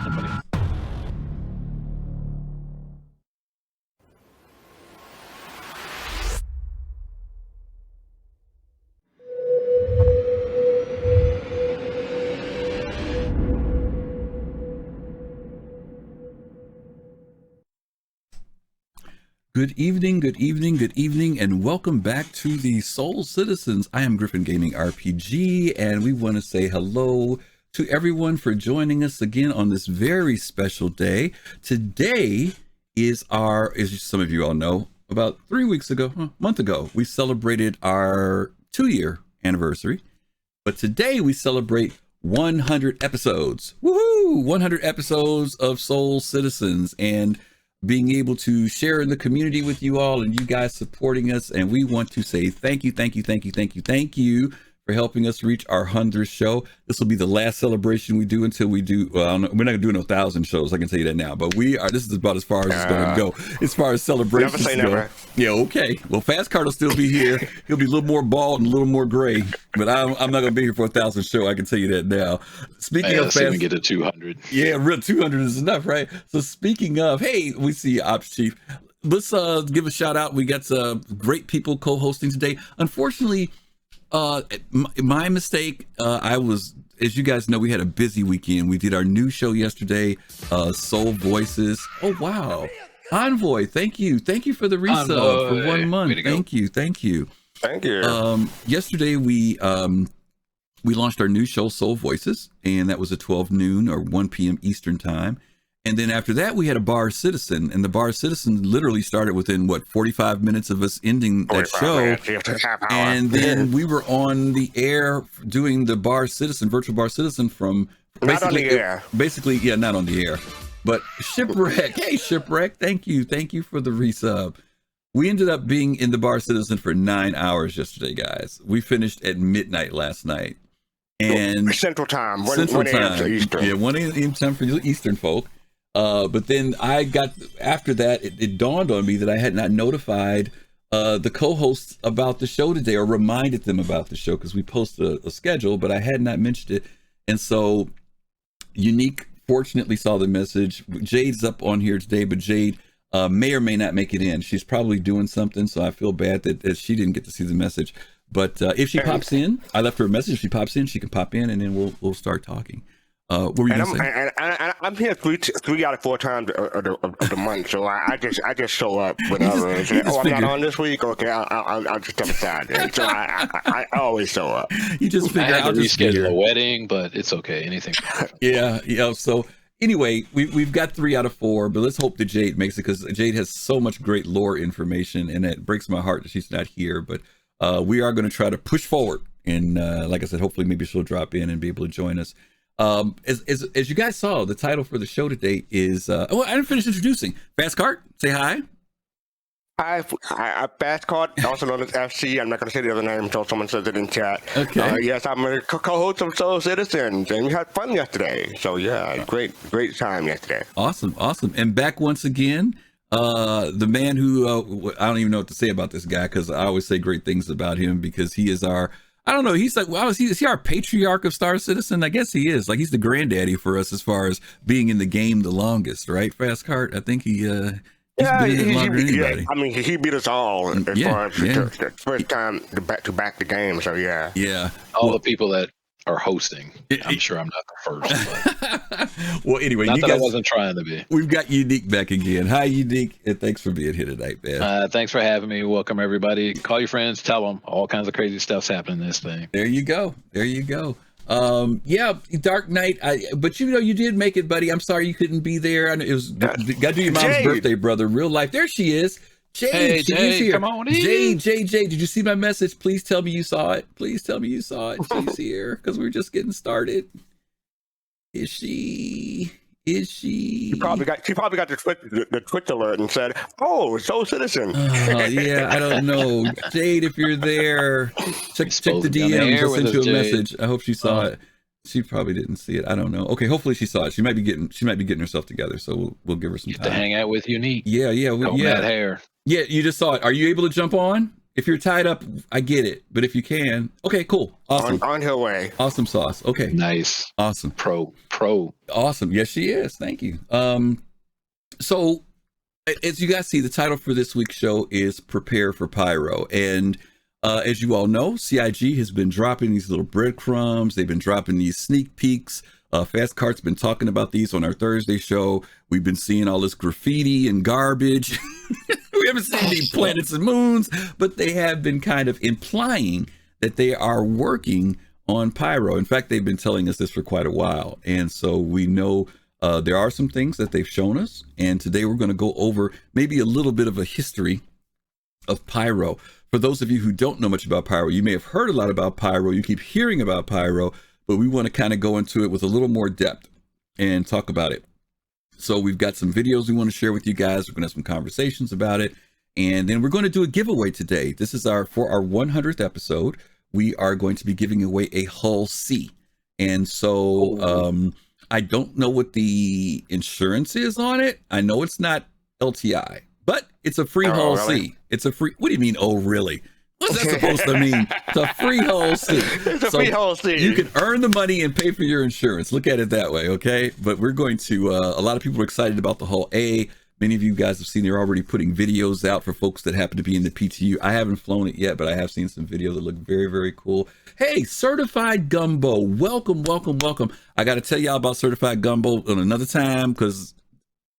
somebody. Good evening, good evening, good evening, and welcome back to the Soul Citizens. I am GriffinGamingRPG, and we want to say hello to everyone for joining us again on this very special day. Today is as some of you all know, about 3 weeks ago, a month ago, we celebrated our 2-year anniversary. But today we celebrate 100 episodes. Woohoo! 100 episodes of Soul Citizens, and being able to share in the community with you all and you guys supporting us. And we want to say thank you for helping us reach our 100th show. This will be the last celebration we do until we do, we're not gonna do 1,000 shows, I can tell you that now, but this is about as far as it's gonna go as far as celebrations never say go. never. Yeah, okay. Well, Fast Card will still be here. He'll be a little more bald and a little more gray, but I'm not gonna be here for 1,000 show, I can tell you that now. Speaking of Fast, we get to 200. Yeah, real 200 is enough, right? So speaking of, hey, we see Ops Chief. Let's give a shout out. We got some great people co-hosting today. Unfortunately, my mistake. As you guys know, we had a busy weekend. We did our new show yesterday, Soul Voices. Oh wow, Envoy, thank you for the resub for 1 month. Thank you. Yesterday we launched our new show, Soul Voices, and that was at 12 noon or 1 p.m. Eastern time. And then after that, we had a Bar Citizen, and the Bar Citizen literally started within 45 minutes of us ending that show. And then we were on the air doing the Bar Citizen, virtual Bar Citizen from not on the air. Basically, yeah, not on the air. But Shipwreck, hey Shipwreck, thank you for the resub. We ended up being in the Bar Citizen for 9 hours yesterday, guys. We finished at midnight last night. And Central Time, 1 time a.m. Eastern. Yeah, 1 a.m. time for you Eastern folk. But then after that, it dawned on me that I had not notified the co-hosts about the show today or reminded them about the show because we posted a schedule, but I had not mentioned it. And so Younique fortunately saw the message. Jade's up on here today, but Jade may or may not make it in. She's probably doing something, so I feel bad that she didn't get to see the message. But if she pops in, I left her a message. If she pops in, she can pop in, and then we'll start talking. What were you gonna say? I'm here three out of 4 times of the month, so I just show up whenever. I'm not on this week. Okay, I'll just step aside. And so I always show up. You just figure I'll reschedule a wedding, but it's okay. Anything. Yeah. So anyway, we've got 3 out of 4, but let's hope that Jade makes it because Jade has so much great lore information, and it breaks my heart that she's not here. But we are going to try to push forward, and like I said, hopefully maybe she'll drop in and be able to join us. As you guys saw, the title for the show today is I didn't finish introducing Fast Cart. Say hi. Hi, Fast Cart, also known as FC. I'm not going to say the other name until someone says it in chat. Okay. Yes, I'm a co-host of Soul Citizens, and we had fun yesterday. So yeah, great time yesterday. Awesome. And back once again, the man who I don't even know what to say about this guy because I always say great things about him because he is our. I don't know. He's like, well, is he our patriarch of Star Citizen? I guess he is. Like, he's the granddaddy for us as far as being in the game the longest, right? Fast Cart. I think he's been in it longer than anybody. Yeah, I mean, he beat us all as far as the first time to back the game. So yeah. Yeah. All the people that are hosting. I'm sure I'm not the first. But well, anyway, not that I wasn't trying to be. We've got Younique back again. Hi, Younique, and thanks for being here tonight, man. Thanks for having me. Welcome everybody. Call your friends. Tell them all kinds of crazy stuff's happening in this thing. There you go. Yeah, Dark Knight. But you did make it, buddy. I'm sorry you couldn't be there. I know it was got to do your mom's birthday, brother. Real life. There she is. Jade, hey, Jade, come on in. Jade, did you see my message? Please tell me you saw it. She's here because we're just getting started. Is she? She probably got the Twitch alert and said, "Oh, Soul Citizen." Yeah, I don't know, Jade. If you're there, check the DMs. I sent you a message. I hope she saw it. She probably didn't see it. I don't know. Okay, hopefully she saw it. She might be getting herself together. So we'll give her some time to hang out with Younique. Yeah. That hair. Yeah, you just saw it. Are you able to jump on? If you're tied up, I get it. But if you can, okay, cool, awesome. On her way. Awesome sauce. Okay. Nice. Awesome. Pro pro. Awesome. Yes, she is. Thank you. So as you guys see, the title for this week's show is Prepare for Pyro. And as you all know, CIG has been dropping these little breadcrumbs. They've been dropping these sneak peeks. Fast Cart's been talking about these on our Thursday show. We've been seeing all this graffiti and garbage. We haven't seen any planets and moons, but they have been kind of implying that they are working on Pyro. In fact, they've been telling us this for quite a while. And so we know there are some things that they've shown us. And today we're going to go over maybe a little bit of a history of Pyro. For those of you who don't know much about Pyro, you may have heard a lot about Pyro. You keep hearing about Pyro, but we want to kind of go into it with a little more depth and talk about it. So we've got some videos we want to share with you guys. We're going to have some conversations about it. And then we're going to do a giveaway today. This is for our 100th episode. We are going to be giving away a Hull C. And so I don't know what the insurance is on it. I know it's not LTI, but it's a free Hull really? C. It's a free, what do you mean, oh, really? What's that supposed to mean? It's a free Hull C. It's a free Hull C. You can earn the money and pay for your insurance. Look at it that way, okay? But we're going to, a lot of people are excited about the Hull A. Many of you guys have seen they're already putting videos out for folks that happen to be in the PTU. I haven't flown it yet, but I have seen some videos that look very, very cool. Hey, Certified Gumbo, welcome, welcome, welcome. I got to tell y'all about Certified Gumbo on another time because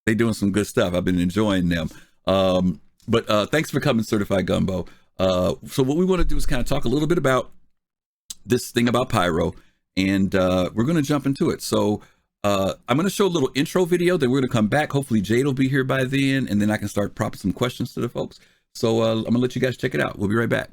they're doing some good stuff. I've been enjoying them. But thanks for coming, Certified Gumbo. So what we want to do is kind of talk a little bit about this thing about Pyro, and we're going to jump into it. So I'm going to show a little intro video, then we're going to come back. Hopefully Jade will be here by then, and then I can start propping some questions to the folks. So I'm going to let you guys check it out. We'll be right back.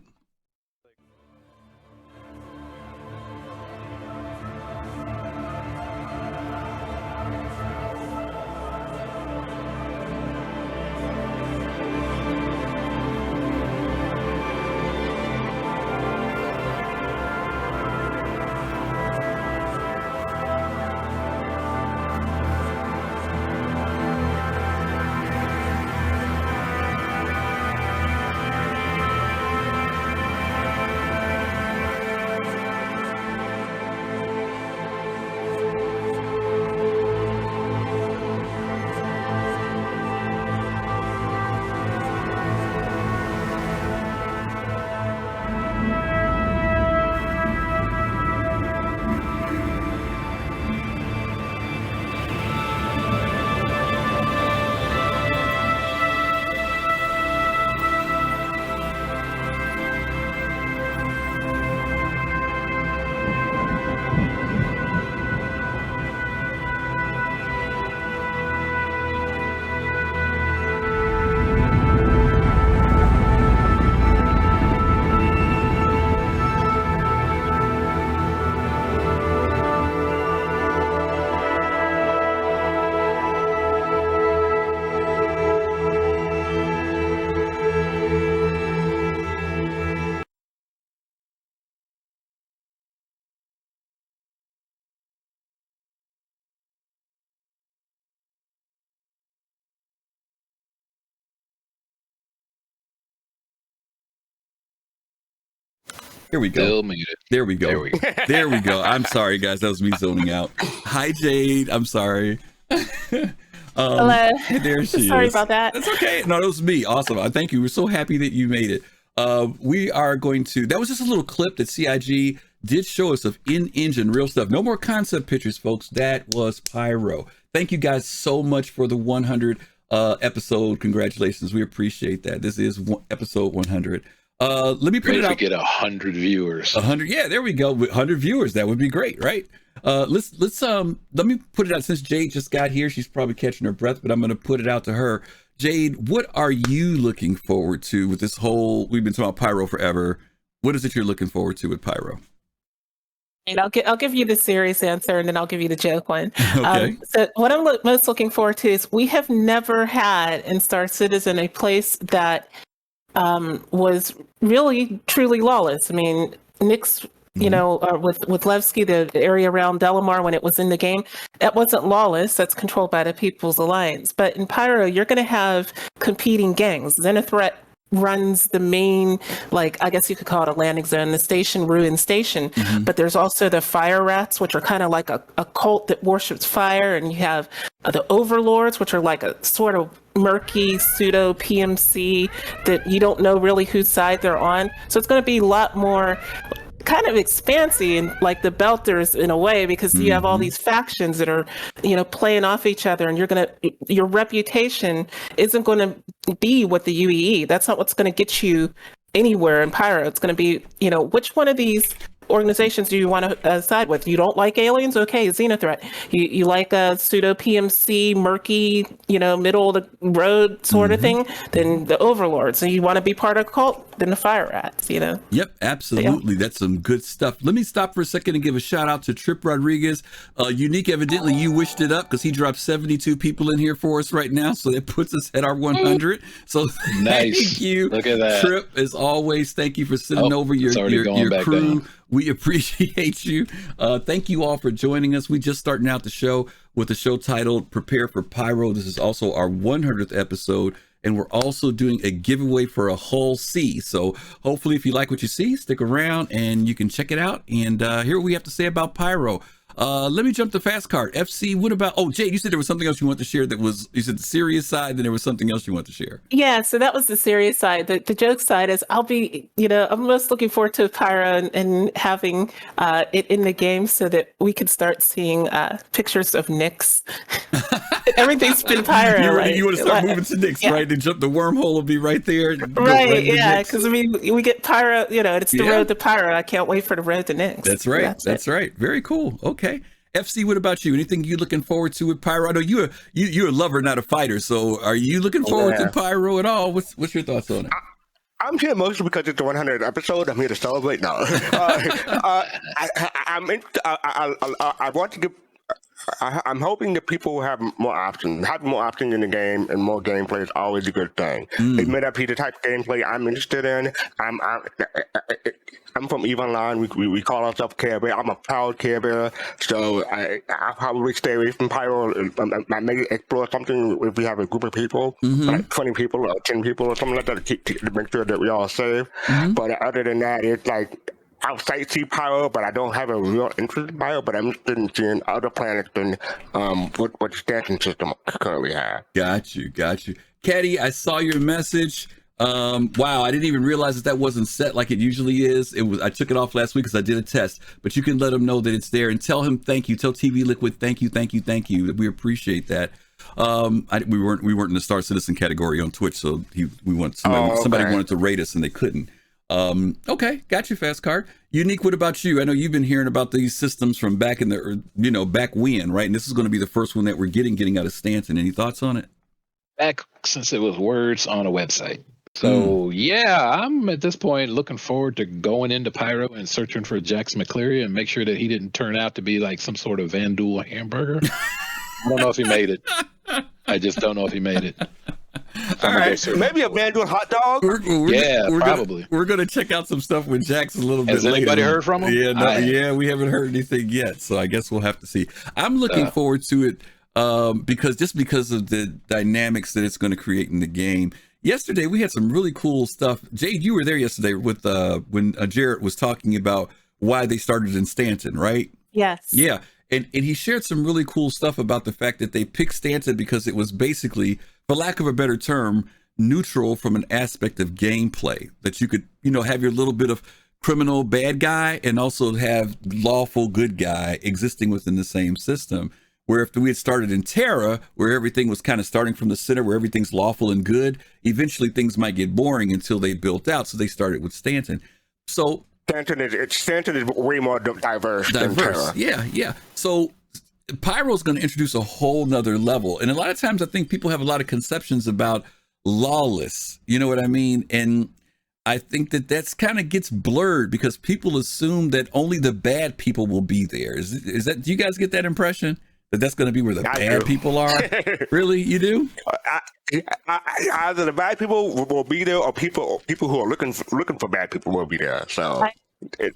Here we go. Still made it. There we go. There we go. There we go. I'm sorry, guys. That was me zoning out. Hi, Jade. I'm sorry. Hello. There she is. Sorry about that. That's okay. No, that was me. Awesome. Thank you. We're so happy that you made it. We are going to, that was just a little clip that CIG did show us of in-engine real stuff. No more concept pictures, folks. That was Pyro. Thank you guys so much for the 100 episode. Congratulations. We appreciate that. This is episode 100. Let me put it out. Get 100 viewers. 100. Yeah, there we go. 100 viewers. That would be great, right? Let me put it out since Jade just got here. She's probably catching her breath, but I'm going to put it out to her. Jade, what are you looking forward to with this whole, we've been talking about Pyro forever. What is it you're looking forward to with Pyro? And I'll give you the serious answer, and then I'll give you the joke one. Okay. So what I'm most looking forward to is we have never had in Star Citizen a place that was really truly lawless. I mean, Nick's, you know, with Levski, the area around Delamar when it was in the game, that wasn't lawless. That's controlled by the People's Alliance. But in Pyro, you're going to have competing gangs. Xenothreat runs the main, like, I guess you could call it a landing zone, the station, Ruin Station. But there's also the fire rats, which are kind of like a cult that worships fire. And you have the overlords, which are like a sort of murky pseudo PMC that you don't know really whose side they're on. So it's going to be a lot more kind of expansive and like the Belters in a way, because you have all these factions that are, playing off each other, and your reputation isn't going to be with the UEE. That's not what's going to get you anywhere in Pyro. It's going to be, which one of these organizations do you want to side with? You don't like aliens? Okay, Xenothreat. You like a pseudo PMC, murky, middle of the road sort of thing? Then the Overlords. So you want to be part of a cult? Then the Fire Rats, Yep, absolutely. That's some good stuff. Let me stop for a second and give a shout out to Trip Rodriguez. Younique, evidently you wished it up because he dropped 72 people in here for us right now. So that puts us at our 100. So nice. Thank you. Look at that. Trip, as always, thank you for sending over your crew. Down. We appreciate you. Thank you all for joining us. We just starting out the show with a show titled Prepare for Pyro. This is also our 100th episode, and we're also doing a giveaway for a Hull C. So hopefully if you like what you see, stick around and you can check it out and hear what we have to say about Pyro. Let me jump to Fast Card. FC, what about, Jade, you said there was something else you want to share you said the serious side, then there was something else you want to share. Yeah, so that was the serious side. The joke side is I'll be, I'm most looking forward to Pyro and having it in the game so that we can start seeing pictures of Nyx. Everything's been Pyro. You want to start moving to Nyx, right? The wormhole will be right there. Right, yeah, because we get Pyro, it's the road to Pyro. I can't wait for the road to Nyx. That's right. That's right. Very cool. Okay. FC, what about you? Anything you looking forward to with Pyro? I know you're a lover, not a fighter. So are you looking forward to Pyro at all? What's your thoughts on it? I'm here mostly because it's the 100th episode. I'm here to celebrate. No, I want to give. I'm hoping that people have more options. Having more options in the game and more gameplay is always a good thing. It may not be the type of gameplay I'm interested in. I'm from EVE Online. We call ourselves Care Bear. I'm a proud Care Bear, so I'll probably stay away from Pyro. I may explore something if we have a group of people, like 20 people or 10 people or something like that, to make sure that we all safe. But other than that, it's like I'll sightsee Pyro, but I don't have a real interest in Pyro, but I'm interested in seeing other planets than what the stanchion system currently have. Got you. Caddy, I saw your message. Wow, I didn't even realize that wasn't set like it usually is. I took it off last week because I did a test, but you can let him know that it's there and tell him thank you. Tell TV Liquid thank you. We appreciate that. We weren't in the Star Citizen category on Twitch, so somebody wanted to rate us and they couldn't. Okay, got you, Fast Card. Younique, what about you? I know you've been hearing about these systems from back in the, back when, right? And this is going to be the first one that we're getting out of Stanton. Any thoughts on it? Back since it was words on a website. So yeah, I'm at this point looking forward to going into Pyro and searching for Jax McCleary and make sure that he didn't turn out to be like some sort of Vandul hamburger. I don't know if he made it. I just don't know if he made it. All right, maybe a Vandal hot dog. Probably. We're gonna check out some stuff with Jax a little bit later. Has anybody heard from him? Yeah, we haven't heard anything yet, so I guess we'll have to see. I'm looking forward to it because of the dynamics that it's going to create in the game. Yesterday we had some really cool stuff. Jade, you were there yesterday with when Jarrett was talking about why they started in Stanton, right? Yes. Yeah. And he shared some really cool stuff about the fact that they picked Stanton because it was basically, for lack of a better term, neutral from an aspect of gameplay, that you could, have your little bit of criminal bad guy and also have lawful good guy existing within the same system. Where if we had started in Terra, where everything was kind of starting from the center, where everything's lawful and good, eventually things might get boring until they built out. So they started with Stanton. So Stanton is way more diverse than Terra. Yeah. So Pyro is going to introduce a whole nother level. And a lot of times I think people have a lot of conceptions about lawless, you know what I mean? And I think that's kind of gets blurred because people assume that only the bad people will be there. Is that, do you guys get that impression? That's going to be where the bad people are? Really? You do? Either the bad people will be there, or people who are looking for bad people will be there. So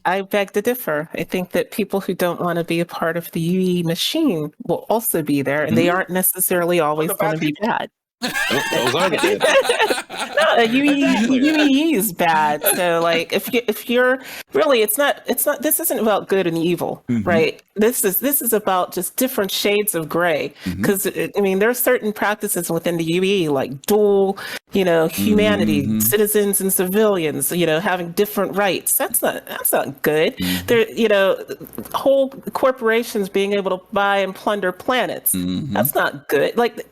I beg to differ. I think that people who don't want to be a part of the UE machine will also be there, and they aren't necessarily always going to be bad. Those are the good. No, UE is bad. So like if you're really, it's not this isn't about good and evil, right? This is about just different shades of gray. Because I mean, there are certain practices within the UE like dual, humanity, citizens and civilians, having different rights. That's not good. There, whole corporations being able to buy and plunder planets. That's not good. Like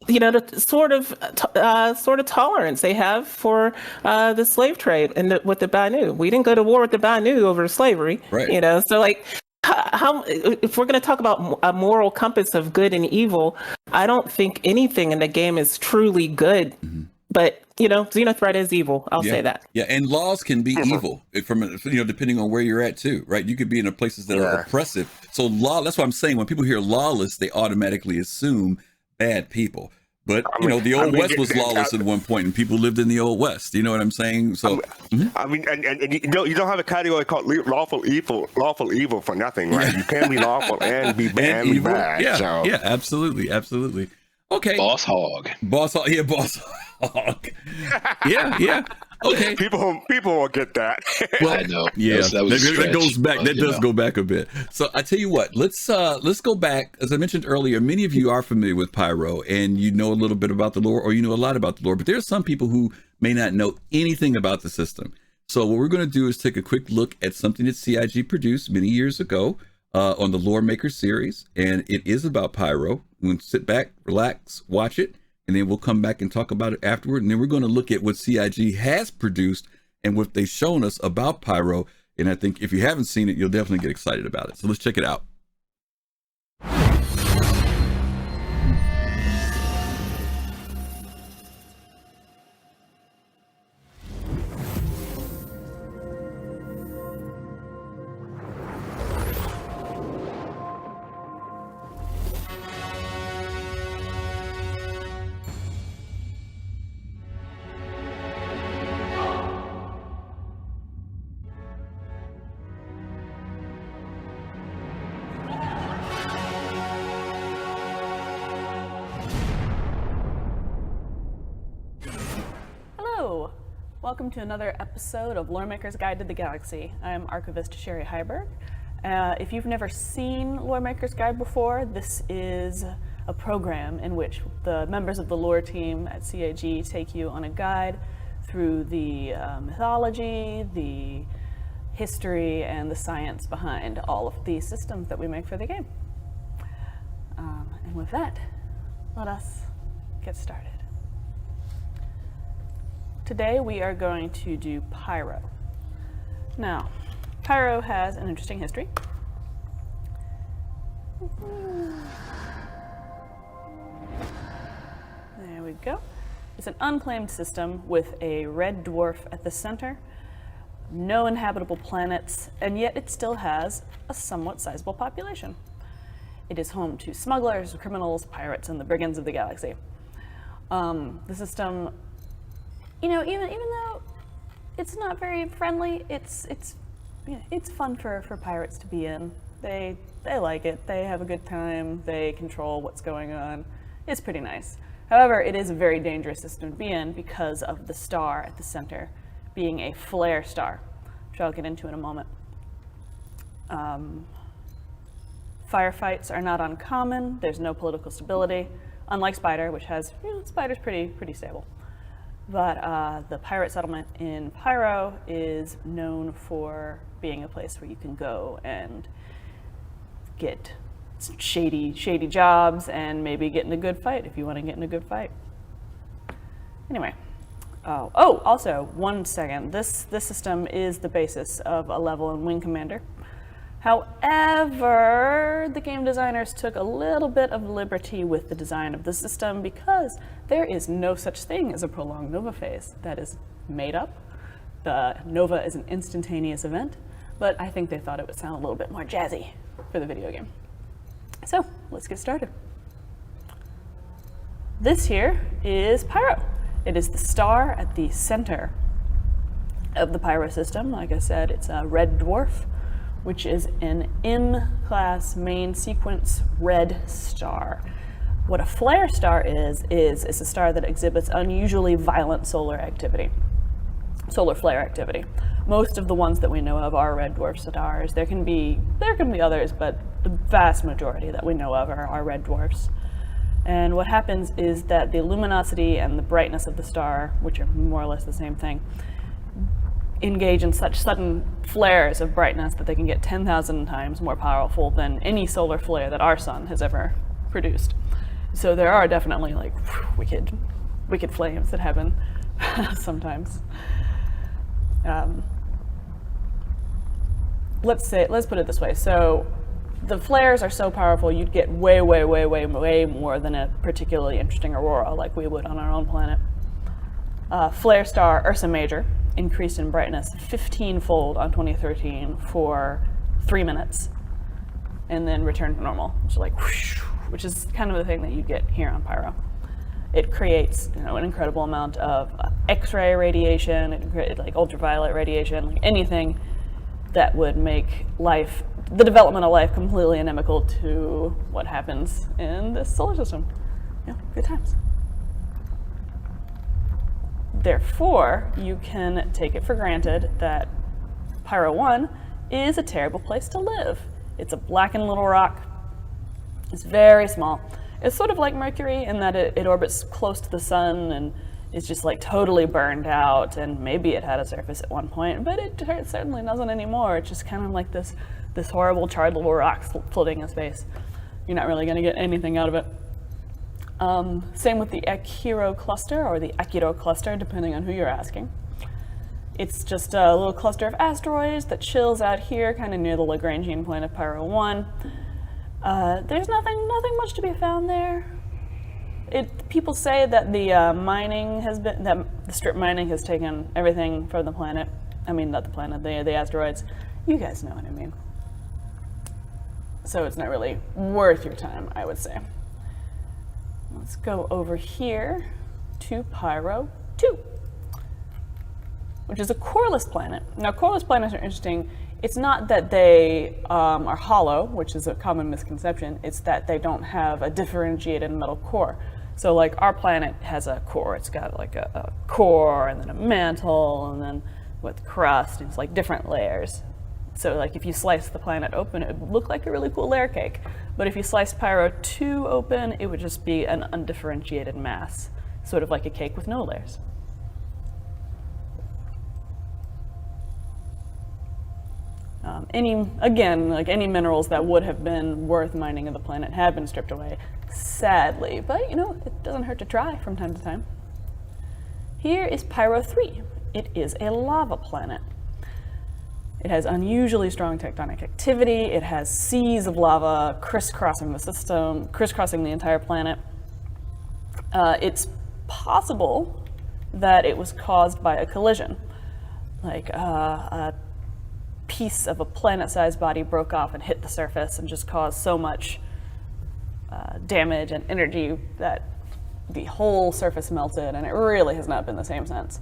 the sort of tolerance they have for the slave trade and with the Banu. We didn't go to war with the Banu over slavery. Right. So like how if we're going to talk about a moral compass of good and evil, I don't think anything in the game is truly good. But Xenothreat is evil. I'll say that. Yeah, and laws can be evil from depending on where you're at too, right? You could be in places that are oppressive. So that's what I'm saying. When people hear lawless, they automatically assume bad people. But the old West was lawless at one point, and people lived in the old West. You know what I'm saying? So I mean, and you don't have a category called lawful evil for nothing, right? You can be lawful and be bad. Yeah, absolutely. Okay. Boss hog. Boss hog. Yeah. Okay. People will get that. Well, I know. Yeah, that goes back. But, that does go back a bit. So I tell you what, let's go back. As I mentioned earlier, many of you are familiar with Pyro, and you know a little bit about the lore, or you know a lot about the lore. But there are some people who may not know anything about the system. So what we're going to do is take a quick look at something that CIG produced many years ago on the Lore Maker series, and it is about Pyro. We're going to sit back, relax, watch it. And then we'll come back and talk about it afterward. And then we're going to look at what CIG has produced and what they've shown us about Pyro. And I think if you haven't seen it, you'll definitely get excited about it. So let's check it out. Welcome to another episode of Lore Maker's Guide to the Galaxy. I am Archivist Sherry Heiberg. If you've never seen Lore Maker's Guide before, this is a program in which the members of the lore team at CIG take you on a guide through the mythology, the history, and the science behind all of the systems that we make for the game. And with that, let us get started. Today we are going to do Pyro. Now, Pyro has an interesting history. There we go. It's an unclaimed system with a red dwarf at the center, no inhabitable planets, and yet it still has a somewhat sizable population. It is home to smugglers, criminals, pirates, and the brigands of the galaxy. The system, even though it's not very friendly, it's fun for pirates to be in. They like it. They have a good time. They control what's going on. It's pretty nice. However, it is a very dangerous system to be in because of the star at the center being a flare star, which I'll get into in a moment. Firefights are not uncommon. There's no political stability, unlike Spider, which has, Spider's pretty stable. But the pirate settlement in Pyro is known for being a place where you can go and get some shady jobs and maybe get in a good fight if you want to get in a good fight. Anyway, also, 1 second. This system is the basis of a level in Wing Commander. However, the game designers took a little bit of liberty with the design of the system because there is no such thing as a prolonged Nova phase. That is made up. The Nova is an instantaneous event, but I think they thought it would sound a little bit more jazzy for the video game. So, let's get started. This here is Pyro. It is the star at the center of the Pyro system. Like I said, it's a red dwarf, which is an in-class main sequence red star. What a flare star is it's a star that exhibits unusually violent solar flare activity. Most of the ones that we know of are red dwarf stars. There can be others, but the vast majority that we know of are red dwarfs. And what happens is that the luminosity and the brightness of the star, which are more or less the same thing, engage in such sudden flares of brightness that they can get 10,000 times more powerful than any solar flare that our sun has ever produced. So there are definitely like wicked flames that happen sometimes. Let's put it this way. So the flares are so powerful, you'd get way more than a particularly interesting aurora like we would on our own planet. Flare star Ursa Major increased in brightness 15-fold on 2013 for 3 minutes, and then returned to normal, which is kind of the thing that you get here on Pyro. It creates, an incredible amount of X-ray radiation, it creates like ultraviolet radiation, like anything that would make the development of life completely inimical to what happens in this solar system. Good times. Therefore, you can take it for granted that Pyro 1 is a terrible place to live. It's a blackened little rock. It's very small. It's sort of like Mercury in that it orbits close to the sun and is just like totally burned out, and maybe it had a surface at one point, but it certainly doesn't anymore. It's just kind of like this horrible charred little rock floating in space. You're not really going to get anything out of it. Same with the Akiro cluster, or the Akiro cluster, depending on who you're asking. It's just a little cluster of asteroids that chills out here, kind of near the Lagrangian planet Pyro 1. There's nothing much to be found there. People say that the strip mining has taken everything from the planet. I mean, not the planet, the asteroids. You guys know what I mean. So it's not really worth your time, I would say. Let's go over here to Pyro 2, which is a coreless planet. Now, coreless planets are interesting. It's not that they are hollow, which is a common misconception. It's that they don't have a differentiated metal core. So like our planet has a core. It's got like a core and then a mantle and then with crust. It's like different layers. So like if you slice the planet open, it would look like a really cool layer cake. But if you slice Pyro 2 open, it would just be an undifferentiated mass, sort of like a cake with no layers. Any minerals that would have been worth mining of the planet have been stripped away, sadly. But it doesn't hurt to try from time to time. Here is Pyro 3. It is a lava planet. It has unusually strong tectonic activity. It has seas of lava crisscrossing the system, crisscrossing the entire planet. It's possible that it was caused by a collision, like a piece of a planet-sized body broke off and hit the surface and just caused so much damage and energy that the whole surface melted, and it really has not been the same since.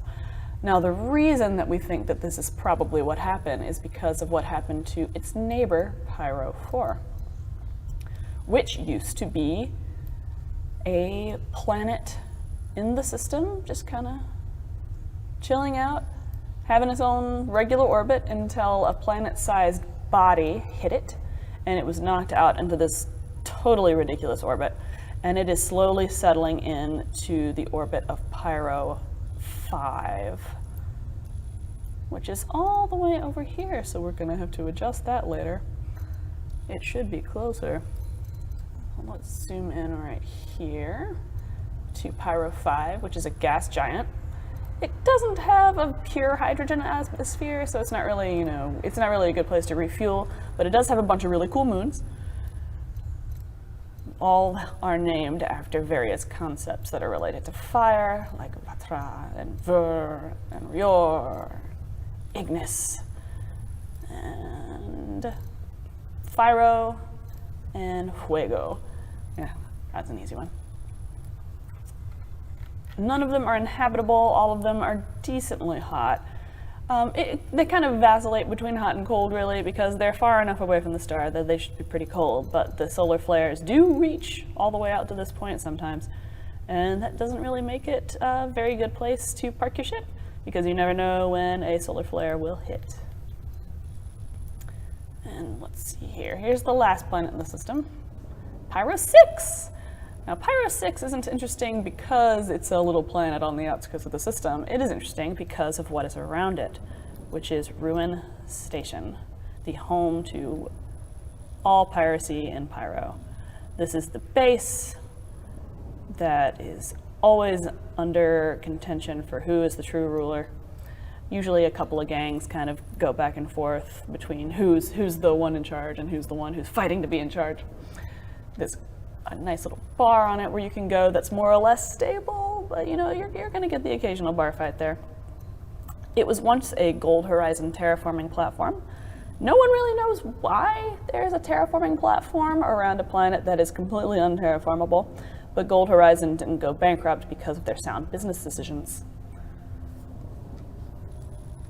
Now, the reason that we think that this is probably what happened is because of what happened to its neighbor, Pyro 4, which used to be a planet in the system, just kind of chilling out, having its own regular orbit until a planet-sized body hit it, and it was knocked out into this totally ridiculous orbit, and it is slowly settling into the orbit of Pyro 5, which is all the way over here, so we're going to have to adjust that later. It should be closer. Let's zoom in right here to Pyro 5, which is a gas giant. It doesn't have a pure hydrogen atmosphere, so it's not really, it's not really a good place to refuel, but it does have a bunch of really cool moons. All are named after various concepts that are related to fire, like Vatra and Ver and Rior, Ignis, and Pyro and Fuego. Yeah, that's an easy one. None of them are inhabitable. All of them are decently hot. They kind of vacillate between hot and cold, really, because they're far enough away from the star that they should be pretty cold, but the solar flares do reach all the way out to this point sometimes, and that doesn't really make it a very good place to park your ship, because you never know when a solar flare will hit. And let's see here. Here's the last planet in the system, Pyro 6. Now, Pyro 6 isn't interesting because it's a little planet on the outskirts of the system. It is interesting because of what is around it, which is Ruin Station, the home to all piracy in Pyro. This is the base that is always under contention for who is the true ruler. Usually a couple of gangs kind of go back and forth between who's the one in charge and who's the one who's fighting to be in charge. There's a nice little bar on it where you can go that's more or less stable, but you know, you're going to get the occasional bar fight there. It was once a Gold Horizon terraforming platform. No one really knows why there's a terraforming platform around a planet that is completely unterraformable, but Gold Horizon didn't go bankrupt because of their sound business decisions.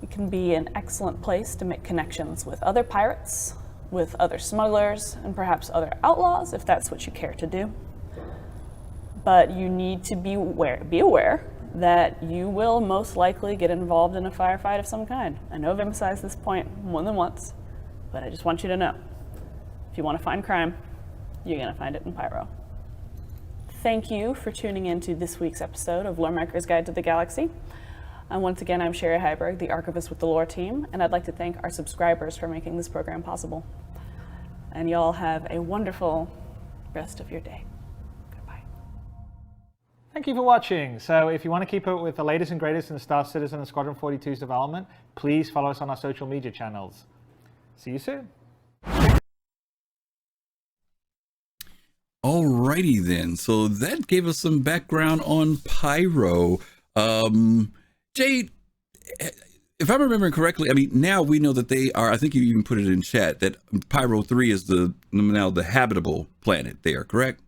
It can be an excellent place to make connections with other pirates, with other smugglers, and perhaps other outlaws, if that's what you care to do. But you need to be aware that you will most likely get involved in a firefight of some kind. I know I've emphasized this point more than once, but I just want you to know. If you want to find crime, you're going to find it in Pyro. Thank you for tuning in to this week's episode of Loremaker's Guide to the Galaxy. And once again, I'm Sherry Heiberg, the archivist with the Lore team, and I'd like to thank our subscribers for making this program possible. And y'all have a wonderful rest of your day. Goodbye. Thank you for watching. So if you want to keep up with the latest and greatest in Star Citizen and Squadron 42's development, please follow us on our social media channels. See you soon. Alrighty then. So that gave us some background on Pyro. Jade, if I'm remembering correctly, I mean, now we know that they are, I think you even put it in chat, that Pyro 3 is now the habitable planet there, correct?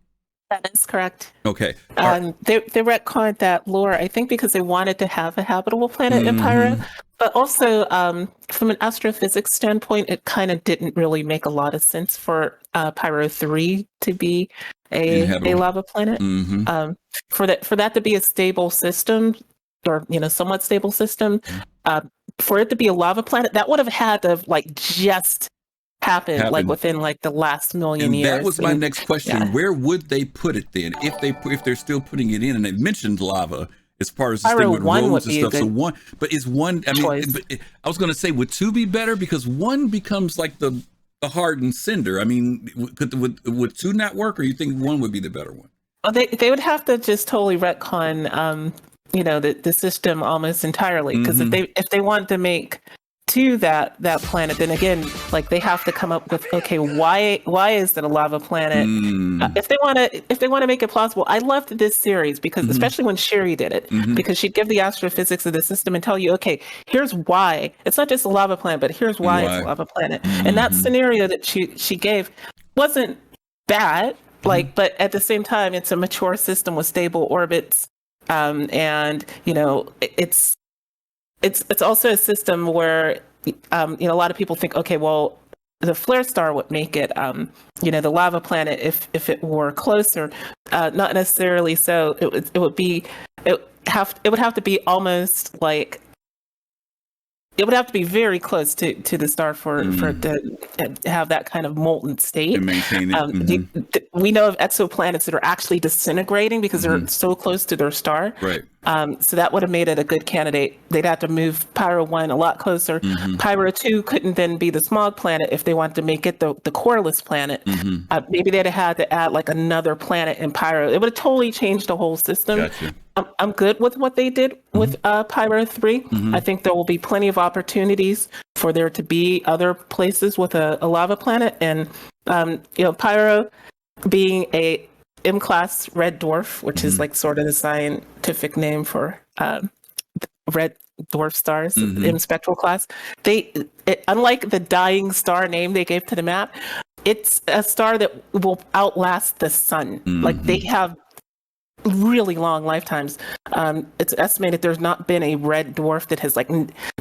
That is correct. Okay. They retconned that lore, I think, because they wanted to have a habitable planet in Pyro, but also from an astrophysics standpoint, it kind of didn't really make a lot of sense for Pyro 3 to be a lava planet. For that to be a stable system, or somewhat stable system, for it to be a lava planet, that would have had to just happen like within the last million years. That was my next question. Yeah. Where would they put it then if they're still putting it in? And they mentioned lava as far as this thing with roads and stuff. So one, but is one? I mean, I was going to say, would 2 be better, because 1 becomes like the hardened cinder. I mean, would 2 not work, or you think 1 would be the better one? Well, they would have to just totally retcon the system almost entirely, because if they want to make 2 that planet, then again, they have to come up with, okay, why is it a lava planet? If they want to make it plausible. I loved this series because especially when Sherry did it, because she'd give the astrophysics of the system and tell you, okay, here's why it's not just a lava planet, but here's why it's a lava planet. And that scenario that she gave wasn't bad, but at the same time, it's a mature system with stable orbits. And it's also a system where a lot of people think, okay, well, the flare star would make it the lava planet if it were closer. Not necessarily so. It would have to be almost like, it would have to be very close to the star for it to have that kind of molten state. And maintain it. We know of exoplanets that are actually disintegrating because they're so close to their star. Right. So that would have made it a good candidate. They'd have to move Pyro 1 a lot closer. Pyro 2 couldn't then be the smog planet if they wanted to make it the coreless planet. Maybe they'd have had to add another planet in Pyro. It would have totally changed the whole system. Gotcha. I'm good with what they did with Pyro 3. I think there will be plenty of opportunities for there to be other places with a lava planet. And, Pyro being a M-class red dwarf, which is sort of the scientific name for red dwarf stars, M spectral class. Unlike the dying star name they gave to the map, it's a star that will outlast the sun. They have really long lifetimes. It's estimated there's not been a red dwarf that has like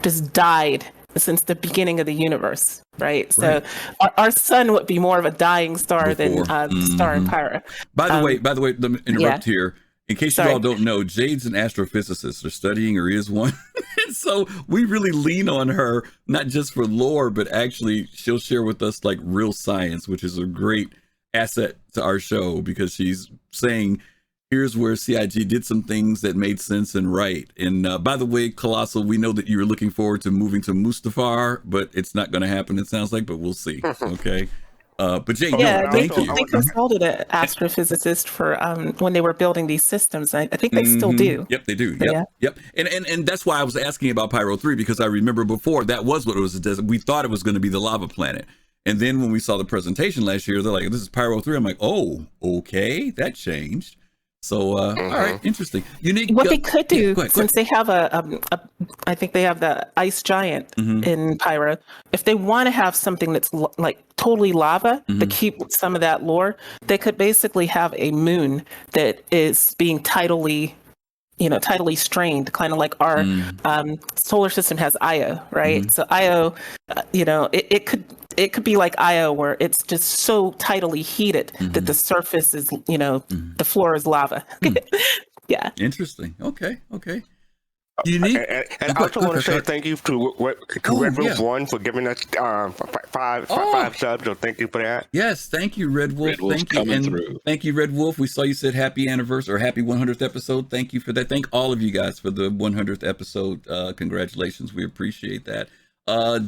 just died since the beginning of the universe, right? So our sun would be more of a dying star than the star in Pyro. By the way, let me interrupt here. In case you all don't know, Jade's an astrophysicist, or studying, or is one. So we really lean on her, not just for lore, but actually she'll share with us like real science, which is a great asset to our show, because she's saying, here's where CIG did some things that made sense and right. And by the way, Colossal, we know that you were looking forward to moving to Mustafar, but it's not going to happen, it sounds like, but we'll see. Okay. But Jay, thank you. They consulted an astrophysicist for when they were building these systems. I think they still do. Yep, they do. Yep. And that's why I was asking about Pyro 3, because I remember before that was what it was. We thought it was going to be the lava planet. And then when we saw the presentation last year, they're like, this is Pyro 3. I'm like, oh, okay, that changed. So, all right, interesting. Younique, what they could do, since they have I think they have the ice giant in Pyro. If they want to have something that's like totally lava to keep some of that lore, they could basically have a moon that is being tidally strained, kind of like our solar system has Io, right? So Io, it could be like Io, where it's just so tidally heated that the surface is, the floor is lava. Yeah. Interesting. Okay. And I also want to say thank you to Red Wolf 1 for giving us five subs. So thank you for that. Yes, thank you, Red Wolf. Thank you, and thank you, Red Wolf. We saw you said happy anniversary or happy 100th episode. Thank you for that. Thank all of you guys for the 100th episode. Congratulations, we appreciate that.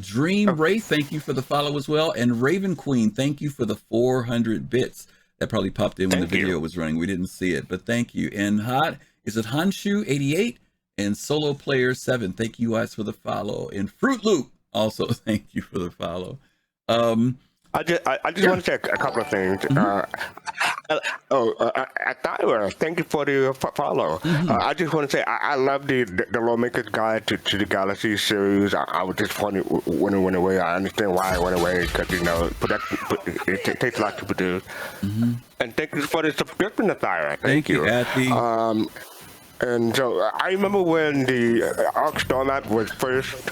Dream Ray, thank you for the follow as well, and Raven Queen, thank you for the 400 bits. That probably popped in when the video was running. We didn't see it, but thank you. And is it Hanshu 88? And Solo Player 7, thank you guys for the follow. And Fruit Loop, also thank you for the follow. I just want to say a couple of things. Tyler, thank you for the follow. I just want to say I love the Lawmaker's Guide to the Galaxy series. I was disappointed when it went away. I understand why it went away, because it takes a lot to produce. And thank you for the subscription, Tyler. Thank you. Athy. And so I remember when the Arc Star map was first.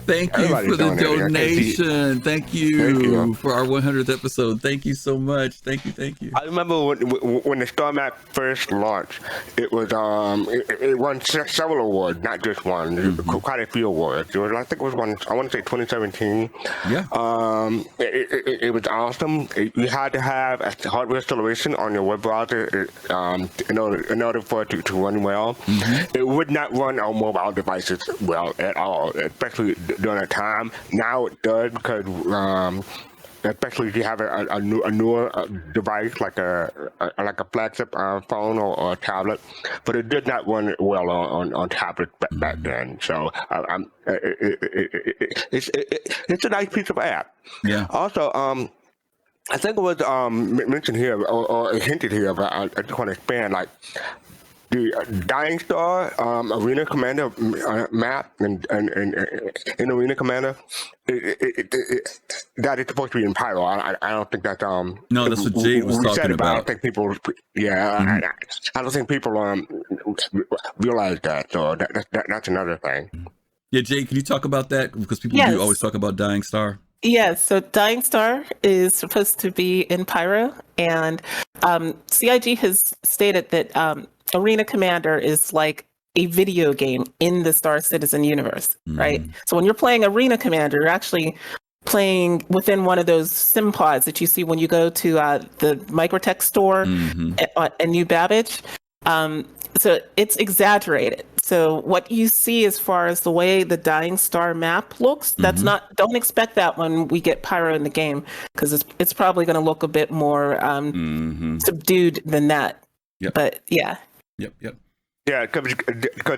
Thank you for the donation. Thank you for our 100th episode. Thank you so much. Thank you. I remember when the Star map first launched, it was it won several awards, not just one. Quite a few awards. I think it was one. I want to say 2017. Yeah. It was awesome. You had to have a hardware installation on your web browser in order for it to run well. It would not run on mobile devices well at all, especially during that time. Now it does, because especially if you have a newer device like a flagship phone or a tablet, but it did not run well on tablets back then. So it's a nice piece of app. Yeah. Also, I think it was mentioned here or hinted here, but I just want to expand, like the Dying Star Arena Commander map and in Arena Commander, that is supposed to be in Pyro. I don't think that no, that's what Jade was talking about. I don't think people, I don't think people realize that. So that's another thing. Yeah, Jade, can you talk about that, because people do always talk about Dying Star? Yes, so Dying Star is supposed to be in Pyro, and CIG has stated that Arena Commander is like a video game in the Star Citizen universe, right? So when you're playing Arena Commander, you're actually playing within one of those sim pods that you see when you go to the Microtech store at New Babbage. So it's exaggerated. So what you see as far as the way the Dying Star map looks, that's not, don't expect that when we get Pyro in the game, because it's probably going to look a bit more subdued than that. But yeah. Yep. Yeah, because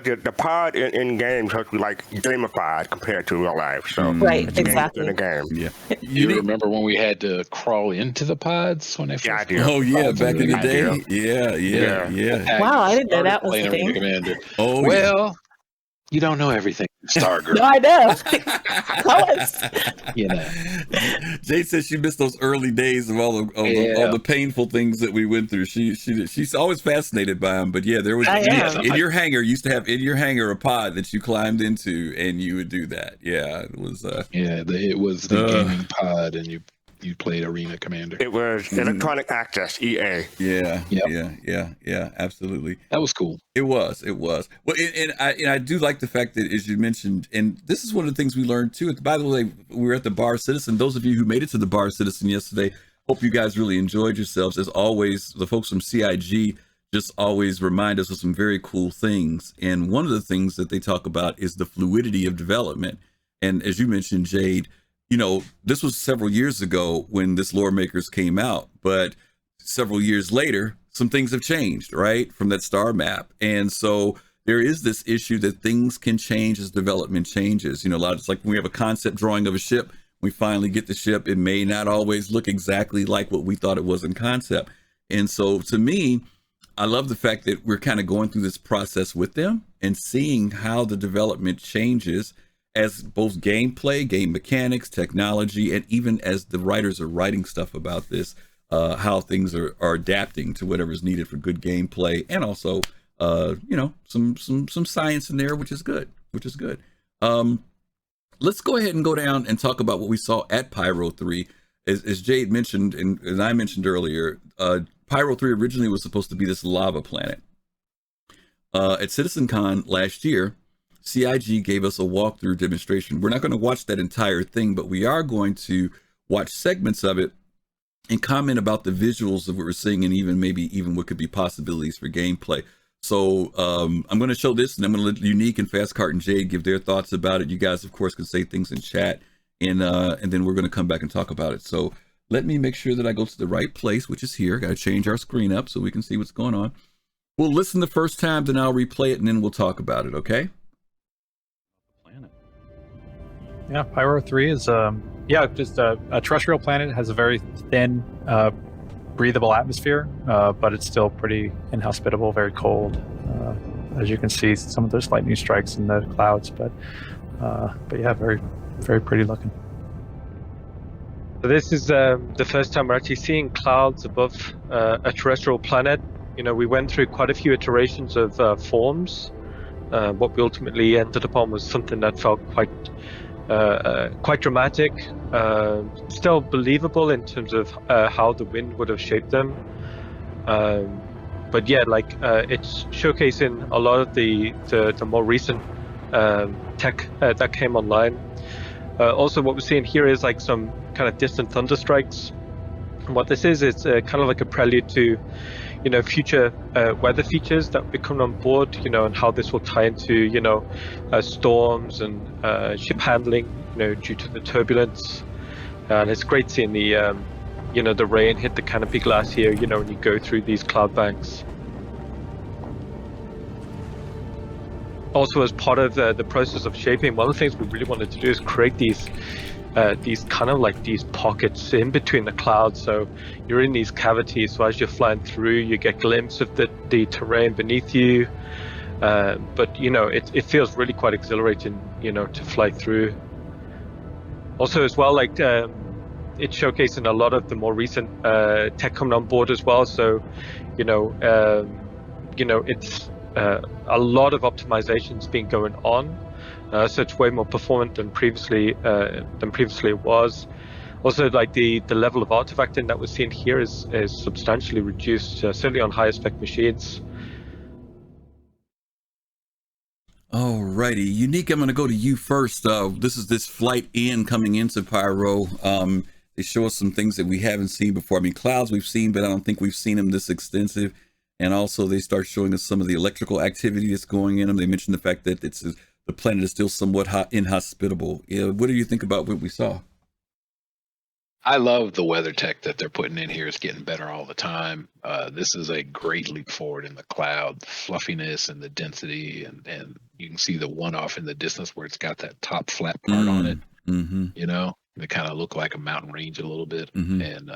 the pod in games has to be like gamified compared to real life. So right, exactly. In the game. Yeah. You remember when we had to crawl into the pods when they first? Yeah, I do. Oh yeah, back in the day. Yeah. Wow, I didn't know that was a thing. Commander. Oh, well, you don't know everything Star Girl. No, I know. Close. You know. Jade says she missed those early days of all the painful things that we went through. She's always fascinated by them. But yeah, there was in your hangar, you used to have in your hangar a pod that you climbed into, and you would do that. Yeah, it was. It was the gaming pod, and you played Arena Commander. It was Electronic Access, EA. Yeah, absolutely. That was cool. It was. Well, and I do like the fact that, as you mentioned, and this is one of the things we learned too. By the way, we were at the Bar Citizen. Those of you who made it to the Bar Citizen yesterday, hope you guys really enjoyed yourselves. As always, the folks from CIG just always remind us of some very cool things. And one of the things that they talk about is the fluidity of development. And as you mentioned, Jade, this was several years ago when this Lore Makers came out, but several years later, some things have changed, right? From that star map. And so there is this issue that things can change as development changes. It's like when we have a concept drawing of a ship, we finally get the ship. It may not always look exactly like what we thought it was in concept. And so to me, I love the fact that we're kind of going through this process with them and seeing how the development changes as both gameplay, game mechanics, technology, and even as the writers are writing stuff about this, how things are adapting to whatever's needed for good gameplay, and also, some science in there, which is good. Let's go ahead and go down and talk about what we saw at Pyro 3. As Jade mentioned, and I mentioned earlier, Pyro 3 originally was supposed to be this lava planet. At CitizenCon last year, CIG gave us a walkthrough demonstration. We're not going to watch that entire thing, but we are going to watch segments of it and comment about the visuals of what we're seeing, and even what could be possibilities for gameplay. So I'm going to show this, and I'm going to let Younique and Fastcart and Jade give their thoughts about it. You guys, of course, can say things in chat, and then we're going to come back and talk about it. So let me make sure that I go to the right place, which is here. Got to change our screen up so we can see what's going on. We'll listen the first time, then I'll replay it, and then we'll talk about it, okay? Yeah, Pyro 3 is just a terrestrial planet. It has a very thin, breathable atmosphere, but it's still pretty inhospitable, very cold. As you can see, some of those lightning strikes in the clouds, but yeah, very, very pretty looking. So this is the first time we're actually seeing clouds above a terrestrial planet. We went through quite a few iterations of forms. What we ultimately ended upon was something that felt quite dramatic, still believable in terms of how the wind would have shaped them. But yeah, it's showcasing a lot of the more recent tech that came online. Also, what we're seeing here is some kind of distant thunder strikes. And what this is kind of like a prelude to future weather features that will be coming on board, and how this will tie into, storms and ship handling, due to the turbulence. And it's great seeing the, the rain hit the canopy glass here, when you go through these cloud banks. Also, as part of the process of shaping, one of the things we really wanted to do is create these kind of these pockets in between the clouds. So you're in these cavities, so as you're flying through, you get a glimpse of the terrain beneath you. But it feels really quite exhilarating, to fly through. Also, as well, it's showcasing a lot of the more recent tech coming on board as well. So it's a lot of optimizations been going on. So it's way more performant than previously it was. Also, the level of artifacting that we're seeing here is substantially reduced, certainly on higher spec machines. Alrighty, Younique, I'm going to go to you first. This is this flight coming into Pyro. They show us some things that we haven't seen before. I mean, clouds we've seen, but I don't think we've seen them this extensive. And also, they start showing us some of the electrical activity that's going in them. They mentioned the fact that the planet is still somewhat inhospitable. What do you think about what we saw? I love the weather tech that they're putting in here. It's getting better all the time. This is a great leap forward in the cloud fluffiness and the density, and you can see the one off in the distance where it's got that top flat part on it. Mm-hmm. They kind of look like a mountain range a little bit, Mm-hmm. and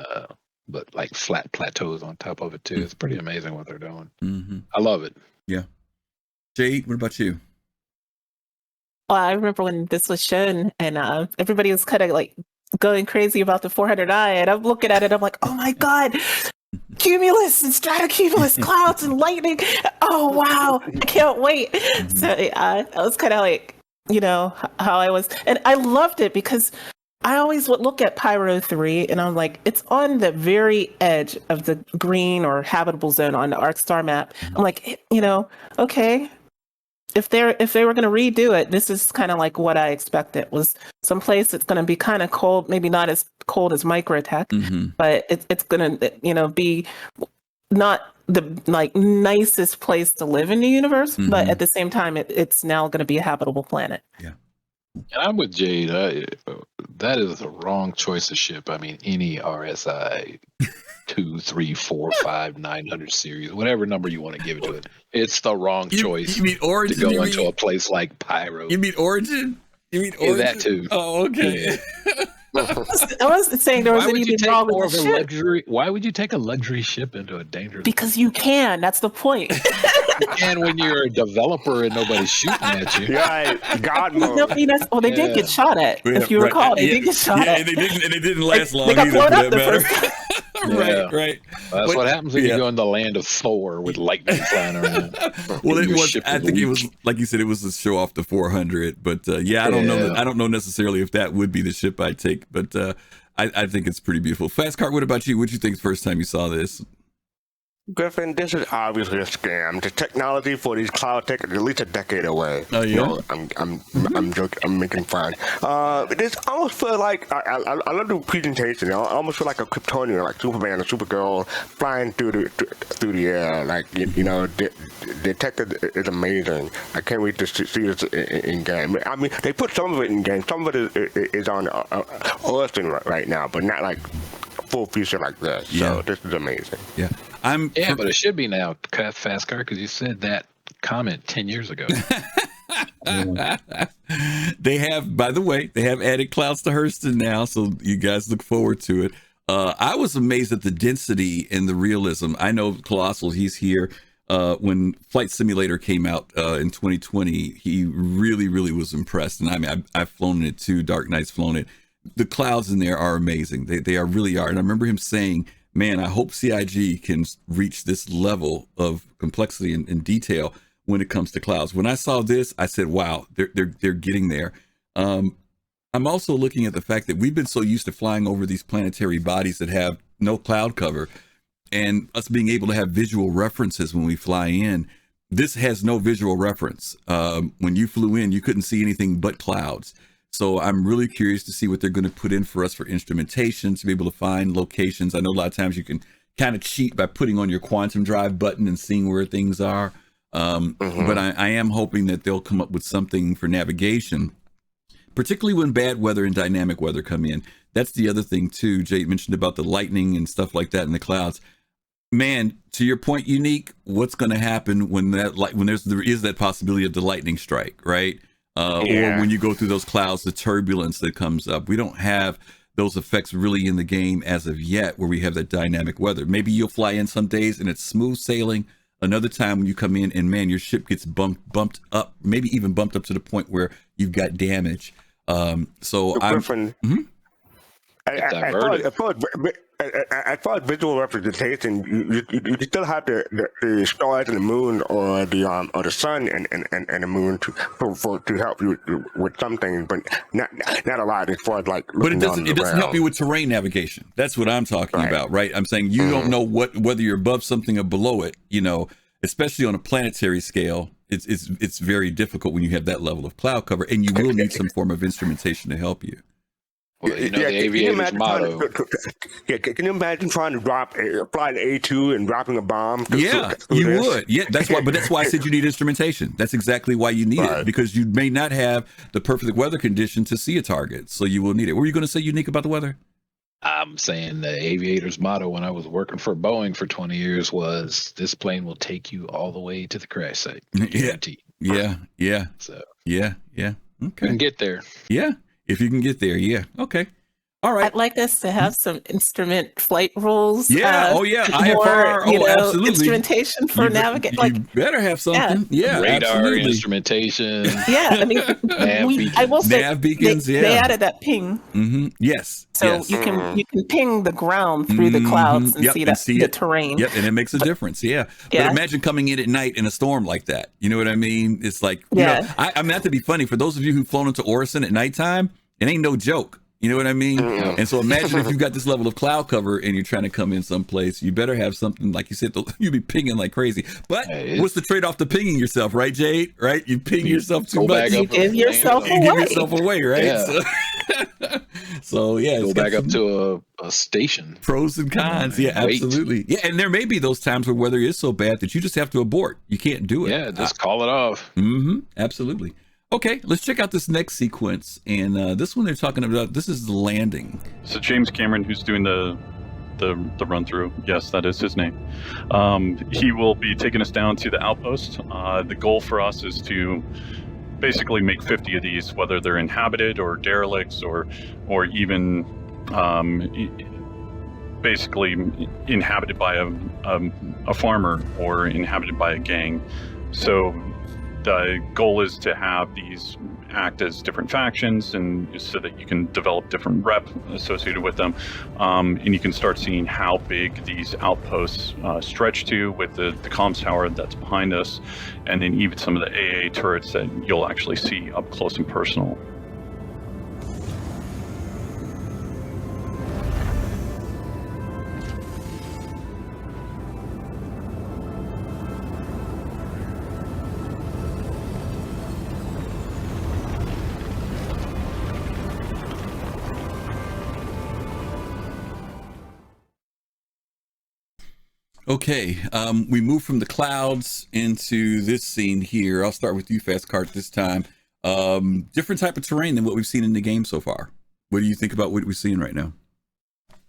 but flat plateaus on top of it too. It's pretty amazing what they're doing. Mm-hmm. I love it. Yeah. Jade, what about you? I remember when this was shown, and everybody was kind of like going crazy about the 400i, and I'm looking at it, I'm like, oh my god, cumulus and stratocumulus clouds and lightning! Oh wow, I can't wait. So I was kind of like, you know, how I was, and I loved it because I always would look at Pyro 3 and I'm like, it's on the very edge of the green or habitable zone on the ArcStar map. I'm like, you know, okay, if they were going to redo it, this is kind of like what I expected, was someplace that's going to be kind of cold, maybe not as cold as Microtech, but it's going to, you know, be not the like nicest place to live in the universe, but at the same time, it's now going to be a habitable planet. Yeah. And I'm with Jade. That is the wrong choice of ship. I mean, any RSI 2, 3, 4, 5, 900 series, whatever number you want to give it to it, it's the wrong choice. You mean Origin? To go into a place like Pyro. You mean Origin? You mean Origin? Yeah, that too. Oh, okay. Yeah. I wasn't saying there was anything wrong with the ship. Luxury. Why would you take a luxury ship into a dangerous? Because you can. That's the point. You can when you're a developer and nobody's shooting at you. Yeah, God knows. Nobody they did get shot at. If you recall, they did get shot at. And it didn't last long. They got either, blown for up that the matter. first. Right. That's what happens when you go in the land of Thor with lightning flying around. Well, it was. I think it was, like you said, it was to show off the 400. But I don't know. I don't know necessarily if that would be the ship I'd take. But I think it's pretty beautiful. Fastcart, what about you? What did you think the first time you saw this? Griffin, this is obviously a scam. The technology for these cloud tech is at least a decade away. Oh yeah. No, I'm joking. I'm making fun. This almost feel like I love the presentation. I almost feel like a Kryptonian, like Superman or Supergirl flying through the air. Like you know, the tech is amazing. I can't wait to see this in game. I mean, they put some of it in game. Some of it is on Austin right now, but not like full feature like this. Yeah. So this is amazing. Yeah. But it should be now, Fast Car, because you said that comment 10 years ago. They have, by the way, they have added clouds to Hurston now, so you guys look forward to it. I was amazed at the density and the realism. I know Colossal, he's here. When Flight Simulator came out in 2020, he really, really was impressed. And I mean, I've flown it too. Dark Knight's flown it. The clouds in there are amazing. They really are. And I remember him saying, man, I hope CIG can reach this level of complexity and detail when it comes to clouds. When I saw this, I said, wow, they're getting there. I'm also looking at the fact that we've been so used to flying over these planetary bodies that have no cloud cover, and us being able to have visual references when we fly in. This has no visual reference. When you flew in, you couldn't see anything but clouds. So I'm really curious to see what they're going to put in for us for instrumentation, to be able to find locations. I know a lot of times you can kind of cheat by putting on your quantum drive button and seeing where things are. But I am hoping that they'll come up with something for navigation, particularly when bad weather and dynamic weather come in. That's the other thing too. Jade mentioned about the lightning and stuff like that in the clouds. Man, to your point, Younique, what's going to happen when there is that possibility of the lightning strike, right? Or when you go through those clouds, the turbulence that comes up. We don't have those effects really in the game as of yet, where we have that dynamic weather. Maybe you'll fly in some days and it's smooth sailing. Another time when you come in and man, your ship gets bumped up, maybe even bumped up to the point where you've got damage. As far as visual representation, you still have the stars and the moon, or the sun and the moon to help you with some things, but not a lot as far as like. But it doesn't help you with terrain navigation. That's what I'm talking about, right? I'm saying you don't know whether you're above something or below it. You know, especially on a planetary scale, it's very difficult when you have that level of cloud cover, and you will need some form of instrumentation to help you. Well, you know, the aviator's motto. Can you imagine trying to fly the A2 and dropping a bomb? You would. Yeah, that's why I said you need instrumentation. That's exactly why you need it, because you may not have the perfect weather condition to see a target, so you will need it. What were you going to say, Younique, about the weather? I'm saying the aviator's motto when I was working for Boeing for 20 years was, this plane will take you all the way to the crash site. Guaranteed. Yeah. So yeah. Okay. You can get there. Yeah. If you can get there, yeah. Okay. All right. I'd like us to have some instrument flight rules. Yeah. More, IFR. Absolutely. Instrumentation for navigate. You better have something. Yeah, radar absolutely. instrumentation. Yeah, I mean, I will say nav beacons. they added that ping. Yes. So you can ping the ground through the clouds and see the terrain. Yep, and it makes a difference. Yeah. But imagine coming in at night in a storm like that. You know what I mean? It's like, you know, I meant to be funny for those of you who've flown into Orison at nighttime. It ain't no joke. You know what I mean? And so imagine if you've got this level of cloud cover and you're trying to come in someplace, you better have something, like you said, you'll be pinging like crazy. But what's the trade-off to pinging yourself, right, Jade? Right? You ping yourself too much. You give yourself away, right? Yeah. So yeah. Go back up to a station. Pros and cons. Yeah, absolutely. Yeah, and there may be those times where weather is so bad that you just have to abort. You can't do it. Yeah, just call it off. Absolutely. Okay, let's check out this next sequence. And this one they're talking about, this is the landing. So James Cameron, who's doing the run through, yes, that is his name. He will be taking us down to the outpost. The goal for us is to basically make 50 of these, whether they're inhabited or derelicts or even basically inhabited by a farmer or inhabited by a gang. So the goal is to have these act as different factions, and so that you can develop different rep associated with them, and you can start seeing how big these outposts stretch to with the comms tower that's behind us, and then even some of the AA turrets that you'll actually see up close and personal. Okay, we move from the clouds into this scene here. I'll start with you, Fast Cart, this time. Different type of terrain than what we've seen in the game so far. What do you think about what we're seeing right now?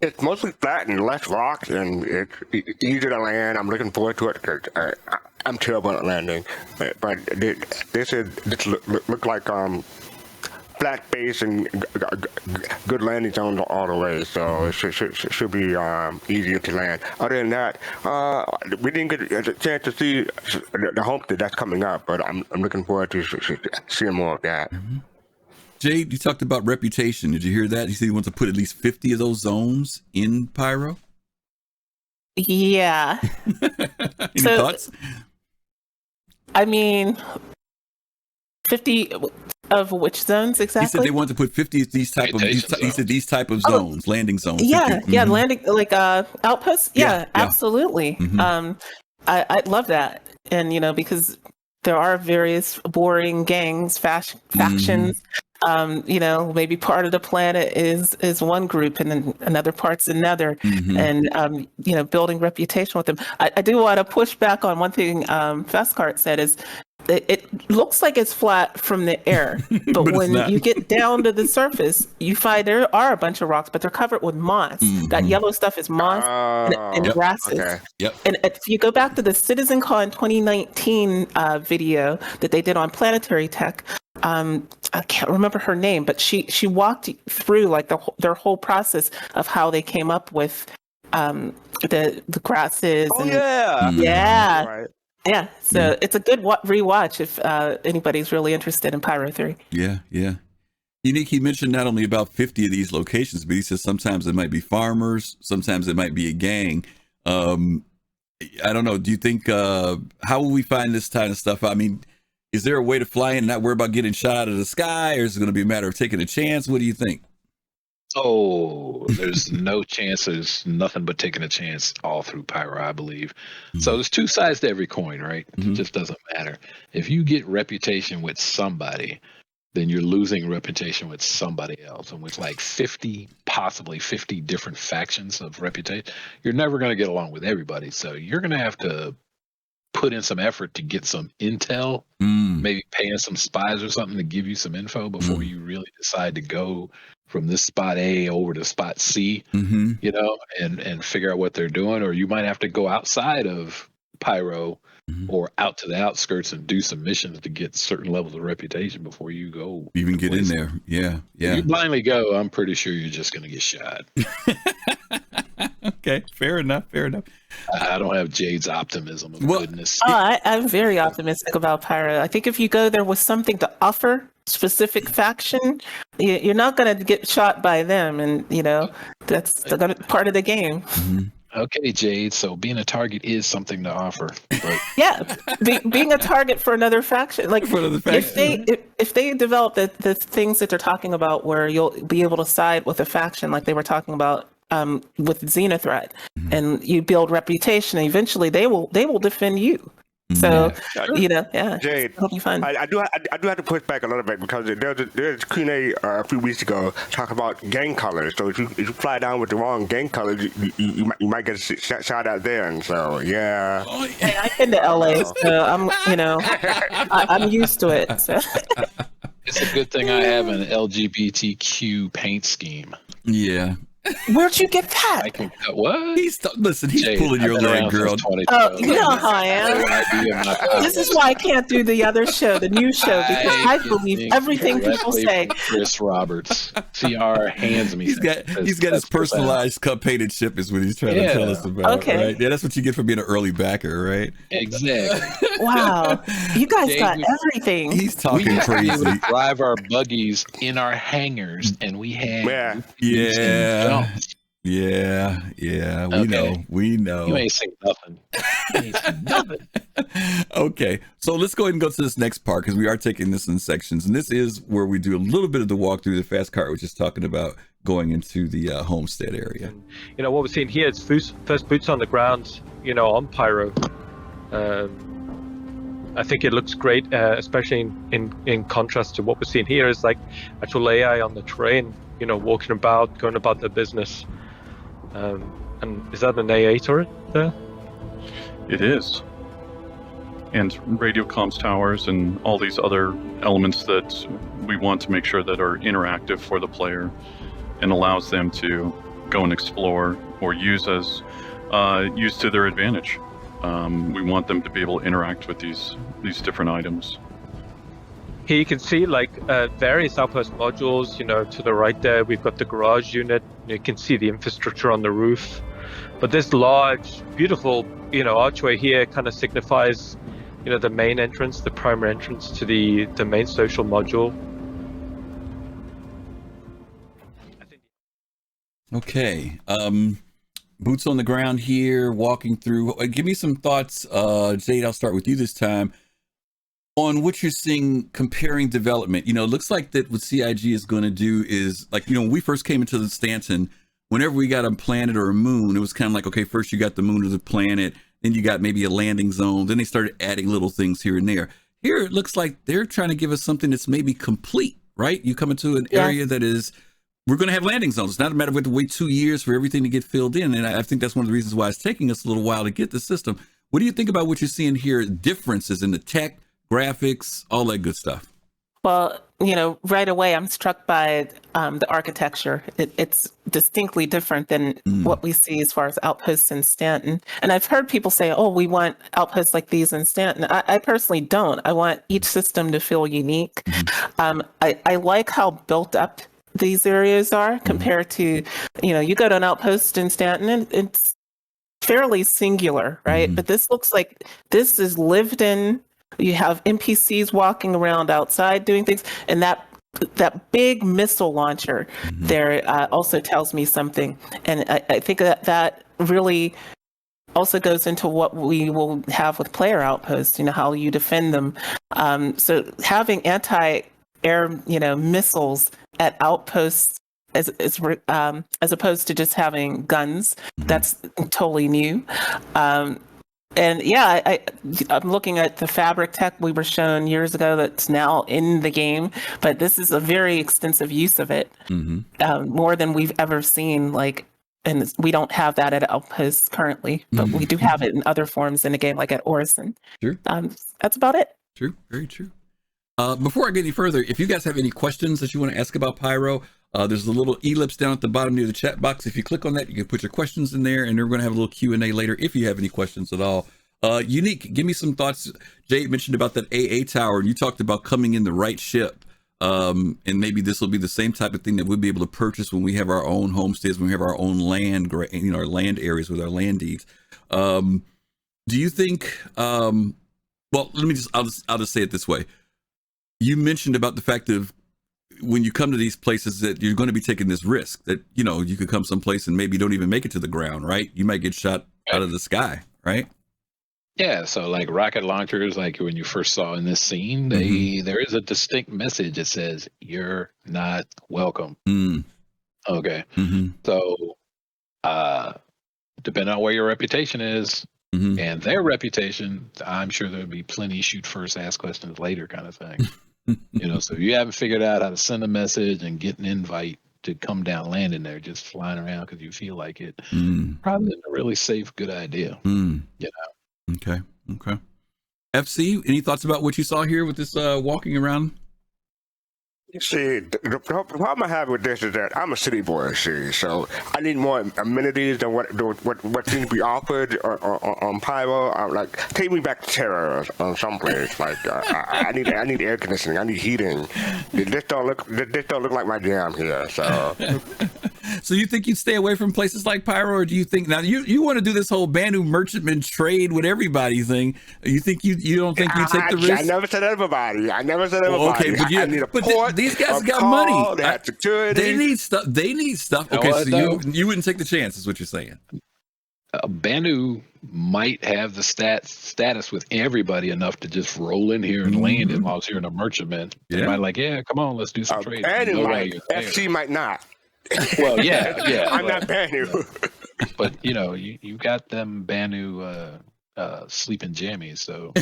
It's mostly flat and less rocks, and it's easier to land. I'm looking forward to it because I'm terrible at landing. But this look like flat base and good landing zones all the way, so it should be easier to land. Other than that, we didn't get a chance to see the homestead that's coming up, but I'm looking forward to seeing more of that. Jade, you talked about reputation. Did you hear that? You said he wants to put at least 50 of those zones in Pyro? Yeah. Any thoughts? I mean, 50 of which zones exactly? He said they want to put 50 of these type of these type of zones, landing zones. Yeah, landing like outposts. Yeah, absolutely. I'd love that, and because there are various warring gangs, factions. Maybe part of the planet is one group and then another part's another, and building reputation with them. I do want to push back on one thing Fastcart said is it looks like it's flat from the air, but when you get down to the surface, you find there are a bunch of rocks, but they're covered with moss. That yellow stuff is moss and grasses. Okay. And if you go back to the CitizenCon 2019 video that they did on Planetary Tech, I can't remember her name, but she walked through like their whole process of how they came up with the grasses. Yeah, so it's a good rewatch if anybody's really interested in Pyro 3. Yeah. Younique, he mentioned not only about 50 of these locations, but he says sometimes it might be farmers, sometimes it might be a gang. I don't know. Do you think, how will we find this kind of stuff? I mean, is there a way to fly in and not worry about getting shot out of the sky, or is it going to be a matter of taking a chance? What do you think? Oh, there's no chance. There's nothing but taking a chance all through Pyro, I believe. So there's two sides to every coin, right? It just doesn't matter. If you get reputation with somebody, then you're losing reputation with somebody else. And with like 50, possibly 50 different factions of reputation, you're never going to get along with everybody. So you're going to have to put in some effort to get some intel, maybe paying some spies or something to give you some info before you really decide to go from this spot A over to spot C, and figure out what they're doing. Or you might have to go outside of Pyro or out to the outskirts and do some missions to get certain levels of reputation before you go. Even get in there. Yeah. If you blindly go, I'm pretty sure you're just going to get shot. Okay, fair enough. I don't have Jade's optimism of goodness. I'm very optimistic about Pyro. I think if you go there with something to offer, specific faction, you're not going to get shot by them, and that's part of the game. Okay, Jade. So being a target is something to offer. But... yeah, being a target for another faction, like if they develop the things that they're talking about, where you'll be able to side with a faction, like they were talking about with Xenothreat, and you build reputation, and eventually they will defend you. So Jade, it'll be fun. I do have to push back a little bit, because there's Q&A a few weeks ago talking about gang colors. So if you fly down with the wrong gang colors, you might get shot out there, and so yeah. Hey, I've been to LA, so I'm used to it. So. It's a good thing I have an LGBTQ paint scheme. Yeah. Where'd you get that? What? He's Jade, pulling your leg, girl. Oh, you know how I am. This is why I can't do the other show, the new show, because I believe everything people say. Chris Roberts, CR hands me. He's got his personalized cup painted ship is what he's trying to tell us about. Okay. Right? Yeah, that's what you get for being an early backer, right? Exactly. Wow, you guys got everything. He's talking crazy. We drive our buggies in our hangars, and we have Yeah. We know. You ain't seen nothing. Okay, so let's go ahead and go to this next part, because we are taking this in sections, and this is where we do a little bit of the walkthrough. The fast cart was just talking about going into the homestead area. And, what we're seeing here is first boots on the ground, on Pyro. I think it looks great, especially in contrast to what we're seeing here is like actual AI on the terrain, walking about, going about their business. And is that an AA turret there? It is. And radio comms towers and all these other elements that we want to make sure that are interactive for the player and allows them to go and explore or use to their advantage. We want them to be able to interact with these different items. Here you can see various outpost modules, to the right there we've got the garage unit. You can see the infrastructure on the roof. But this large, beautiful, archway here kind of signifies, the main entrance, the primary entrance to the main social module. Okay. Boots on the ground here, walking through. Give me some thoughts, Jade, I'll start with you this time, on what you're seeing comparing development. It looks like that what CIG is going to do is, when we first came into the Stanton, whenever we got a planet or a moon, it was kind of like, okay, first you got the moon or the planet, then you got maybe a landing zone, then they started adding little things here and there. Here it looks like they're trying to give us something that's maybe complete, right? You come into an area that is, we're going to have landing zones. It's not a matter of we have to wait 2 years for everything to get filled in. And I think that's one of the reasons why it's taking us a little while to get the system. What do you think about what you're seeing here? Differences in the tech, graphics, all that good stuff. Well, right away, I'm struck by the architecture. It's distinctly different than what we see as far as outposts in Stanton. And I've heard people say, oh, we want outposts like these in Stanton. I personally don't. I want each system to feel unique. I like how built up these areas are compared to, you go to an outpost in Stanton and it's fairly singular, right? But this looks like this is lived in. You have NPCs walking around outside doing things, and that big missile launcher there also tells me something. And I think that really also goes into what we will have with player outposts, how you defend them. So having anti-air, missiles at outposts as opposed to just having guns, that's totally new. And I'm looking at the fabric tech we were shown years ago that's now in the game, but this is a very extensive use of it, more than we've ever seen. And we don't have that at Outposts currently, but we do have it in other forms in the game, like at Orison. Sure. That's about it. True. Very true. Before I get any further, if you guys have any questions that you want to ask about Pyro, there's a little ellipse down at the bottom near the chat box. If you click on that, you can put your questions in there, and we're going to have a little Q&A later if you have any questions at all. Younique, give me some thoughts. Jade mentioned about that AA tower, and you talked about coming in the right ship. And maybe this will be the same type of thing that we'll be able to purchase when we have our own homesteads, when we have our own land, our land areas with our land deeds. Do you think, well, I'll just say it this way. You mentioned about the fact of when you come to these places that you're going to be taking this risk that, you could come someplace and maybe don't even make it to the ground, right? You might get shot out of the sky, right? Yeah, so like rocket launchers, like when you first saw in this scene, there is a distinct message that says you're not welcome. Okay. So depending on where your reputation is and their reputation, I'm sure there'll be plenty shoot first, ask questions later kind of thing. So if you haven't figured out how to send a message and get an invite to come down landing there, just flying around because you feel like it, probably isn't a really safe, good idea. Okay. FC, any thoughts about what you saw here with this walking around? See, the problem I have with this is that I'm a city boy, so I need more amenities than what seems to be offered on Pyro. Like, take me back to Terra or someplace. Like, I need air conditioning, I need heating. This don't look like my jam here. So. So you think you'd stay away from places like Pyro, or do you think now you want to do this whole Banu merchantman trade with everybody thing? You think you don't think you take the risk? I never said everybody. Okay, I need a port. These guys got money. They have security. They need stuff. Okay, so you wouldn't take the chance, is what you're saying. Banu might have the status with everybody enough to just roll in here and land it while it's here in a merchantman. They might like, come on, let's do some trade. FC might not. Well, yeah. I'm not Banu. But you got them Banu sleeping jammies, so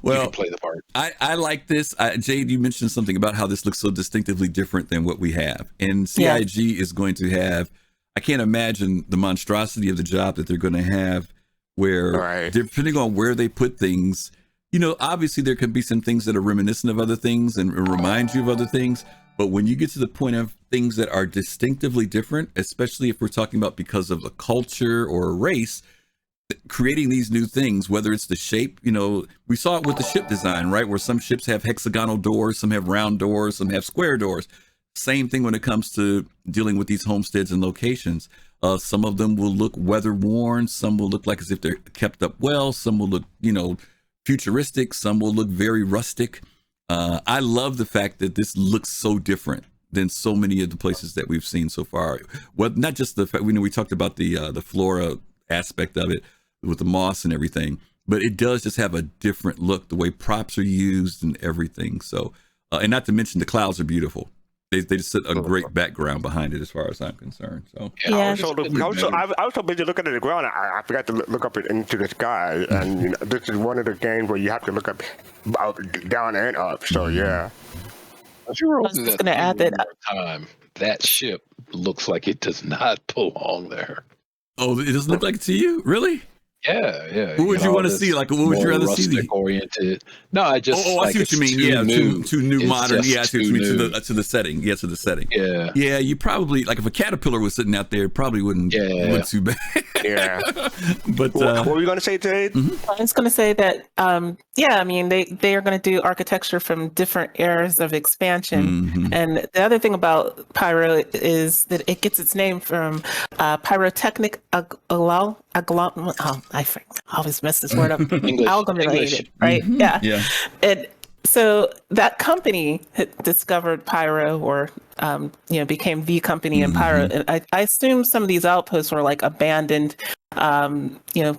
well, you can play the part. I like this. Jade, you mentioned something about how this looks so distinctively different than what we have, and CIG is going to have. I can't imagine the monstrosity of the job that they're going to have, where depending on where they put things, obviously there could be some things that are reminiscent of other things and remind you of other things. But when you get to the point of things that are distinctively different, especially if we're talking about because of a culture or a race, creating these new things, whether it's the shape, we saw it with the ship design, right? Where some ships have hexagonal doors, some have round doors, some have square doors. Same thing when it comes to dealing with these homesteads and locations. Some of them will look weather worn. Some will look like as if they're kept up well. Some will look, futuristic. Some will look very rustic. I love the fact that this looks so different than so many of the places that we've seen so far. Well, not just the fact, we talked about the flora aspect of it with the moss and everything, but it does just have a different look, the way props are used and everything. So, and not to mention the clouds are beautiful. They just set a great background behind it as far as I'm concerned. So I was so busy looking at the ground, I forgot to look up into the sky. And this is one of the games where you have to look up down and up. So yeah. I was just going to add that ship looks like it does not belong there. Oh, it doesn't look like it to you? Really? Yeah. What would you want to see? Like, what would you rather see? Oriented. No, I just. I see what you mean. Yeah, too new modern. Yeah, I see what you mean to the setting. Yeah, to the setting. Yeah. Yeah, you probably like if a caterpillar was sitting out there, it probably wouldn't look too bad. Yeah. But what were you going to say, Jade? I was going to say that. I mean, they are going to do architecture from different eras of expansion, and the other thing about Pyro is that it gets its name from pyrotechnic I always mess this word up. Amalgamated, right? Yeah. And so that company had discovered Pyro, or became the company in Pyro. And I assume some of these outposts were like abandoned,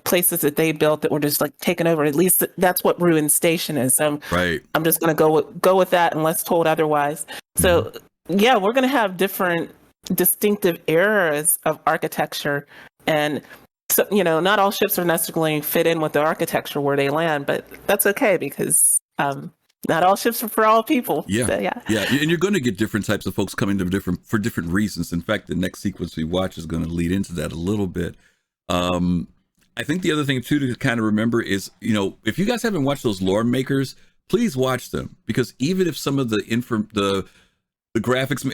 places that they built that were just like taken over. At least that's what Ruin Station is. So I'm just going to go with that unless told otherwise. So we're going to have different distinctive eras of architecture, and so, not all ships are necessarily fit in with the architecture where they land, but that's okay because not all ships are for all people. Yeah. So, And you're going to get different types of folks coming to for different reasons. In fact, the next sequence we watch is going to lead into that a little bit. I think the other thing too to kind of remember is, if you guys haven't watched those lore makers, please watch them, because even if some of the The graphics,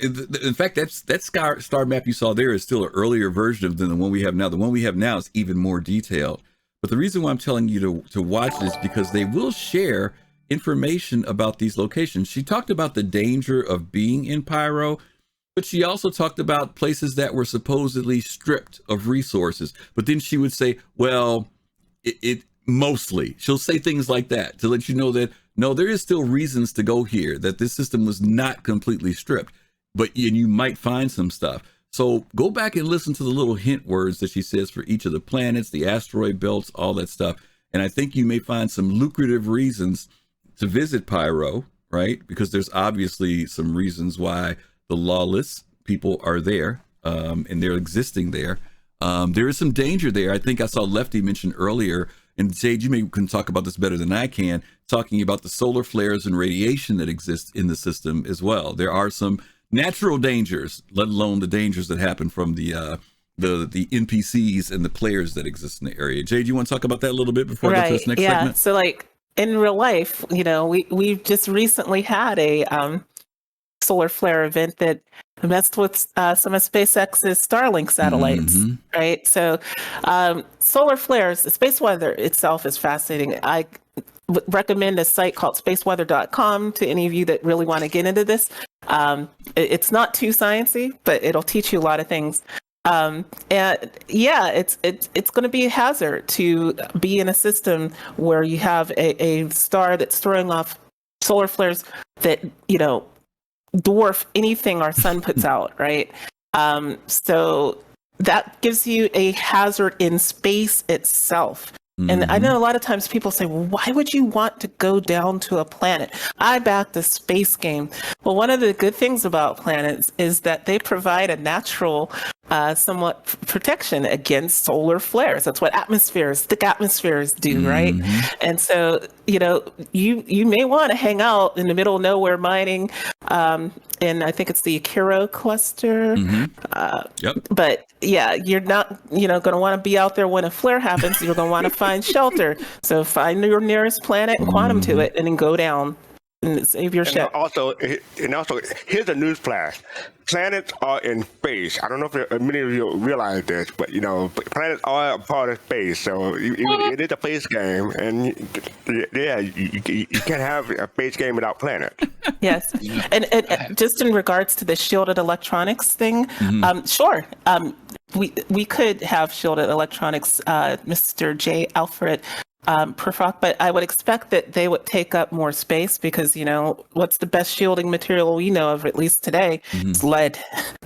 in fact, that star map you saw there is still an earlier version than the one we have now. The one we have now is even more detailed. But the reason why I'm telling you to watch this is because they will share information about these locations. She talked about the danger of being in Pyro, but she also talked about places that were supposedly stripped of resources. But then she would say, well, it mostly, she'll say things like that to let you know that, no, there is still reasons to go here, that this system was not completely stripped, but you might find some stuff. So go back and listen to the little hint words that she says for each of the planets, the asteroid belts, all that stuff. And I think you may find some lucrative reasons to visit Pyro, right? Because there's obviously some reasons why the lawless people are there, and they're existing there. There is some danger there. I think I saw Lefty mention earlier, and Jade, you can talk about this better than I can, talking about the solar flares and radiation that exists in the system as well. There are some natural dangers, let alone the dangers that happen from the NPCs and the players that exist in the area. Jade, you want to talk about that a little bit before I go to this next segment? So like in real life, we've just recently had a solar flare event that messed with some of SpaceX's Starlink satellites, right? So solar flares, the space weather itself is fascinating. I would recommend a site called spaceweather.com to any of you that really want to get into this. It's not too sciencey, but it'll teach you a lot of things. And yeah, it's going to be a hazard to be in a system where you have a star that's throwing off solar flares that, dwarf anything our sun puts out, right? So that gives you a hazard in space itself. And I know a lot of times people say, well, why would you want to go down to a planet? I back the space game. Well, one of the good things about planets is that they provide a natural somewhat protection against solar flares. That's what thick atmospheres do, right? And so, you may want to hang out in the middle of nowhere mining, and I think it's the Akiro cluster. But yeah, you're not, going to want to be out there when a flare happens. You're going to want to find shelter. So find your nearest planet and quantum to it, and then go down and save your ship. Also, here's a news flash. Planets are in space. I don't know if many of you realize this, but planets are a part of space. So it is a space game, and you can't have a space game without planets. Yes, and just in regards to the shielded electronics thing, sure. We could have shielded electronics, Mr. J. Alfred Perfok, but I would expect that they would take up more space because, what's the best shielding material we know of, at least today? It's lead,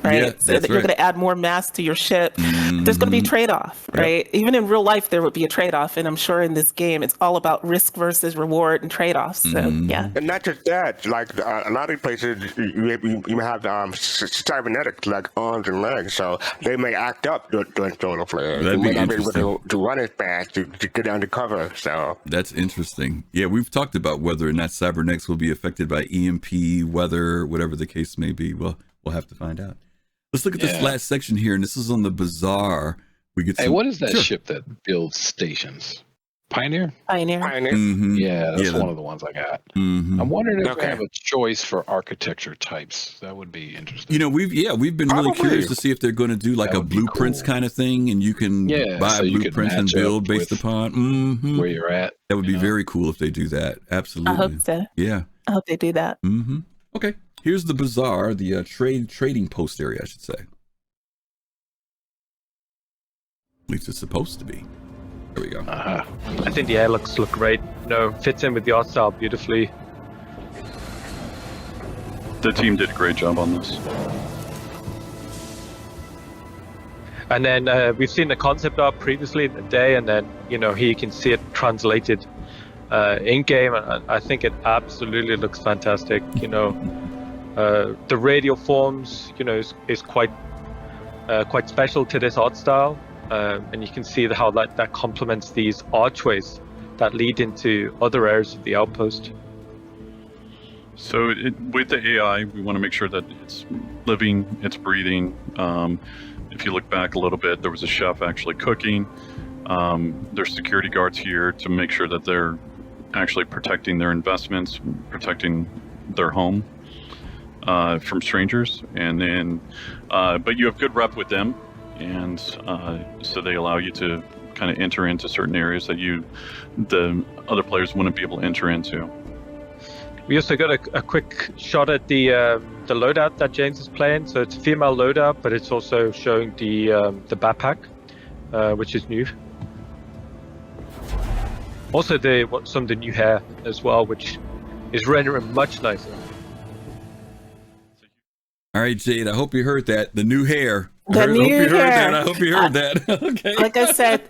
right? Yeah, so that you're going to add more mass to your ship. There's going to be a trade-off, right? Even in real life, there would be a trade-off. And I'm sure in this game, it's all about risk versus reward and trade-offs. So, yeah. And not just that, like a lot of places, you have cybernetics, like arms and legs. So they may act up during solar flares. That'd they be may not be interesting. able to run as fast to get under cover. So that's interesting. Yeah, we've talked about whether or not cybernetics will be affected by EMP, weather, whatever the case may be. Well, we'll have to find out. Let's look at this last section here, and this is on the bazaar. We get what is that ship that builds stations? Pioneer? Pioneer. Yeah, that's one of the ones I got. I'm wondering if we have a choice for architecture types. That would be interesting. We've been really curious to see if they're going to do like a blueprints kind of thing, and you can buy blueprints and build based upon where you're at. That would be very cool if they do that. Absolutely. I hope so. Yeah. I hope they do that. Okay. Here's the bazaar, the trading post area, I should say. At least it's supposed to be. There we go. I think the air look great. Fits in with the art style beautifully. The team did a great job on this. And then we've seen the concept art previously in the day, and then here you can see it translated in game. I think it absolutely looks fantastic. The radial forms, is quite special to this art style. And you can see how that complements these archways that lead into other areas of the outpost. So with the AI, we want to make sure that it's living, it's breathing. If you look back a little bit, there was a chef actually cooking. There's security guards here to make sure that they're actually protecting their investments, protecting their home. from strangers, and then but you have good rep with them, and so they allow you to kind of enter into certain areas that the other players wouldn't be able to enter into. We also got a quick shot at the loadout that James is playing. So it's a female loadout, but it's also showing the backpack, which is new. Also, some of the new hair as well, which is rendering much nicer. All right, Jade, I hope you heard that. The new hair. The new hair. I hope you heard that. Okay. Like I said,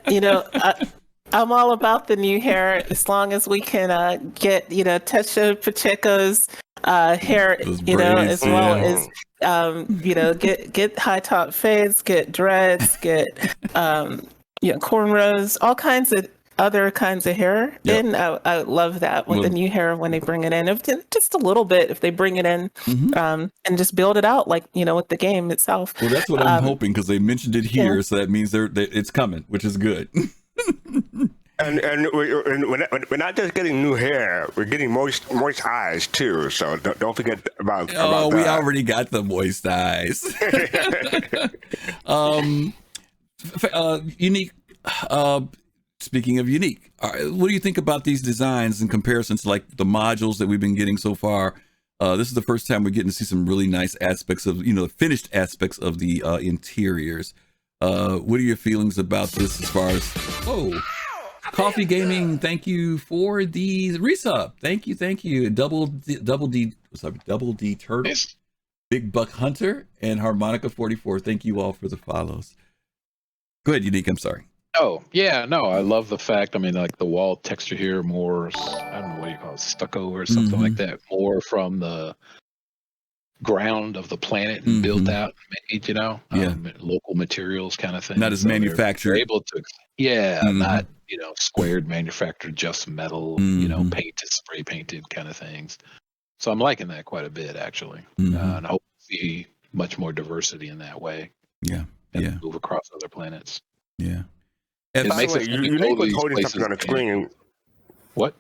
I'm all about the new hair as long as we can get, Tesha Pacheco's hair, Those as braids, well yeah. as, get high top fades, get dreads, get, cornrows, all kinds of other kinds of hair. Yep. And I love that with the new hair when they bring it in. If just a little bit, if they bring it in, and just build it out, like, with the game itself. Well, that's what I'm hoping, because they mentioned it here, so that means it's coming, which is good. And we're not just getting new hair; we're getting moist eyes too. So don't forget about. Oh, we that. already got the moist eyes. Younique. Speaking of Younique, what do you think about these designs in comparison to like the modules that we've been getting so far? This is the first time we're getting to see some really nice aspects of, the finished aspects of the interiors. What are your feelings about this as far as, Coffee Gaming, thank you for the resub. Thank you. Double D Turtle, Big Buck Hunter, and Harmonica 44. Thank you all for the follows. Go ahead, Younique, I'm sorry. Oh, yeah, no, I love the fact, like the wall texture here, more, I don't know what you call it, stucco or something like that, more from the ground of the planet and built out and made, local materials kind of thing. Not as manufactured. They're able to, not, squared, manufactured, just metal, painted, spray painted kind of things. So I'm liking that quite a bit, actually. And I hope to see much more diversity in that way. Yeah. And move across other planets. Yeah. It makes it Younique was holding something on the screen. What?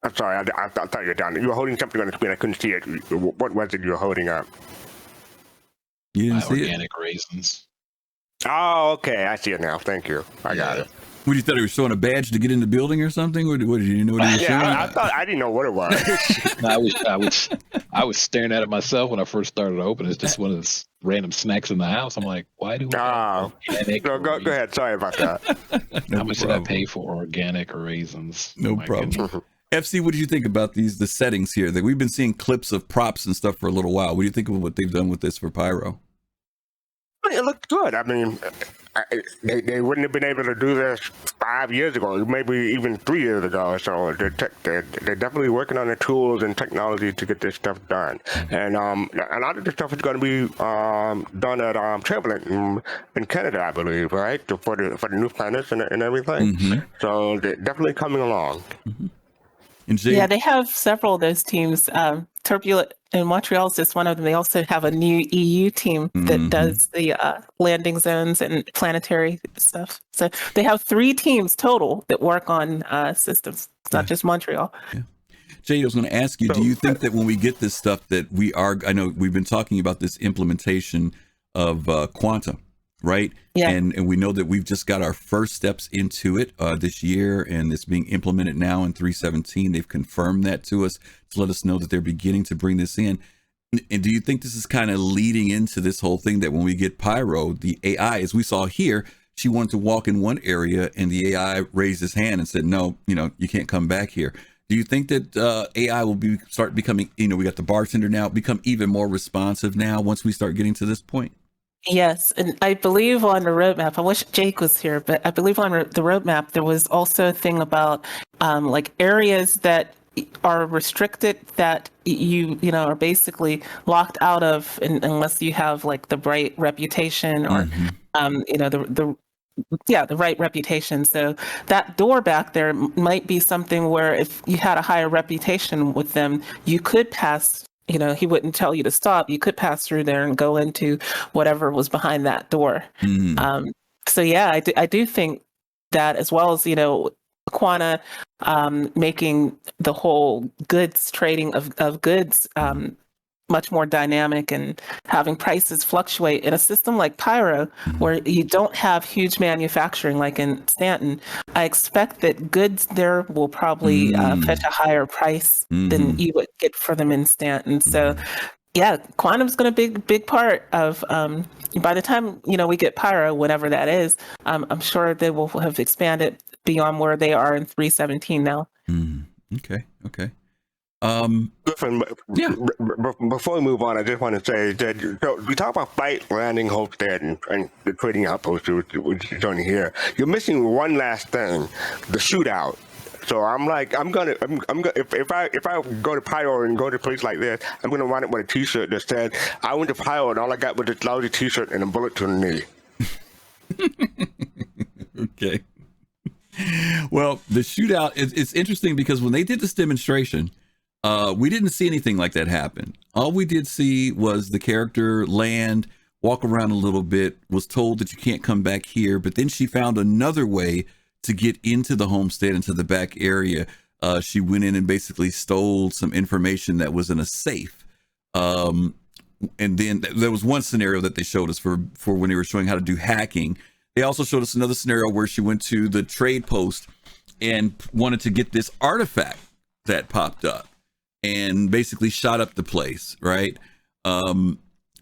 I'm sorry, I thought you were down. You were holding something on the screen. I couldn't see it. What was it you were holding up? You didn't see organic raisins. Oh, okay. I see it now. Thank you. I got it. What, you thought he was showing a badge to get in the building or something? What did you know what he was showing? I didn't know what it was. I was staring at it myself when I first started to open. It's just one of those random snacks in the house. I'm like, why do we have organic go ahead. Sorry about that. How much did I pay for organic raisins? No problem. FC, what did you think about the settings here? That we've been seeing clips of props and stuff for a little while. What do you think of what they've done with this for Pyro? It looked good. I mean, they wouldn't have been able to do this 5 years ago, maybe even 3 years ago. So they're definitely working on the tools and technology to get this stuff done. And a lot of this stuff is going to be done at Traveling in Canada, I believe, right? For the new planets and everything. So they're definitely coming along. Yeah, they have several of those teams. Turbulent in Montreal is just one of them. They also have a new EU team that does the landing zones and planetary stuff. So they have 3 teams total that work on systems. It's not just Montreal. Yeah. Jade, I was going to ask you, do you think that when we get this stuff that I know we've been talking about this implementation of Quanta, right? Yeah. And we know that we've just got our first steps into it this year, and it's being implemented now in 3.17. They've confirmed that to us to let us know that they're beginning to bring this in. And do you think this is kind of leading into this whole thing that when we get Pyro, the AI, as we saw here, she wanted to walk in one area and the AI raised his hand and said, no, you can't come back here. Do you think that AI will start becoming, we got the bartender now, become even more responsive now once we start getting to this point? Yes, and I believe on the roadmap, I wish Jake was here, but I believe on the roadmap, there was also a thing about like areas that are restricted that you are basically locked out of unless you have like the right reputation or, the right reputation. So that door back there might be something where if you had a higher reputation with them, you could pass. He wouldn't tell you to stop. You could pass through there and go into whatever was behind that door. So yeah, I do think that, as well as, Quanta making the whole goods trading of goods much more dynamic and having prices fluctuate. In a system like Pyro, where you don't have huge manufacturing like in Stanton, I expect that goods there will probably fetch a higher price than you would get for them in Stanton. So yeah, quantum's going to be a big part of, by the time, we get Pyro, whatever that is, I'm sure they will have expanded beyond where they are in 3.17 now. Okay. Griffin, before we move on, I just want to say that we talk about flight, landing, homestead, and the trading outpost, which is on here. You're missing one last thing, the shootout. So I'm gonna if I go to Pyro and go to a place like this, I'm gonna wind up with a T-shirt that said I went to Pyro and all I got was this lousy T-shirt and a bullet to the knee. Okay. Well, the shootout, it's interesting because when they did this demonstration, we didn't see anything like that happen. All we did see was the character land, walk around a little bit, was told that you can't come back here, but then she found another way to get into the homestead, into the back area. She went in and basically stole some information that was in a safe. And then there was one scenario that they showed us for when they were showing how to do hacking. They also showed us another scenario where she went to the trade post and wanted to get this artifact that popped up and basically shot up the place, right?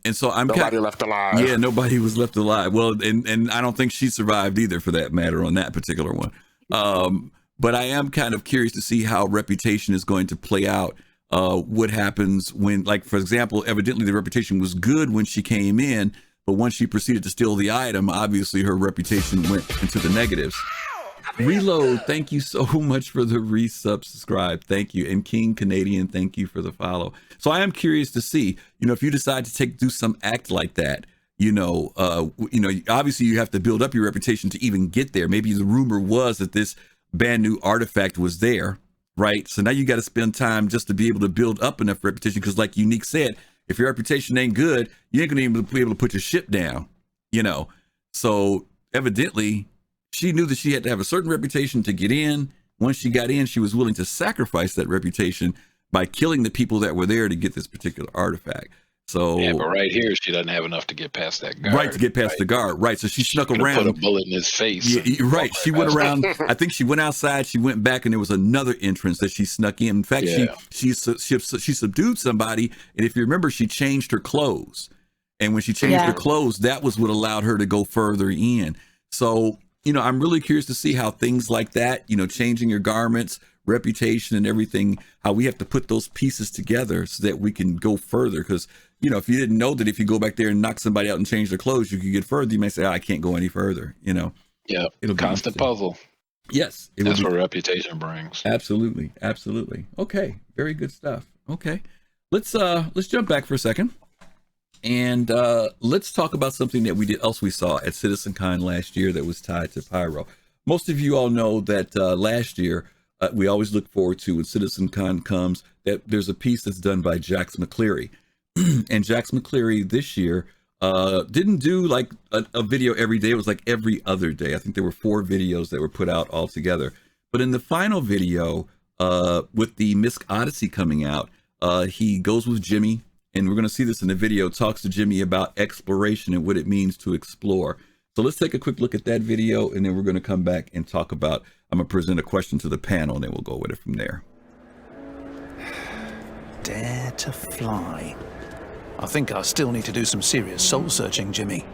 And so nobody left alive. Yeah, nobody was left alive. Well, and I don't think she survived either, for that matter, on that particular one. But I am kind of curious to see how reputation is going to play out. What happens when, like, for example, evidently the reputation was good when she came in, but once she proceeded to steal the item, obviously her reputation went into the negatives. Reload, thank you so much for the resubscribe. Thank you. And King Canadian, thank you for the follow. So I am curious to see, if you decide to do some act like that, obviously you have to build up your reputation to even get there. Maybe the rumor was that this brand new artifact was there, right? So now you got to spend time just to be able to build up enough reputation. Because like Younique said, if your reputation ain't good, you ain't gonna even be able to put your ship down, So evidently, she knew that she had to have a certain reputation to get in. Once she got in, she was willing to sacrifice that reputation by killing the people that were there to get this particular artifact. So yeah, but right here, she doesn't have enough to get past that guard. Right, to get past the guard. Right, so she snuck around. Put a bullet in his face. Yeah, right. She went around. I think she went outside. She went back, and there was another entrance that she snuck in. In fact, she subdued somebody, and if you remember, she changed her clothes. And when she changed her clothes, that was what allowed her to go further in. So I'm really curious to see how things like that, changing your garments, reputation and everything, how we have to put those pieces together so that we can go further. Because, if you didn't know that if you go back there and knock somebody out and change their clothes, you could get further, you may say, I can't go any further, Yeah, it'll constant puzzle. Yes. That's what reputation brings. Absolutely. Okay. Very good stuff. Okay. Let's jump back for a second. And let's talk about something that we saw at CitizenCon last year that was tied to Pyro. Most of you all know that last year, we always look forward to when CitizenCon comes, that there's a piece that's done by Jax McCleary. And Jax McCleary this year didn't do like a video every day. It was like every other day. I think there were 4 videos that were put out all together. But in the final video, with the Misk Odyssey coming out, he goes with Jimmy. And we're going to see this in the video, talks to Jimmy about exploration and what it means to explore. So let's take a quick look at that video, and then we're going to come back and talk about, I'm going to present a question to the panel, and then we'll go with it from there. Dare to fly. I think I still need to do some serious soul searching, Jimmy.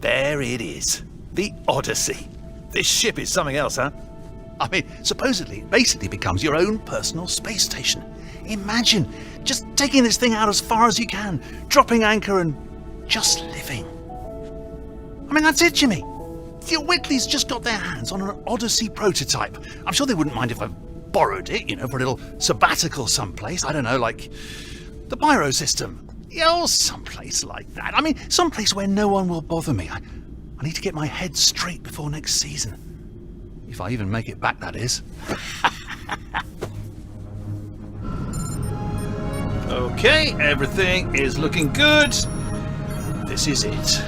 There it is. The Odyssey. This ship is something else, huh? I mean, supposedly, it basically becomes your own personal space station. Imagine just taking this thing out as far as you can, dropping anchor and just living. I mean, that's it, Jimmy. The Whitleys just got their hands on an Odyssey prototype. I'm sure they wouldn't mind if I borrowed it, for a little sabbatical someplace. I don't know, like the Pyro system. Or someplace like that. I mean, someplace where no one will bother me. I need to get my head straight before next season. If I even make it back, that is. Okay, everything is looking good. This is it.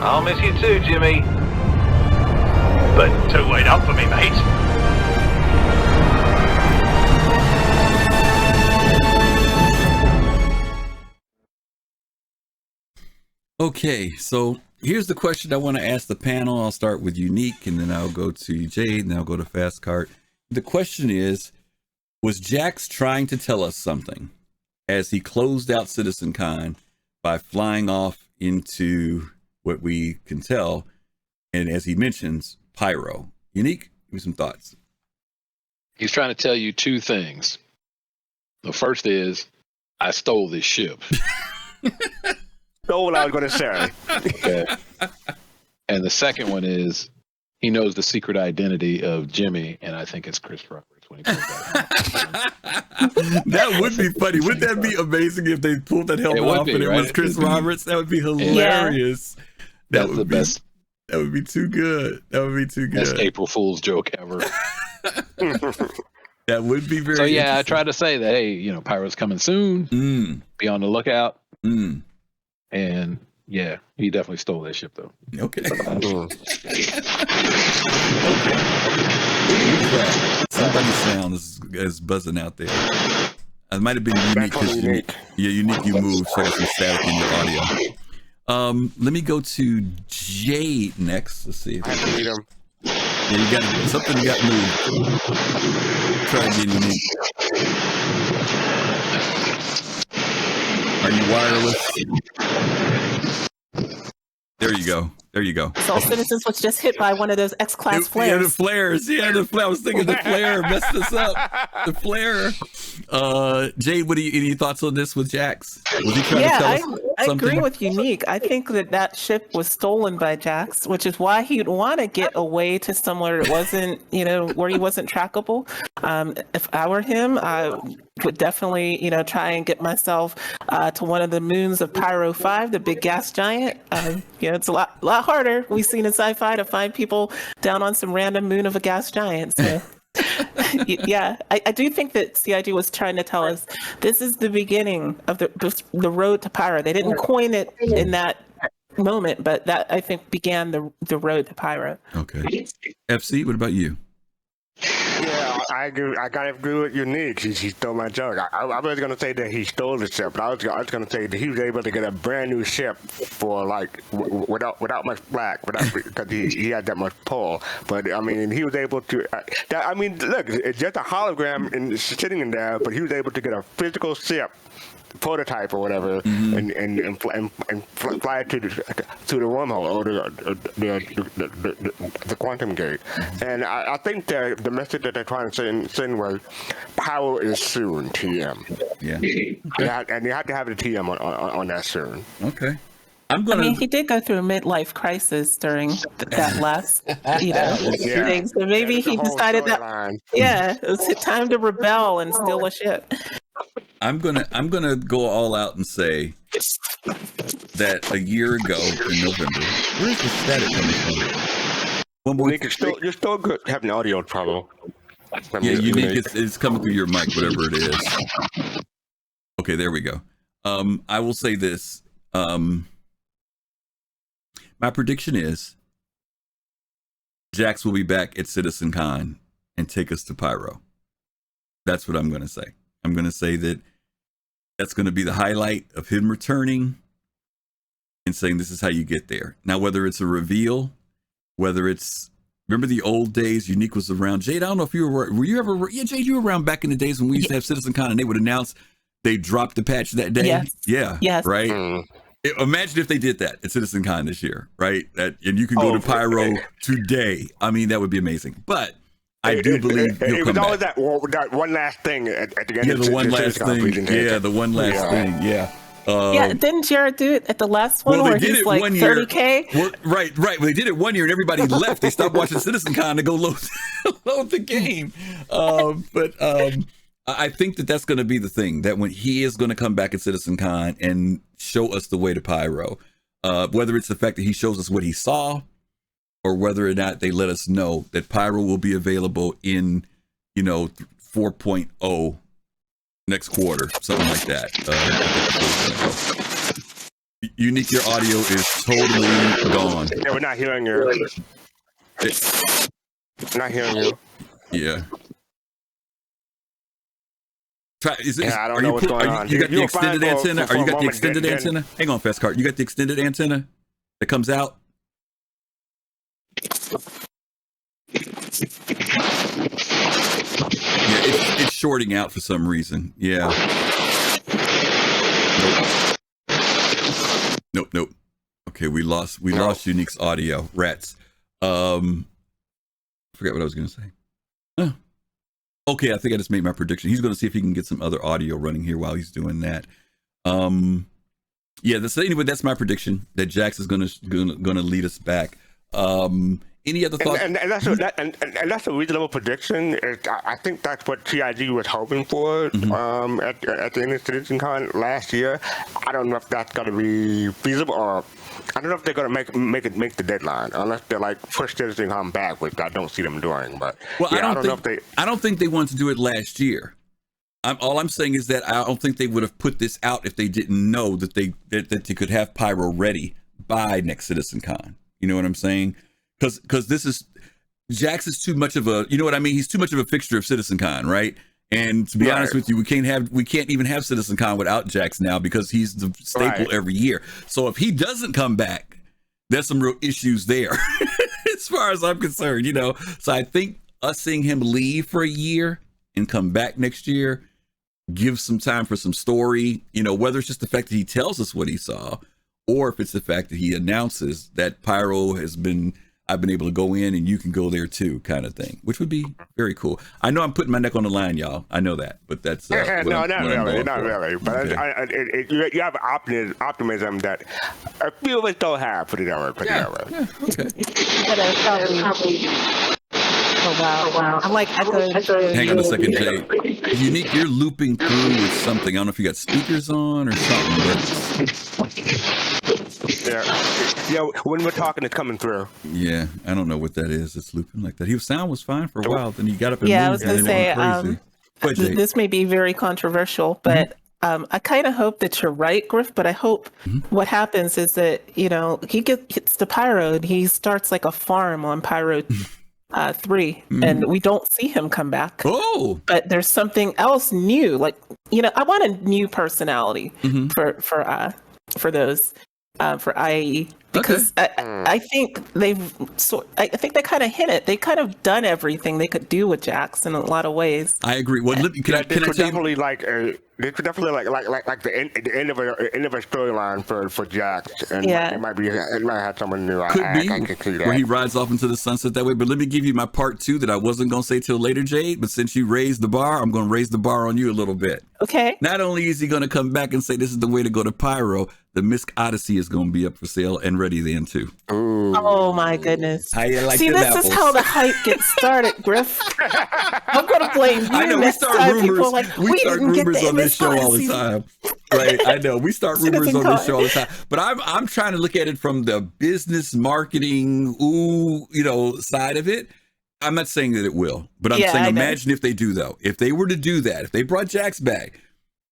I'll miss you too, Jimmy. but two ain't up for me, mate. Okay, so here's the question I want to ask the panel. I'll start with Younique, and then I'll go to Jade, and then I'll go to Fast Cart. The question is, was Jax trying to tell us something as he closed out CitizenCon by flying off into what we can tell, and as he mentions, Pyro? Younique, give me some thoughts. He's trying to tell you two things. The first is, I stole this ship. Know what I was going to say. Okay. And the second one is, he knows the secret identity of Jimmy, and I think it's Chris Roberts when he comes back. That would be funny. Wouldn't that be amazing if they pulled that helmet off and it was Chris Roberts? That would be hilarious. That's the best. That would be too good. That would be too good. Best April Fool's joke ever. That would be very. So yeah, I try to say that, hey, you know, Pyro's coming soon. Be on the lookout. And yeah, he definitely stole that ship though. Okay. Somebody's sound is buzzing out there. It might have been Younique. Younique, you moved, so it's static in your audio. Let me go to Jade next. Let's see. I have to meet him. Yeah, you got something got moved. Try again, Younique. Are you wireless? There you go. There you go. Soul Citizens was just hit by one of those X-Class flares. Yeah, the flares. Yeah, the flare. I was thinking the flare messed us up. The flare. Jade, any thoughts on this with Jax? Was he trying to tell us something? I agree with Younique. I think that ship was stolen by Jax, which is why he'd want to get away to somewhere it wasn't, where he wasn't trackable. If I were him, I would definitely, try and get myself to one of the moons of Pyro 5, the big gas giant. It's a lot harder, we've seen in sci-fi, to find people down on some random moon of a gas giant. So yeah, I do think that CIG was trying to tell us this is the beginning of the road to Pyro. They didn't coin it in that moment, but that, I think, began the road to Pyro. Okay. FC, what about you? Yeah, I agree. I gotta agree with Younique. He stole my joke. I was gonna say that he stole the ship, but I was gonna say that he was able to get a brand new ship for without much black, because he had that much pull. But I mean, he was able to. Look, it's just a hologram sitting in there, but he was able to get a physical ship, prototype or whatever, and fly it to the wormhole or the quantum gate. And I think that the message that they're trying to send was Pyro is soon, TM. Yeah. And you have to have the TM on that soon. Okay. He did go through a midlife crisis during that last, thing. So maybe he decided that, it was time to rebel and steal a ship. I'm gonna go all out and say that a year ago in November, where's the static coming from? You're still good having audio trouble. Yeah, Younique, it's coming through your mic, whatever it is. Okay, there we go. I will say this. My prediction is Jax will be back at CitizenCon and take us to Pyro. That's what I'm going to say. I'm going to say that that's going to be the highlight of him returning and saying this is how you get there. Now, whether it's a reveal, whether it's, remember the old days, Younique was around. Jade, I don't know if you were you ever, Jade, you were around back in the days when we used to have CitizenCon and they would announce they dropped the patch that day. Yes. Yeah. Yes. Right. Imagine if they did that at CitizenCon this year, right? And you can go to Pyro today. I mean, that would be amazing. But I do believe he'll come back. It was always that one last thing at the end. Yeah, the one last thing. Yeah, the one last thing. Yeah. Didn't Jared do it at the last one where he's like 30K? Well, right. Well, they did it one year and everybody left. They stopped watching CitizenCon to go load the game. I think that's going to be the thing, that when he is going to come back at CitizenCon and show us the way to Pyro, whether it's the fact that he shows us what he saw or whether or not they let us know that Pyro will be available in, 4.0 next quarter, something like that. Younique, your audio is totally gone. Yeah, we're not hearing you. Not hearing you. Yeah. I don't know what's going on. You got the You're extended fine antenna? for Or you a got the moment, extended then- antenna? Hang on, Fast Cart. You got the extended antenna that comes out? Yeah, it's shorting out for some reason. Yeah. Nope. Okay, we lost Younique's audio. Rats. Forgot what I was gonna say. Oh. Okay, I think I just made my prediction. He's gonna see if he can get some other audio running here while he's doing that. Yeah, anyway, that's my prediction that Jax is gonna lead us back. Any other thoughts? And that's a reasonable prediction. I think that's what TIG was hoping for at the end of CitizenCon last year. I don't know if that's going to be feasible, or I don't know if they're going to make the deadline unless they like push CitizenCon back, which I don't see them doing. But well, yeah, I don't think they wanted to do it last year. All I'm saying is that I don't think they would have put this out if they didn't know that they could have Pyro ready by next CitizenCon. You know what I'm saying? Because this is Jax is too much of a, you know what I mean? He's too much of a fixture of CitizenCon, right? And to be honest with you, we can't even have CitizenCon without Jax now because he's the staple every year. So if he doesn't come back, there's some real issues there, as far as I'm concerned. You know, so I think us seeing him leave for a year and come back next year gives some time for some story. You know, whether it's just the fact that he tells us what he saw, or if it's the fact that he announces that Pyro I've been able to go in and you can go there too, kind of thing, which would be very cool. I know I'm putting my neck on the line, y'all. I know that, but that's not really. But okay. You have optimism that a few of us don't have. Put it that way. Oh wow! I'm like echoing. Hang on a second, Jade. Younique, you're looping through with something. I don't know if you got speakers on or something, Yeah, when we're talking, it's coming through. Yeah, I don't know what that is. It's looping like that. His sound was fine for a while, then he got up and moved. I was going to say, this may be very controversial, but I kind of hope that you're right, Griff. But I hope what happens is that he gets to Pyro and he starts like a farm on Pyro 3, and we don't see him come back. Oh, but there's something else new. Like I want a new personality for those. For IAE, because I think I think they kind of hit it. They kind of done everything they could do with Jax in a lot of ways. I agree. Well, can I definitely they could definitely like the end of a storyline for Jax, and it might have someone new. I can see that. Where he rides off into the sunset that way. But let me give you my part 2 that I wasn't going to say till later, Jade. But since you raised the bar, I'm going to raise the bar on you a little bit. Okay. Not only is he going to come back and say this is the way to go to Pyro, the Misk Odyssey is going to be up for sale and ready then too. Ooh. Oh my goodness! How you like See, this apples? Is how the hype gets started, Griff. I'm going to blame you. I know we start rumors. We start rumors on this show all the time. Right, I know we start rumors on this show all the time. But I'm trying to look at it from the business marketing, side of it. I'm not saying that it will, but I'm saying imagine if they do though. If they were to do that, if they brought Jax back.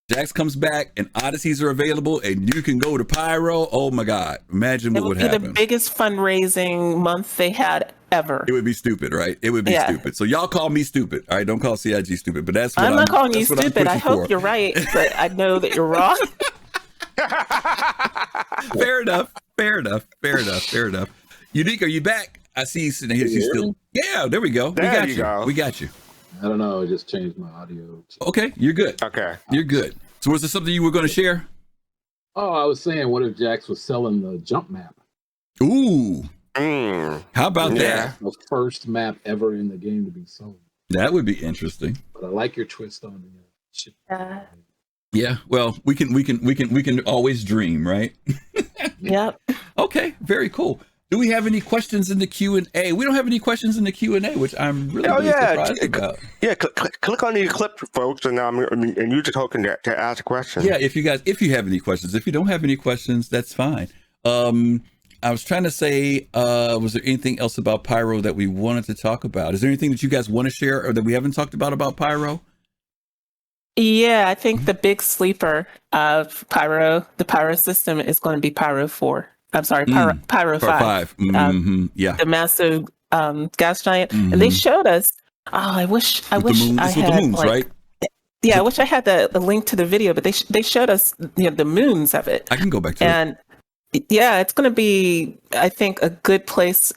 Jax comes back and Odysseys are available and you can go to Pyro. Oh my God. Imagine what would happen. It would be the biggest fundraising month they had ever. It would be stupid, right? It would be stupid. So y'all call me stupid. All right. Don't call CIG stupid, but that's what I'm not calling you stupid. I hope you're right, but I know that you're wrong. Fair enough. Younique, are you back? I see you sitting here. She's still. Yeah, there we go. We got you. I don't know. I just changed my audio. Okay, you're good. Okay. You're good. So was there something you were going to share? Oh, I was saying, what if Jax was selling the jump map? Ooh. How about that? The first map ever in the game to be sold. That would be interesting. But I like your twist on the Yeah, well, we can always dream, right? Yep. Okay, very cool. Do we have any questions in the Q&A? We don't have any questions in the Q&A, which I'm really surprised about. Yeah, click on the clip, folks, and use the token to ask a question. Yeah, if you have any questions. If you don't have any questions, that's fine. I was trying to say, was there anything else about Pyro that we wanted to talk about? Is there anything that you guys want to share or that we haven't talked about Pyro? Yeah, I think the big sleeper of Pyro, the Pyro system, is going to be Pyro 4. I'm sorry, Pyro 5. Yeah. The massive gas giant, and they showed us. Oh, I wish I it's had with the moons, like, right? Yeah, I wish I had the link to the video, but they showed us the moons of it. I can go back to it. Yeah, it's going to be, I think, a good place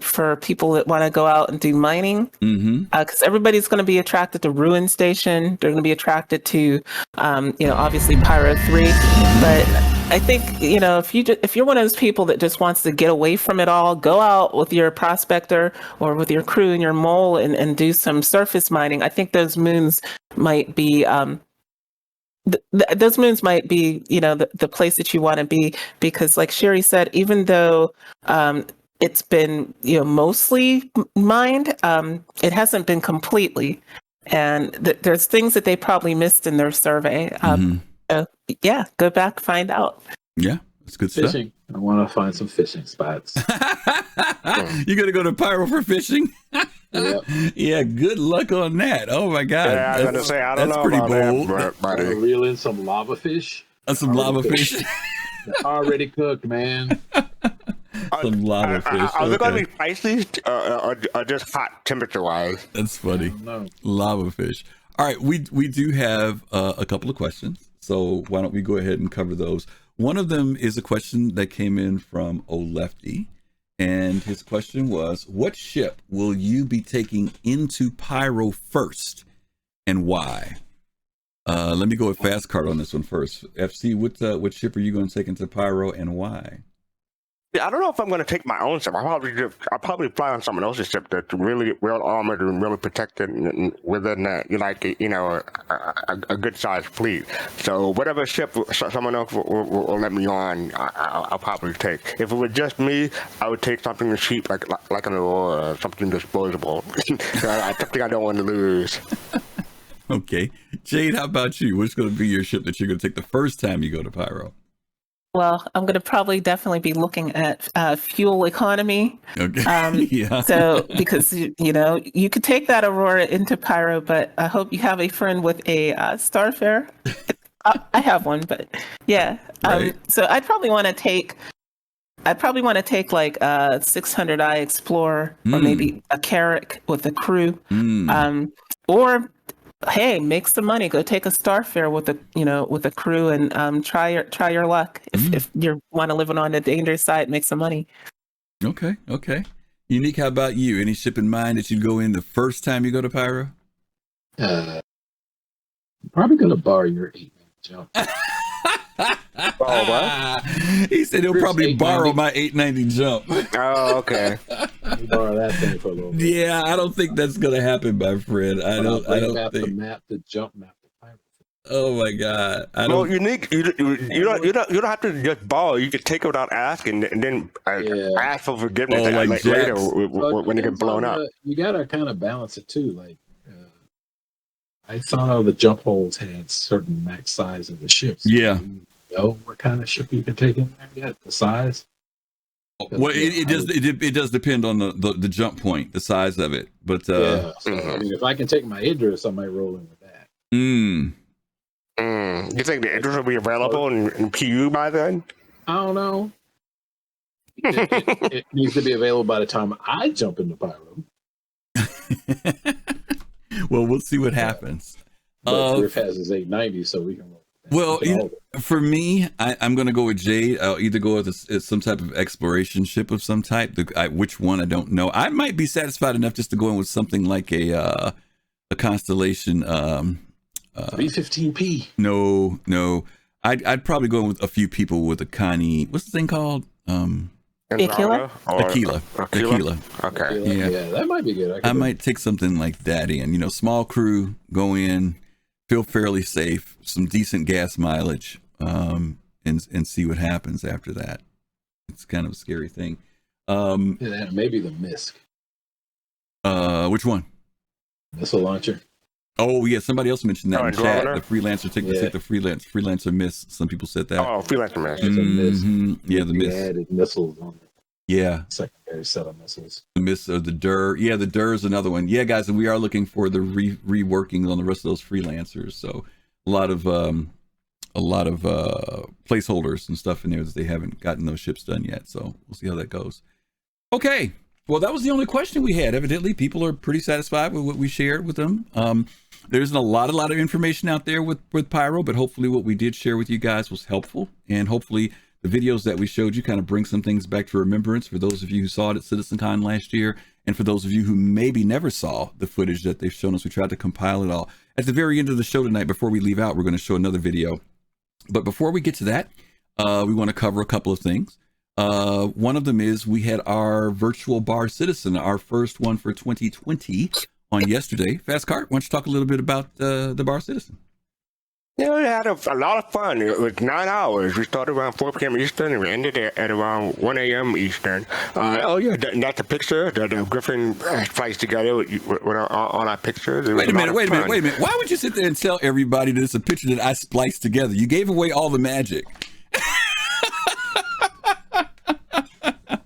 for people that want to go out and do mining. Because everybody's going to be attracted to Ruin Station. They're going to be attracted to, obviously Pyro 3. But I think, if you're one of those people that just wants to get away from it all, go out with your prospector or with your crew and your mole and do some surface mining. I think those moons might be... those moons might be, the place that you want to be, because like Sherry said, even though it's been, mostly mined, it hasn't been completely. And there's things that they probably missed in their survey. So, yeah, go back, find out. Yeah, it's good stuff. Fishing. I want to find some fishing spots. You're going to go to Pyro for fishing? Yep. Yeah, good luck on that. Oh my God. Yeah, I was gonna say, I don't know pretty about bold. that, buddy. Reel in some lava fish. Some lava fish. They're already cooked, man. Some lava fish. Are they going to be spicy or just hot temperature-wise? That's funny. No. Lava fish. All right, we do have a couple of questions, so why don't we go ahead and cover those? One of them is a question that came in from O'Lefty. And his question was, what ship will you be taking into Pyro first and why? Let me go with Fast Card on this one first. FC, what ship are you going to take into Pyro and why? Yeah, I don't know if I'm going to take my own ship. I'll probably fly on someone else's ship that's really well armored and really protected and within a good sized fleet. So whatever ship someone else will let me on, I'll probably take. If it was just me, I would take something cheap like an Aurora, something disposable. Something I don't want to lose. Okay, Jade, how about you? What's going to be your ship that you're going to take the first time you go to Pyro? Well, I'm going to definitely be looking at fuel economy. Okay. Yeah. So, because, you could take that Aurora into Pyro, but I hope you have a friend with a Starfare. I have one, but yeah. Right. So I'd probably want to take like a 600i Explorer or maybe a Carrack with a crew. Or hey, make some money. Go take a Starfare with a crew and try your luck. If you want to live on the dangerous side, make some money. Okay. Younique, how about you? Any ship in mind that you'd go in the first time you go to Pyro? I'm probably gonna borrow your 8-man jump. What? He said he'll probably borrow my 890 jump. Oh, okay. Borrow that thing for a little bit. Yeah, I don't think that's gonna happen, my friend. I don't think. The jump map. Oh my God! Well, Younique, you don't have to just borrow. You can take it without asking, and then ask for forgiveness later when it gets blown up. You gotta kind of balance it too. Like I saw the jump holes had certain max size of the ships. Yeah. You know what kind of ship you can take in there yet? The size. Well, it does depend on the jump point, the size of it. But so, I mean, if I can take my Idris, I might roll in with that. You think the Idris will be available in PU by then? I don't know. It needs to be available by the time I jump into Pyro. Well, we'll see what happens. But Griff has his 890, so we can roll. Well, for me, I'm going to go with Jade. I'll either go with some type of exploration ship of some type. Which one, I don't know. I might be satisfied enough just to go in with something like a Constellation. 315p. No. I'd probably go in with a few people with a Connie. What's the thing called? Aquila. Okay. Yeah, that might be good. I might take something like that in. Small crew, go in, feel fairly safe, some decent gas mileage, and see what happens after that. It's kind of a scary thing. Maybe the MISC. Which one? Missile launcher. Oh yeah, somebody else mentioned that in chat. The freelancer take the freelancer miss. Some people said that. Oh, freelancer miss. Yeah, the miss. Added missiles on it. Yeah. Secondary set of missiles. The miss or the DUR. Yeah, the DUR is another one. Yeah, guys, and we are looking for the reworking on the rest of those freelancers. So a lot of placeholders and stuff in there that they haven't gotten those ships done yet. So we'll see how that goes. Okay. Well, that was the only question we had. Evidently, people are pretty satisfied with what we shared with them. There's a lot of information out there with Pyro, but hopefully what we did share with you guys was helpful. And hopefully the videos that we showed you kind of bring some things back to remembrance for those of you who saw it at CitizenCon last year. And for those of you who maybe never saw the footage that they've shown us, we tried to compile it all. At the very end of the show tonight, before we leave out, we're going to show another video. But before we get to that, we want to cover a couple of things. One of them is we had our virtual bar citizen, our first one for 2020 on yesterday. Fast Cart, why don't you talk a little bit about the bar citizen? Yeah, we had a lot of fun. It was 9 hours. We started around 4 p.m. Eastern and we ended at around 1 a.m. Eastern. That's the picture that Griffin spliced together with all our pictures. Wait a minute. Why would you sit there and tell everybody that it's a picture that I spliced together? You gave away all the magic.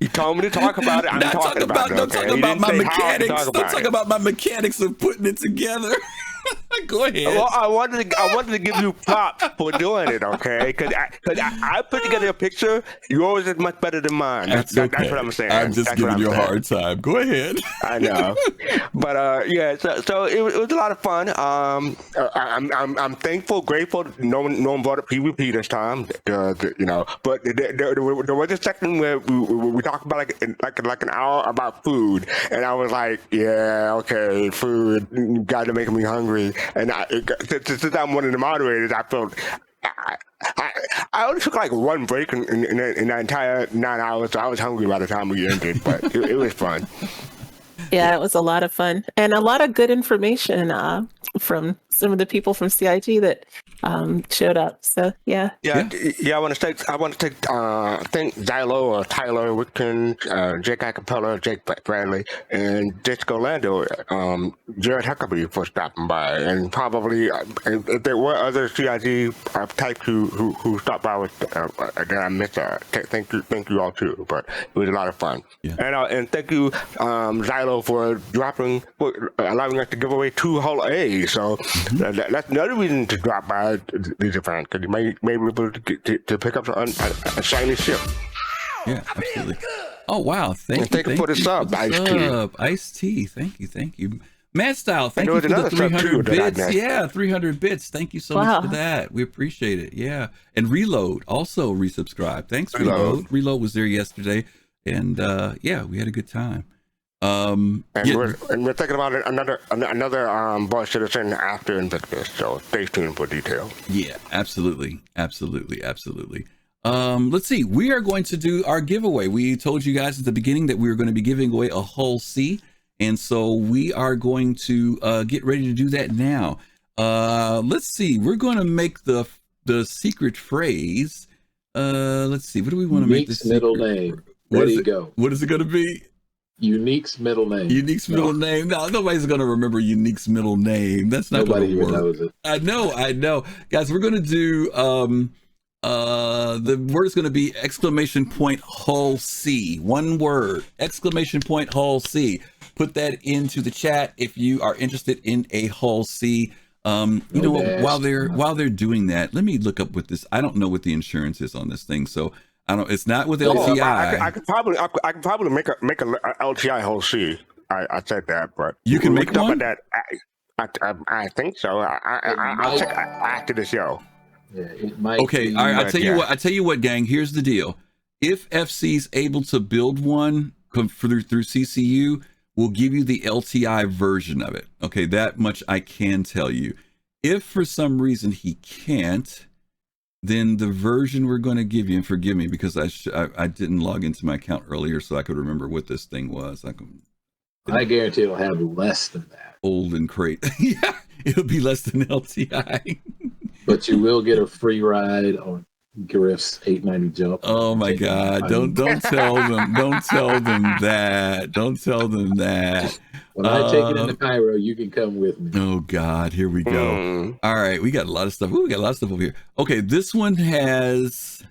You told me to talk about it. I'm talking about it. Don't talk about my mechanics. Don't talk about my mechanics of putting it together. Go ahead. Well, I wanted to give you props for doing it, okay? Because I put together a picture. Yours is much better than mine. That's what I'm saying. I'm just giving you a hard time. Go ahead. I know, but so it was a lot of fun. I'm thankful, grateful. No one brought up PvP this time, But there was a section where we talked about like an hour about food, and I was like, yeah, okay, food got to make me hungry. And since I'm one of the moderators, I felt I only took like one break in the entire 9 hours, so I was hungry by the time we ended. But it was fun. Yeah, it was a lot of fun and a lot of good information from some of the people from CIG that showed up. So yeah. I want to thank Xylo or Tyler Wickton, Jake Acapella, Jake Bradley, and Disco Lando, Jared Huckabee for stopping by, and probably if there were other CIG types who stopped by that I missed. Thank you all too. But it was a lot of fun. Yeah. And thank you Xylo for allowing us to give away 2 whole A's. So that's another reason to drop by these events, because you may be able to pick up a shiny ship. Yeah, absolutely. Oh wow! Thank you for the sub, Ice T. Thank you. Mad Style, thank you for the 300 bits. Yeah, 300 bits. Thank you so much for that. We appreciate it. Yeah, and Reload also resubscribed. Thanks, Reload. Reload was there yesterday, and we had a good time. We're thinking about another bar citizen after Invictus, so stay tuned for details. Yeah, absolutely. Let's see. We are going to do our giveaway. We told you guys at the beginning that we were going to be giving away a hull C, and so we are going to get ready to do that now. Let's see. We're going to make the secret phrase. Let's see. What do we want to make this middle name? Ready to go. What is it going to be? Younique's middle name. Younique's middle name. No, nobody's going to remember Younique's middle name. That's not going to work. Nobody even knows it. I know. Guys, we're going to do, the word is going to be !hull C. One word, !hull C. Put that into the chat if you are interested in a hull C. While they're doing that, let me look up what this, I don't know what the insurance is on this thing. So it's not with LTI. I could probably make a LTI whole C. I said that, but you can make one. That I think so. I'll check after the show. Yeah, it might. Okay, all right. I tell you what, gang. Here's the deal. If FC's able to build one through CCU, we'll give you the LTI version of it. Okay, that much I can tell you. If for some reason he can't, then the version we're going to give you, and forgive me because I didn't log into my account earlier so I could remember what this thing was. I guarantee it'll have less than that. Old and crate. Yeah, it'll be less than LTI. But you will get a free ride on Griff's 890 jump. Oh my God! Don't tell them. Don't tell them that. Don't tell them that. When I take it into Pyro, you can come with me. Oh God, here we go. All right, we got a lot of stuff. Ooh, we got a lot of stuff over here. Okay, this one has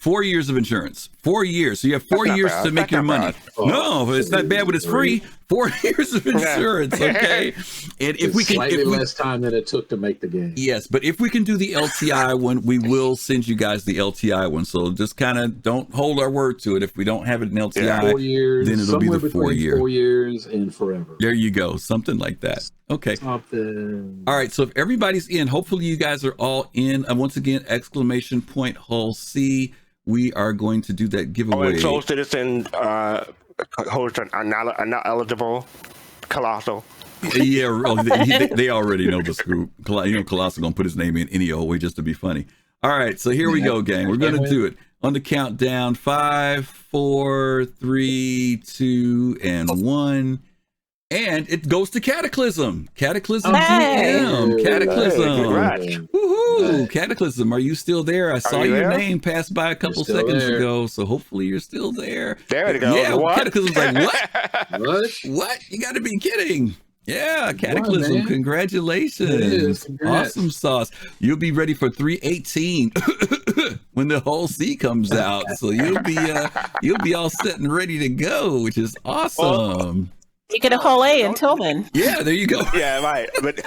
4 years of insurance. 4 years. So you have 4 years to make your money. No, it's not bad when it's free. 4 years of insurance, okay? And if we can, slightly less time than it took to make the game. Yes, but if we can do the LTI one, we will send you guys the LTI one. So just kind of don't hold our word to it. If we don't have it in LTI, 4 years, then it'll be the 4 year. 4 years and forever. There you go, something like that. Okay. Something. All right. So if everybody's in, hopefully you guys are all in. Once again, exclamation point Hull C. We are going to do that giveaway. And Soul Citizen hosts are not eligible. Colossal. Yeah, they already know the scoop. Colossal gonna put his name in any old way just to be funny. All right, so here we go, gang. We're gonna do it on the countdown. 5, 4, 3, 2, and 1. And it goes to Cataclysm. Cataclysm GM. Cataclysm. Woohoo! Cataclysm, are you still there? I saw your name pass by a couple seconds ago, so hopefully you're still there. There you go. Yeah, what? Cataclysm's like, what? What? You got to be kidding. Yeah, Cataclysm, on, congratulations. Awesome sauce. You'll be ready for 318 when the whole C comes out. So you'll be all set and ready to go, which is awesome. You get a whole A until then. Yeah, there you go. Yeah, right. But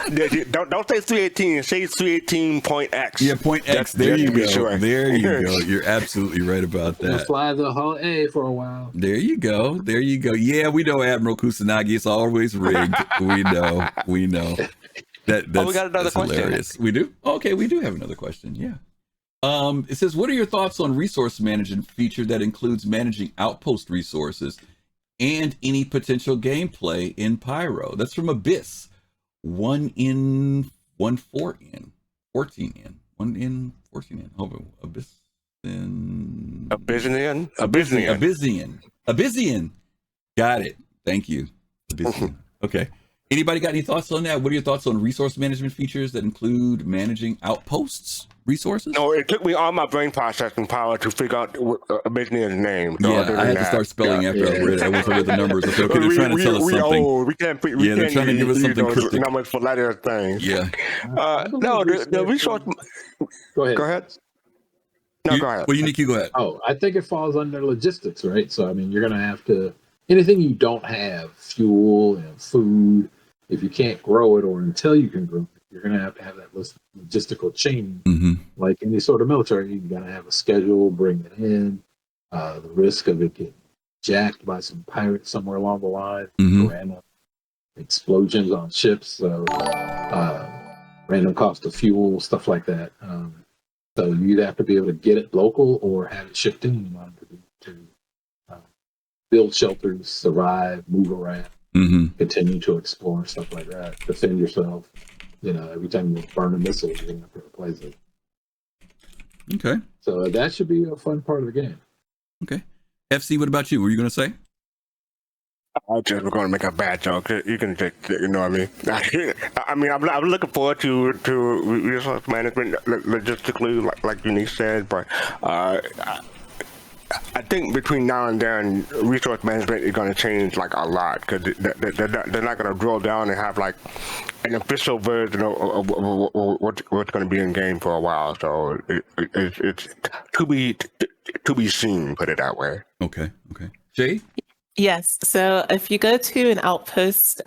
don't say 318. Say 318.x. Yeah, point X. There you go. Sure. There you go. You're absolutely right about that. We'll fly the whole A for a while. There you go. There you go. Yeah, we know Admiral Kusanagi. It's always rigged. We know. We know. That's, we got another question. Hilarious. We do? Okay, we do have another question. Yeah. It says, what are your thoughts on resource management feature that includes managing outpost resources and any potential gameplay in Pyro? That's from Abyss. 1 in, 1 4 in, 14 in, 1 in, 14 in. Hold on. Abyssian. Got it. Thank you. Abyssian. Okay. Anybody got any thoughts on that? What are your thoughts on resource management features that include managing outposts resources? No, it took me all my brain processing power to figure out Abyssinian's name. So yeah, I had to start spelling after I read it. I went over the numbers. Okay, they're trying to tell us something. We can't they're trying to give us something cryptic. Numbers for letter things. Yeah. No, the resource. Go ahead. Go ahead. No, go ahead. Well, Younique, you go ahead. Oh, I think it falls under logistics, right? So, I mean, you're going to have to, anything you don't have, fuel and food, if you can't grow it or until you can grow it, you're going to have that logistical chain. Mm-hmm. Like any sort of military, you got to have a schedule, bring it in, the risk of it getting jacked by some pirates somewhere along the line, random explosions on ships, so random cost of fuel, stuff like that. So you either have to be able to get it local or have it shipped in to build shelters, survive, move around, continue to explore, stuff like that. Defend yourself. Every time you burn a missile, you're going to have to replace it. Okay. So that should be a fun part of the game. Okay. FC, what about you? What were you going to say? I just was going to make a bad joke. You can just, you know what I mean? I'm looking forward to resource management logistically, like Younique said, but I think between now and then, resource management is going to change like a lot, because they're not going to drill down and have like an official version of what's going to be in game for a while. So it's to be seen, put it that way. Okay. Jay? Yes. So if you go to an outpost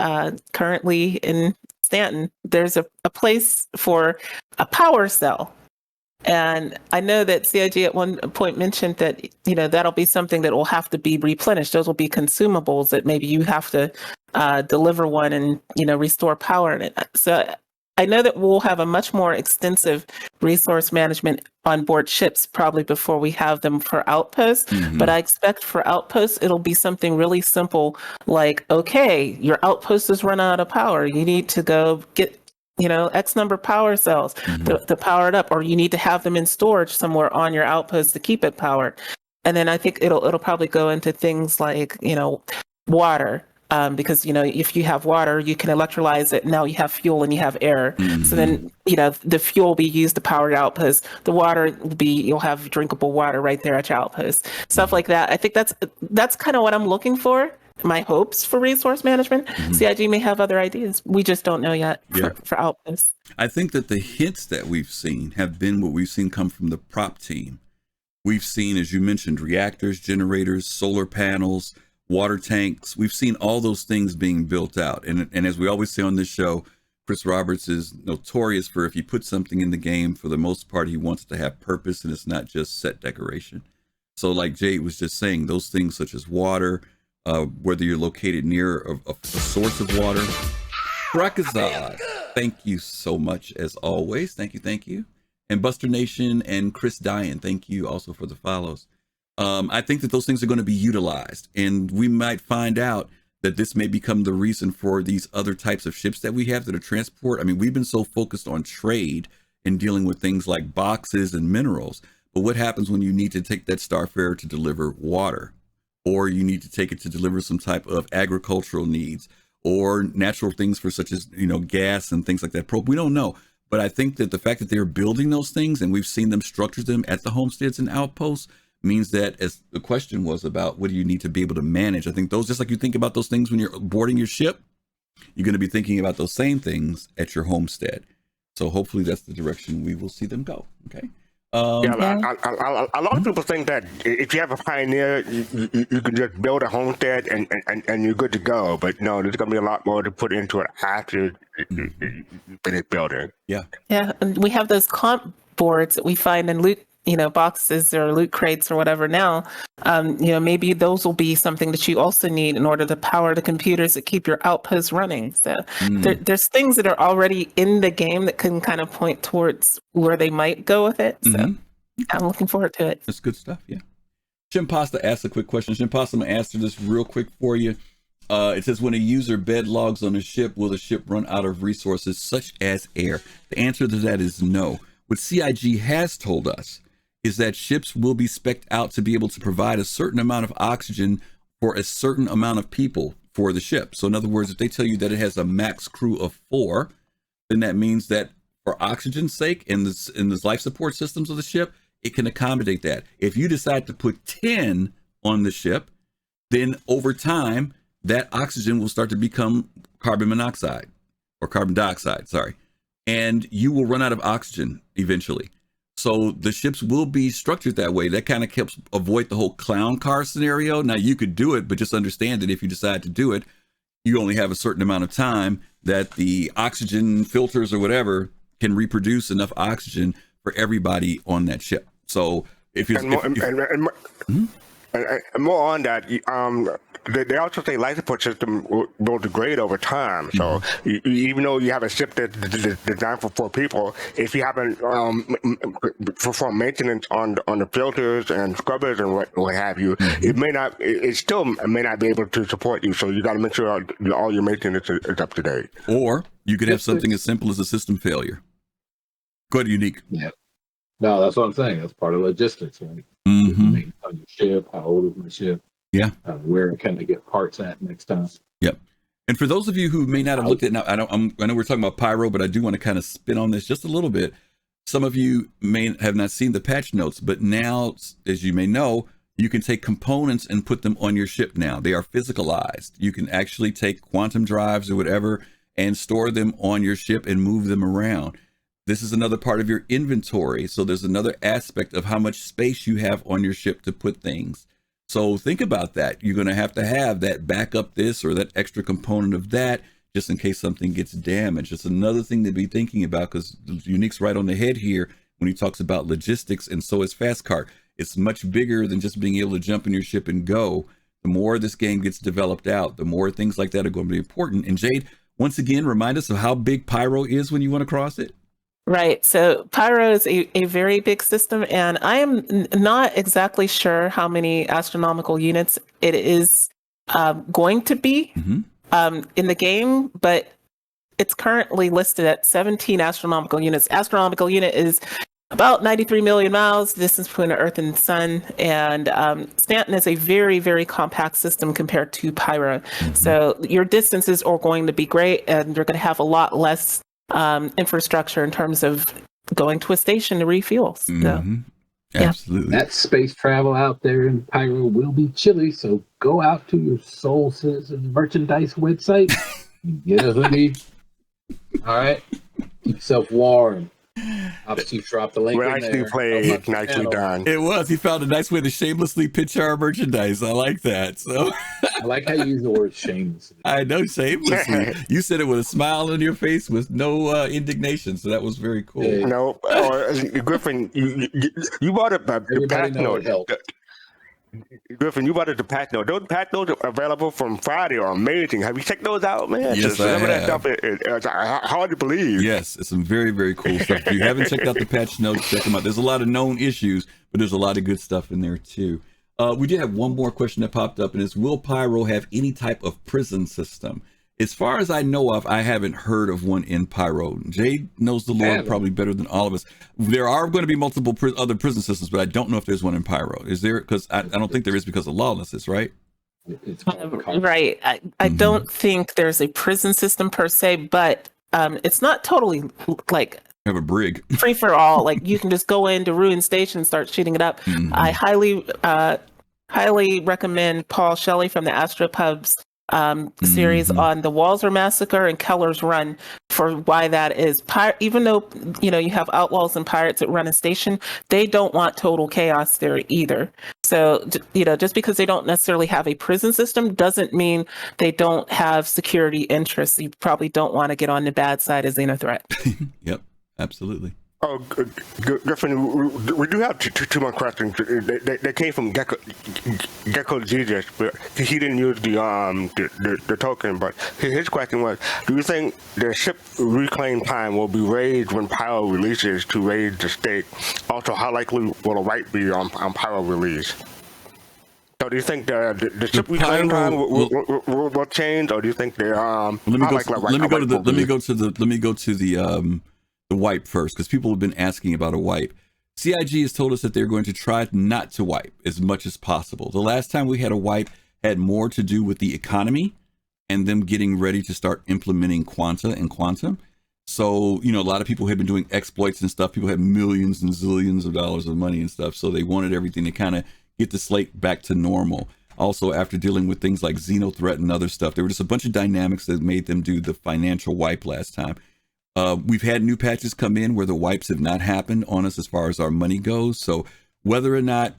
currently in Stanton, there's a place for a power cell. And I know that CIG at one point mentioned that, that'll be something that will have to be replenished. Those will be consumables that maybe you have to deliver one and, restore power in it. So I know that we'll have a much more extensive resource management on board ships probably before we have them for outposts. But I expect for outposts, it'll be something really simple like, okay, your outpost is run out of power. You need to go get X number of power cells to power it up, or you need to have them in storage somewhere on your outpost to keep it powered. And then I think it'll probably go into things like, water, because, if you have water, you can electrolyze it. Now you have fuel and you have air. So then, the fuel will be used to power your outpost. The water will you'll have drinkable water right there at your outpost. Stuff like that. I think that's kind of what I'm looking for. My hopes for resource management. CIG may have other ideas. We just don't know yet for outposts. I think that the hints that we've seen have been what we've seen come from the prop team, We've seen, as you mentioned, reactors, generators, solar panels, water tanks. We've seen all those things being built out. And as we always say on this show, Chris Roberts is notorious for, if he puts something in the game, for the most part, he wants to have purpose, and it's not just set decoration. So like Jade was just saying, those things such as water, whether you're located near a source of water. Krakazad, thank you so much as always. Thank you. And Buster Nation and Chris Dyan, thank you also for the follows. I think that those things are going to be utilized, and we might find out that this may become the reason for these other types of ships that we have that are transport. I mean, we've been so focused on trade and dealing with things like boxes and minerals, but what happens when you need to take that Starfarer to deliver water, or you need to take it to deliver some type of agricultural needs, or natural things for such as, gas and things like that? We don't know. But I think that the fact that they're building those things, and we've seen them structure them at the homesteads and outposts, means that, as the question was about, what do you need to be able to manage? I think those, just like you think about those things when you're boarding your ship, you're going to be thinking about those same things at your homestead. So hopefully that's the direction we will see them go. Okay. A lot of people think that if you have a Pioneer, you can just build a homestead and you're good to go. But no, there's going to be a lot more to put into it after you finish building. Yeah. Yeah, and we have those comp boards that we find in loot, boxes or loot crates or whatever now. Maybe those will be something that you also need in order to power the computers that keep your outposts running. So there's things that are already in the game that can kind of point towards where they might go with it. So I'm looking forward to it. That's good stuff. Yeah. Shimpasta asked a quick question. Shimpasta, I'm going to answer this real quick for you. It says, when a user bed logs on a ship, will the ship run out of resources such as air? The answer to that is no. What CIG has told us is that ships will be spec'd out to be able to provide a certain amount of oxygen for a certain amount of people for the ship. So in other words, if they tell you that it has a max crew of 4, then that means that for oxygen's sake in this life support systems of the ship, it can accommodate that. If you decide to put 10 on the ship, then over time, that oxygen will start to become carbon monoxide or carbon dioxide, and you will run out of oxygen eventually. So the ships will be structured that way. That kind of helps avoid the whole clown car scenario. Now you could do it, but just understand that if you decide to do it, you only have a certain amount of time that the oxygen filters or whatever can reproduce enough oxygen for everybody on that ship. So if you're more on that, they also say life support system will degrade over time. So even though you have a ship that's designed for 4 people, if you haven't performed maintenance on the filters and scrubbers and what have you, it still may not be able to support you. So you got to make sure all your maintenance is up to date. Or you could have something as simple as a system failure. Go ahead, Younique. Yeah. No, that's what I'm saying. That's part of logistics, right? On your ship, how old is my ship? Yeah. Where can I get parts at next time? Yep. And for those of you who may not have looked at, now I know we're talking about Pyro, but I do want to kind of spin on this just a little bit. Some of you may have not seen the patch notes, but now, as you may know, you can take components and put them on your ship now. They are physicalized. You can actually take quantum drives or whatever and store them on your ship and move them around. This is another part of your inventory. So there's another aspect of how much space you have on your ship to put things. So think about that. You're going to have that backup this or that extra component of that, just in case something gets damaged. It's another thing to be thinking about, because Younique's right on the head here when he talks about logistics, and so is Fastcart. It's much bigger than just being able to jump in your ship and go. The more this game gets developed out, the more things like that are going to be important. And Jade, once again, remind us of how big Pyro is when you want to cross it. Right. So Pyro is a very big system, and I am not exactly sure how many astronomical units it is going to be in the game, but it's currently listed at 17 astronomical units. Astronomical unit is about 93 million miles, distance between the Earth and the Sun. And Stanton is a very, very compact system compared to Pyro. So your distances are going to be great, and you're going to have a lot less infrastructure in terms of going to a station to refuel. So, Absolutely. That space travel out there in Pyro will be chilly, so go out to your Soul Citizen merchandise website and get a hoodie. All right, keep yourself warm. Obviously, drop the link Well, in nicely there. played, nicely done. It was. He found a nice way to shamelessly pitch our merchandise. I like that. So I like how you use the word shameless. I know, shamelessly. You said it with a smile on your face with no indignation. So that was very cool. Hey. No, Griffin, you bought a patch note. Griffin, you bought the patch note. Those patch notes are available from Friday are amazing. Have you checked those out, man? Yes, I have. That stuff, it's hard to believe. Yes, it's some very, very cool stuff. If you haven't checked out the patch notes, check them out. There's a lot of known issues, but there's a lot of good stuff in there too. We did have one more question that popped up, and it's, will Pyro have any type of prison system? As far as I know of, I haven't heard of one in Pyro. Jade knows the lore probably better than all of us. There are going to be multiple other prison systems, but I don't know if there's one in Pyro. Is there? Because I don't think there is because of lawlessness, right? Right. I don't think there's a prison system per se, but it's not totally like have a brig free for all. Like you can just go into Ruin Station and start shooting it up. I highly recommend Paul Shelley from the Astropubs series on the Walser Massacre and Keller's Run for why that is. Even though you have outlaws and pirates that run a station, they don't want total chaos there either. So just because they don't necessarily have a prison system doesn't mean they don't have security interests. You probably don't want to get on the bad side of Xenothreat. Yep, absolutely. Oh, Griffin, we do have two more questions. They came from Gecko Jesus, but he didn't use the token. But his question was, do you think the ship reclaim time will be raised when Pyro releases to raise the stake? Also, how likely will a wipe be on Pyro release? So do you think the ship reclaim time will change, or do you think they let me go to the wipe first, because people have been asking about a wipe. CIG has told us that they're going to try not to wipe as much as possible. The last time we had a wipe had more to do with the economy and them getting ready to start implementing Quanta and Quantum. So, a lot of people had been doing exploits and stuff. People had millions and zillions of dollars of money and stuff. So they wanted everything to kind of get the slate back to normal. Also, after dealing with things like Xenothreat and other stuff, there were just a bunch of dynamics that made them do the financial wipe last time. We've had new patches come in where the wipes have not happened on us as far as our money goes. So whether or not,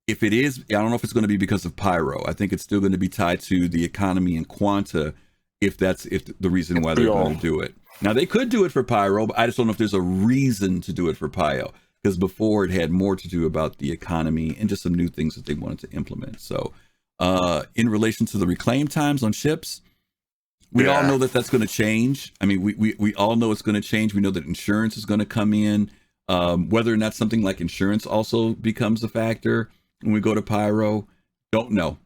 if it is, I don't know if it's going to be because of Pyro. I think it's still going to be tied to the economy and Quanta, if the reason why they're going to do it. Now, they could do it for Pyro, but I just don't know if there's a reason to do it for Pyro, because before it had more to do about the economy and just some new things that they wanted to implement. So in relation to the reclaim times on ships, we all know that that's going to change. I mean, we all know it's going to change. We know that insurance is going to come in. Whether or not something like insurance also becomes a factor when we go to Pyro, don't know.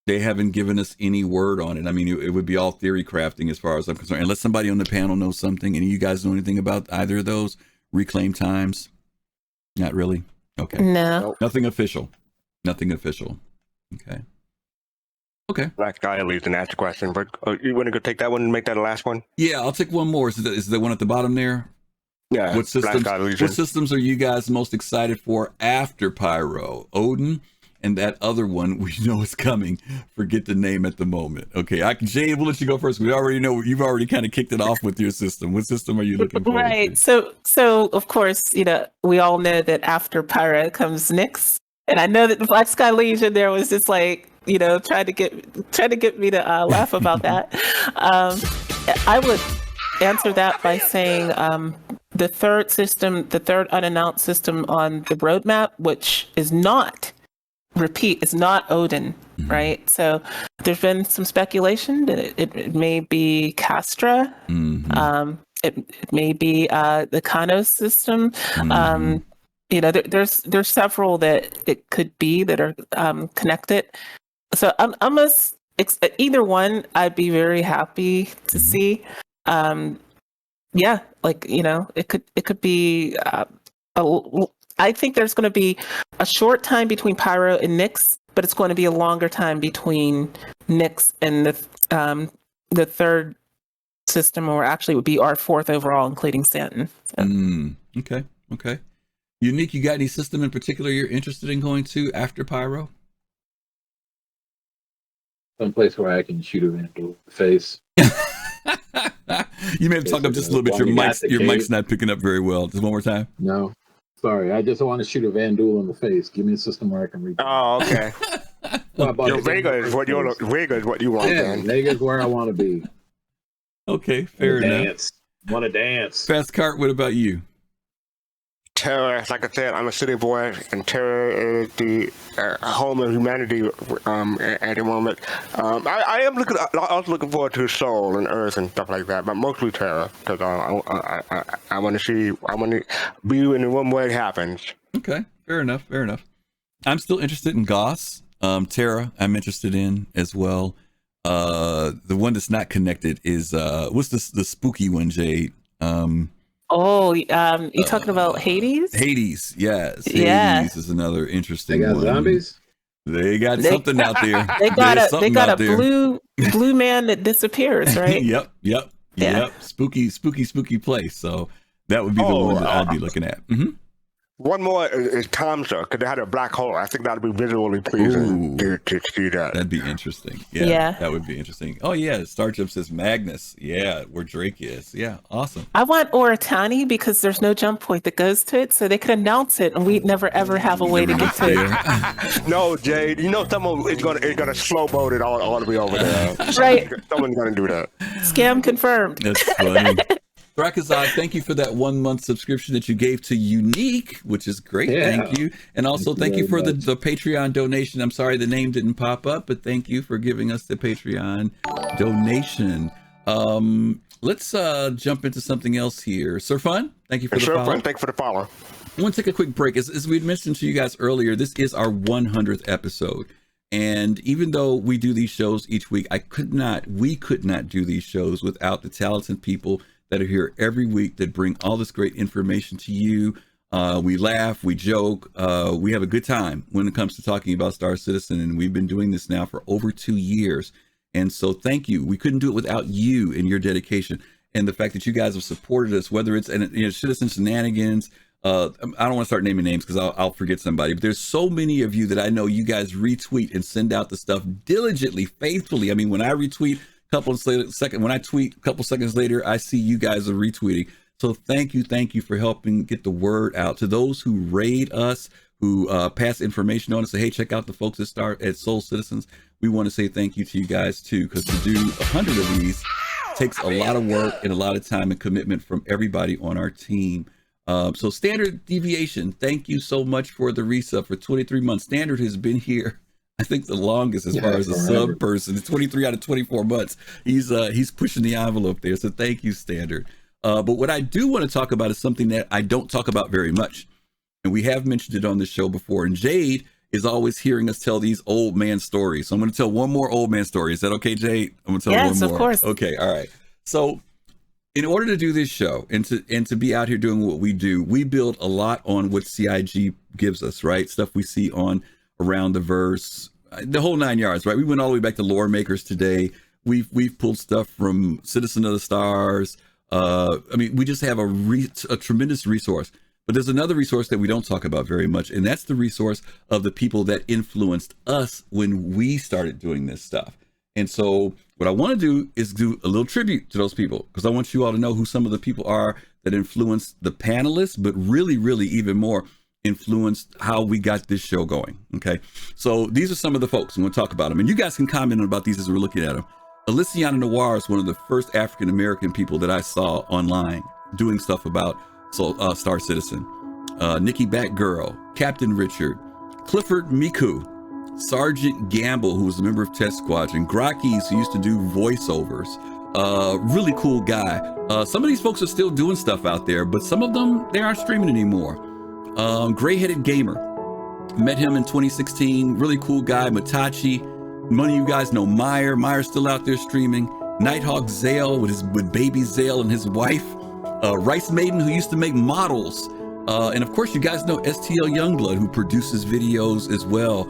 They haven't given us any word on it. I mean, it would be all theory crafting as far as I'm concerned. Unless somebody on the panel knows something. Any of you guys know anything about either of those reclaim times? Not really? Okay. No. Nothing official. Nothing official. Okay. Black guy at least didn't ask the question, but you want to go take that one and make that the last one? Yeah, I'll take one more. Is the one at the bottom there? Yeah. What systems are you guys most excited for after Pyro? Odin and that other one we know is coming. Forget the name at the moment. Okay, Jade, we'll let you go first. We already know you've already kind of kicked it off with your system. What system are you looking for? Right. So of course, we all know that after Pyro comes Nyx. And I know that the Black Sky Legion there was just like, trying to get me to laugh about that. I would answer that by saying the third unannounced system on the roadmap, which is not Odin, right? So there's been some speculation that it may be Castra. It may be the Kanos system. There's several that it could be that are connected. So either one, I'd be very happy to see. It could be. I think there's going to be a short time between Pyro and Nyx, but it's going to be a longer time between Nyx and the third system, or actually would be our fourth overall, including Stanton. So. Okay. Younique, you got any system in particular you're interested in going to after Pyro? Some place where I can shoot him in the face. You may have to talk up just a little bit. Your mic's not picking up very well. Just one more time. No. Sorry, I just want to shoot a Vandul in the face. Give me a system where I can reach. Oh, okay. Vega is what you want. Yeah, Vega's where I want to be. Okay, fair enough. Want to dance. Fast Cart, what about you? Terror, like I said, I'm a city boy, and Terror is the home of humanity at the moment. I was looking forward to Soul and Earth and stuff like that, but mostly Terror, because I want to be in the room where it happens. Okay, fair enough. I'm still interested in Goss. Terra, I'm interested in as well. The one that's not connected is what's the spooky one, Jade? You talking about Hades? Hades, yes. Yeah. Hades is another interesting one. They got zombies? They got something out there. They got a blue man that disappears, right? Yep. Spooky place. So that would be the one that I'd be looking at. Mm-hmm. One more is Kamsa, because they had a black hole. I think that'd be visually pleasing to see that. That'd be interesting. Yeah, that would be interesting. Oh, yeah. Starjump says Magnus. Yeah, where Drake is. Yeah, awesome. I want Oratani because there's no jump point that goes to it, so they could announce it, and we'd never, ever have a way to get to it. No, Jade. You know someone is gonna slow boat it all the way over there. Right. Someone's going to do that. Scam confirmed. That's funny. Rakazai, thank you for that 1 month subscription that you gave to Younique, which is great. Yeah. Thank you. And also thank you for the Patreon donation. I'm sorry the name didn't pop up, but thank you for giving us the Patreon donation. Let's jump into something else here. Sir Fun, thank you for the follow. Fun, thank you for the follow. I want to take a quick break. As we mentioned to you guys earlier, this is our 100th episode. And even though we do these shows each week, we could not do these shows without the talented people that are here every week that bring all this great information to you. We laugh, we joke, we have a good time when it comes to talking about Star Citizen, and we've been doing this now for over 2 years. And so thank you. We couldn't do it without you and your dedication and the fact that you guys have supported us, whether it's Citizen Shenanigans. I don't want to start naming names because I'll forget somebody, but there's so many of you that I know you guys retweet and send out the stuff diligently, faithfully. I mean, when I retweet, when I tweet a couple seconds later, I see you guys are retweeting. So thank you for helping get the word out to those who raid us, who pass information on us, say, hey, check out the folks at Soul Citizens. We want to say thank you to you guys too, because to do 100 of these takes a lot of work and a lot of time and commitment from everybody on our team. So Standard Deviation, thank you so much for the resub for 23 months. Standard has been here, I think, the longest as far as a sub person. It's 23 out of 24 months. He's pushing the envelope there. So thank you, Standard. But what I do want to talk about is something that I don't talk about very much. And we have mentioned it on the show before. And Jade is always hearing us tell these old man stories. So I'm going to tell one more old man story. Is that okay, Jade? I'm going to tell one more. Yes, of course. Okay, all right. So in order to do this show and to be out here doing what we do, we build a lot on what CIG gives us, right? Stuff we see on Around the Verse, the whole 9 yards, right? We went all the way back to Lore Makers today. We've pulled stuff from Citizen of the Stars. I mean, we just have a tremendous resource. But there's another resource that we don't talk about very much, and that's the resource of the people that influenced us when we started doing this stuff. And so what I want to do is do a little tribute to those people, because I want you all to know who some of the people are that influenced the panelists, but really, really even more influenced how we got this show going. Okay, so these are some of the folks. I'm going to talk about them, and you guys can comment about these as we're looking at them. Elysiana Noir is one of the first African-American people that I saw online doing stuff about Star Citizen. Nikki Batgirl, Captain Richard, Clifford Miku, Sergeant Gamble, who was a member of Test Squadron, Grokkies, who used to do voiceovers. Really cool guy. Some of these folks are still doing stuff out there, but some of them, they aren't streaming anymore. Gray-headed Gamer, met him in 2016. Really cool guy. Matachi. Many of you guys know Meyer. Meyer's still out there streaming. Nighthawk Zale with baby Zale and his wife. Rice Maiden, who used to make models. And of course, you guys know STL Youngblood, who produces videos as well,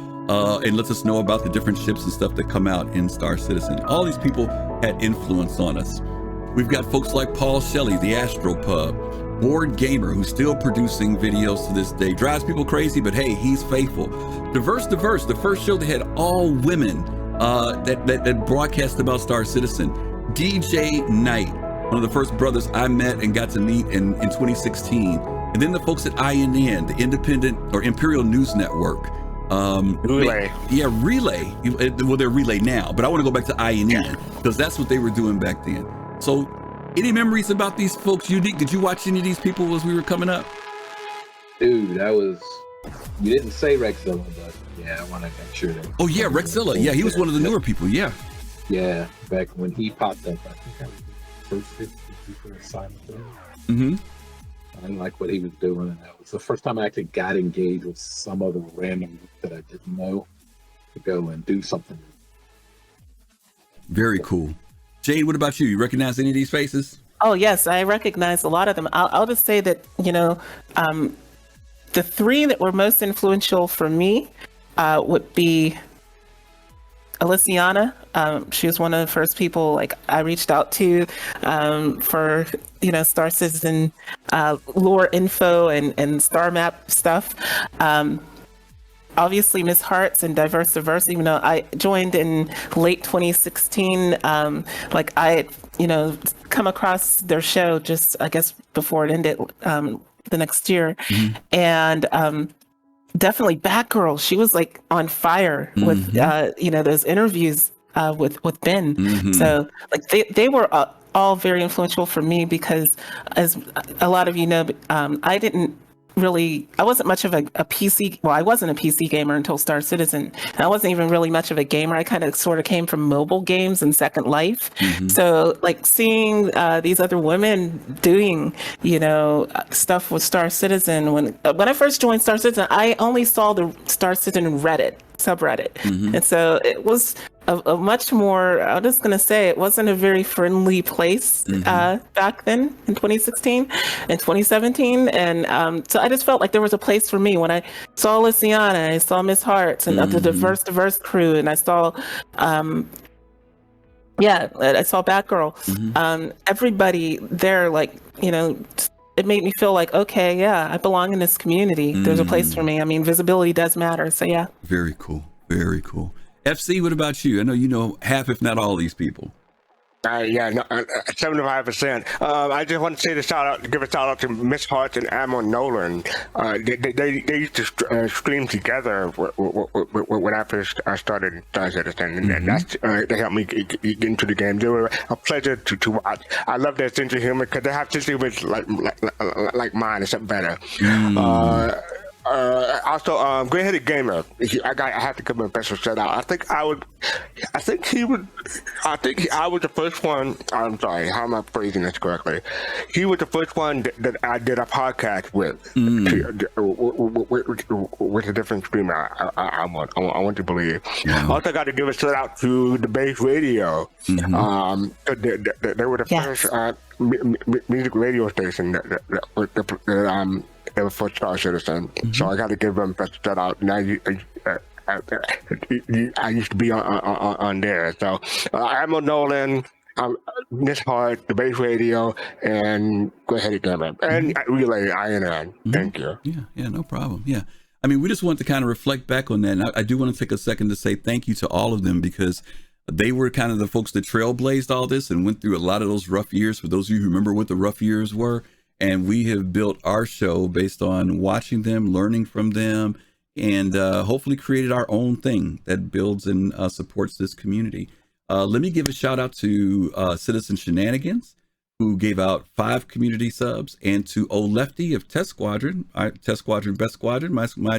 and lets us know about the different ships and stuff that come out in Star Citizen. All these people had influence on us. We've got folks like Paul Shelley, the Astro Pub, Board Gamer, who's still producing videos to this day. Drives people crazy, but hey, he's faithful. Diverse, the first show that had all women that broadcast about Star Citizen. DJ Knight, one of the first brothers I met and got to meet in 2016. And then the folks at INN, the Independent or Imperial News Network. Relay. Yeah, Relay. Well, they're Relay now, but I want to go back to INN because that's what they were doing back then. So any memories about these folks? Younique, did you watch any of these people as we were coming up? Dude, that was, you didn't say Rexzilla, but yeah, I want to make sure that. Oh yeah, Rexzilla. Yeah, he was one of the newer people. Yeah. Yeah, back when he popped up, I think I was first 50 for assignment. Mm-hmm. I didn't like what he was doing, and that was the first time I actually got engaged with some other random group that I didn't know to go and do something. Very cool. Jade, what about you? You recognize any of these faces? Oh yes, I recognize a lot of them. I'll just say that, you know, the three that were most influential for me would be Alyciana. She was one of the first people like I reached out to for, you know, Star Citizen lore info and star map stuff. Obviously Miss Hearts and Diverse, even though I joined in late 2016, like I had, you know, come across their show just, I guess, before it ended the next year. Mm-hmm. And definitely Batgirl. She was like on fire with, you know, those interviews with Ben. Mm-hmm. So like they were all very influential for me because, as a lot of you know, I wasn't much of a PC, well, I wasn't a PC gamer until Star Citizen. And I wasn't even really much of a gamer. I kind of sort of came from mobile games and Second Life. Mm-hmm. So like seeing these other women doing, you know, stuff with Star Citizen. When I first joined Star Citizen, I only saw the Star Citizen Reddit subreddit. Mm-hmm. And so it was a much more, I'm just going to say, it wasn't a very friendly place back then in 2016 and 2017. And so I just felt like there was a place for me when I saw Alyciana, I saw Miss Hearts and the diverse crew, and I saw, I saw Batgirl. Mm-hmm. Everybody there, like, you know, it made me feel like, okay, yeah, I belong in this community. There's a place for me. I mean, visibility does matter. So yeah. Very cool. Very cool. FC, what about you? I know you know half, if not all, these people. 75%. I just want to say give a shout out to Miss Hart and Ammo Nolan. They used to stream together when I first started Star Citizen, and that's they helped me get into the game. They were a pleasure to watch. I love their sense of humor because they have sense of humor like mine, except better. Also, Grey-Headed Gamer. I have to give him a special shout out. I think I was the first one. I'm sorry, how am I phrasing this correctly? He was the first one that I did a podcast with a different streamer. I want to believe. Yeah. Also, got to give a shout out to the Base Radio. They were the first music radio station that was for Star Citizen. So I got to give them a shout out. Now I used to be on there. So Ammo Nolan, Miss Hart, the Base Radio, and Grey-Headed Gamer, and Relay INN. Thank you. Yeah, no problem. Yeah. I mean, we just want to kind of reflect back on that. And I do want to take a second to say thank you to all of them, because they were kind of the folks that trailblazed all this and went through a lot of those rough years. For those of you who remember what the rough years were, and we have built our show based on watching them, learning from them, and hopefully created our own thing that builds and supports this community. Let me give a shout out to Citizen Shenanigans, who gave out 5 community subs, and to Lefty of Test Squadron, Test Squadron, Best Squadron,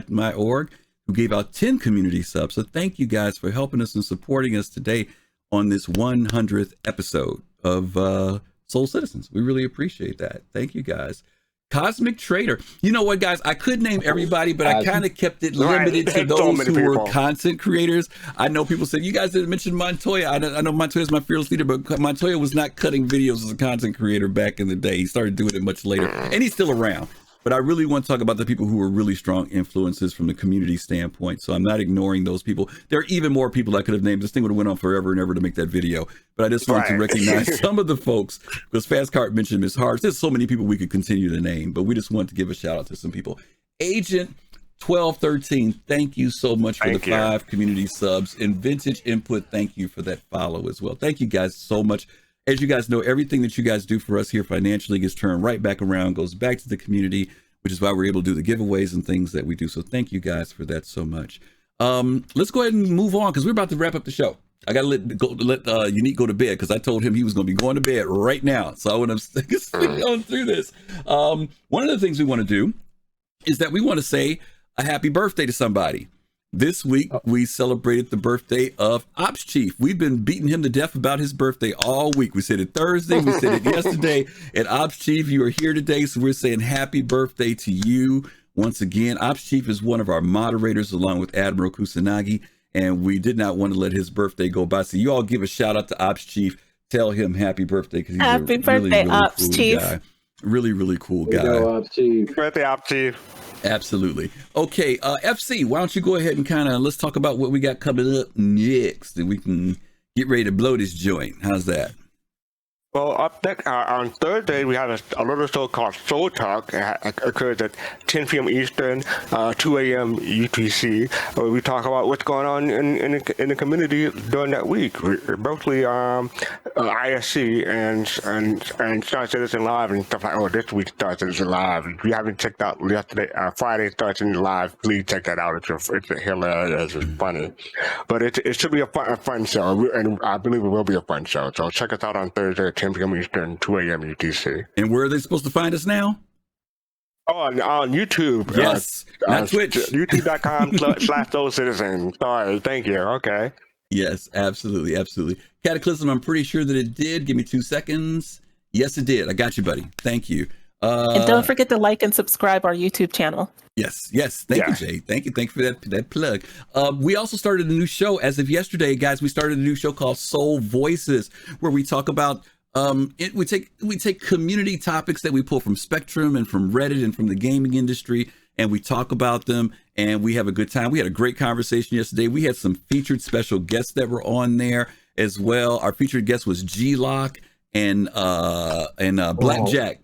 my org, who gave out 10 community subs. So thank you guys for helping us and supporting us today on this 100th episode of Soul Citizens. We really appreciate that. Thank you guys. Cosmic Trader. You know what, guys? I could name everybody, but I kind of kept it limited to those who were content creators. I know people said, you guys didn't mention Montoya. I know Montoya is my fearless leader, but Montoya was not cutting videos as a content creator back in the day. He started doing it much later, and he's still around. But I really want to talk about the people who were really strong influences from the community standpoint. So I'm not ignoring those people. There are even more people I could have named. This thing would have went on forever and ever to make that video. But I just wanted to recognize some of the folks, because Fastcart mentioned Miss Hearts. There's so many people we could continue to name, but we just want to give a shout out to some people. Agent 1213, thank you so much for the 5 community subs. And Vintage Input, thank you for that follow as well. Thank you guys so much. As you guys know, everything that you guys do for us here financially gets turned right back around, goes back to the community, which is why we're able to do the giveaways and things that we do. So thank you guys for that so much. Let's go ahead and move on because we're about to wrap up the show. I got to let Younique go to bed because I told him he was going to be going to bed right now. So I want to stick on through this. One of the things we want to do is that we want to say a happy birthday to somebody. This week, we celebrated the birthday of Ops Chief. We've been beating him to death about his birthday all week. We said it Thursday, we said it yesterday. And Ops Chief, you are here today, so we're saying happy birthday to you. Once again, Ops Chief is one of our moderators along with Admiral Kusanagi, and we did not want to let his birthday go by. So you all give a shout out to Ops Chief. Tell him happy birthday because he's happy a birthday, really Ops cool Chief. guy. Really cool guy. Ops Chief. Birthday, Ops Chief. Absolutely. Okay, FC, why don't you go ahead and kind of let's talk about what we got coming up next, and we can get ready to blow this joint. How's that? Well, up next, on Thursday, we have a little show called Soul Talk. It occurs at 10 p.m. Eastern, 2 a.m. UTC, where we talk about what's going on in the community during that week. Mostly ISC and Star Citizen Live and stuff like that. Oh, this week Star Citizen Live. If you haven't checked out yesterday, Friday Star Citizen Live, please check that out. It's hilarious. It's funny. But it should be a fun show, and I believe it will be a fun show. So check us out on Thursday at 10 p.m. Eastern, 2 a.m. UTC. And where are they supposed to find us now? On YouTube. Yes, not Twitch. YouTube.com/SoulCitizen. Sorry, thank you. Okay. Yes, absolutely. Cataclysm, I'm pretty sure that it did. Give me 2 seconds. Yes, it did. I got you, buddy. Thank you. And don't forget to like and subscribe our YouTube channel. Yes. Thank you, Jay. Thank you for that plug. We also started a new show as of yesterday, guys. We started a new show called Soul Voices, where we talk about we take community topics that we pull from Spectrum and from Reddit and from the gaming industry, and we talk about them, and we have a good time. We had a great conversation yesterday. We had some featured special guests that were on there as well. Our featured guest was G-Lock and Blackjack,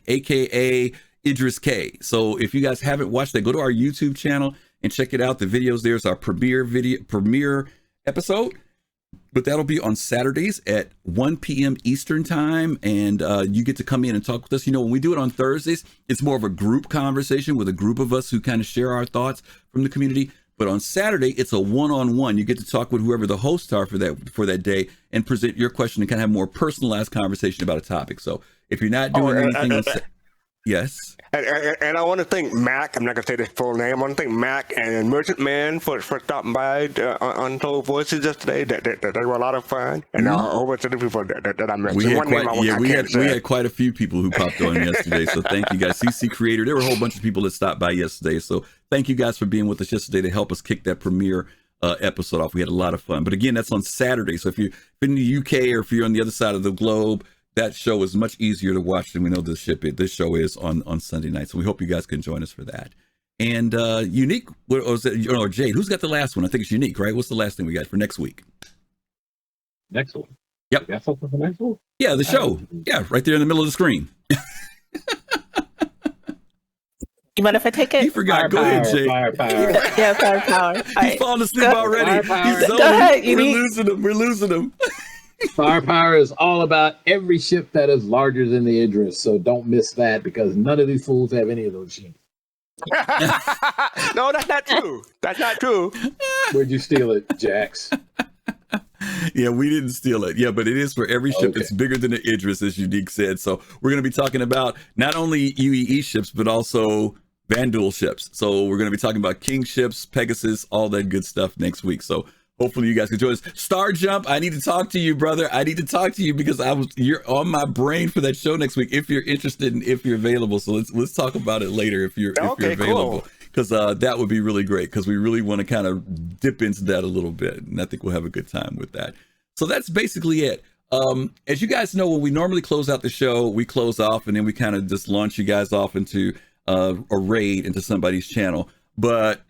aka Idris K. So if you guys haven't watched that, go to our YouTube channel and check it out. The videos there's our premiere episode, but that'll be on Saturdays at 1 p.m. Eastern time, and you get to come in and talk with us. You know, when we do it on Thursdays, it's more of a group conversation with a group of us who kind of share our thoughts from the community. But on Saturday, it's a one-on-one. You get to talk with whoever the hosts are for that day and present your question and kind of have a more personalized conversation about a topic. So if you're not doing anything yes. And I want to thank Mac. I'm not going to say his full name. I want to thank Mac and Merchant Man for stopping by on Soul Voices yesterday. They were a lot of fun. And a whole bunch of people that I met. We had quite a few people who popped on yesterday. So thank you guys. CC Creator. There were a whole bunch of people that stopped by yesterday. So thank you guys for being with us yesterday to help us kick that premiere episode off. We had a lot of fun. But again, that's on Saturday. So if you're in the UK or if you're on the other side of the globe, that show is much easier to watch than we know this show is on Sunday night. So we hope you guys can join us for that. And Younique, or Jade, who's got the last one? I think it's Younique, right? What's the last thing we got for next week? Next one. Yep. You got something for next one? Yeah, the show. Yeah, right there in the middle of the screen. You mind if I take it? He forgot. Go ahead, Jade. Yeah, firepower. He's falling asleep already. Go ahead, We're losing him. Firepower is all about every ship that is larger than the Idris, so don't miss that because none of these fools have any of those ships. No, that's not true. That's not true. Where'd you steal it, Jax? Yeah, we didn't steal it. Yeah, but it is for every ship that's bigger than the Idris, as Younique said. So we're going to be talking about not only UEE ships, but also Vandal ships. So we're going to be talking about King ships, Pegasus, all that good stuff next week. So hopefully you guys can join us. Star Jump, I need to talk to you, brother. I need to talk to you because you're on my brain for that show next week if you're interested and if you're available. So let's talk about it later if you're available. Because that would be really great because we really want to kind of dip into that a little bit. And I think we'll have a good time with that. So that's basically it. As you guys know, when we normally close out the show, we close off and then we kind of just launch you guys off into a raid into somebody's channel. But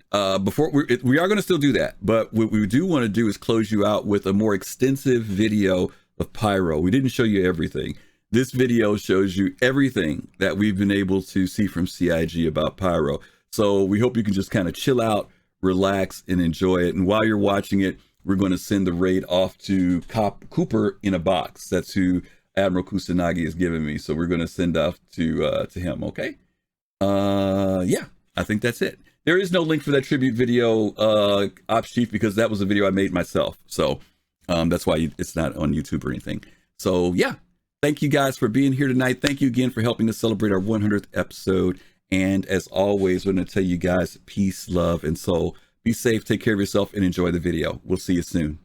before we are going to still do that, but what we do want to do is close you out with a more extensive video of Pyro. We didn't show you everything. This video shows you everything that we've been able to see from CIG about Pyro. So we hope you can just kind of chill out, relax, and enjoy it. And while you're watching it, we're going to send the raid off to Cooper in a box. That's who Admiral Kusanagi has given me. So we're going to send off to him. Okay. Yeah, I think that's it. There is no link for that tribute video, Ops Chief, because that was a video I made myself. So that's why it's not on YouTube or anything. So yeah, thank you guys for being here tonight. Thank you again for helping us celebrate our 100th episode. And as always, we're going to tell you guys peace, love, and soul. Be safe, take care of yourself, and enjoy the video. We'll see you soon.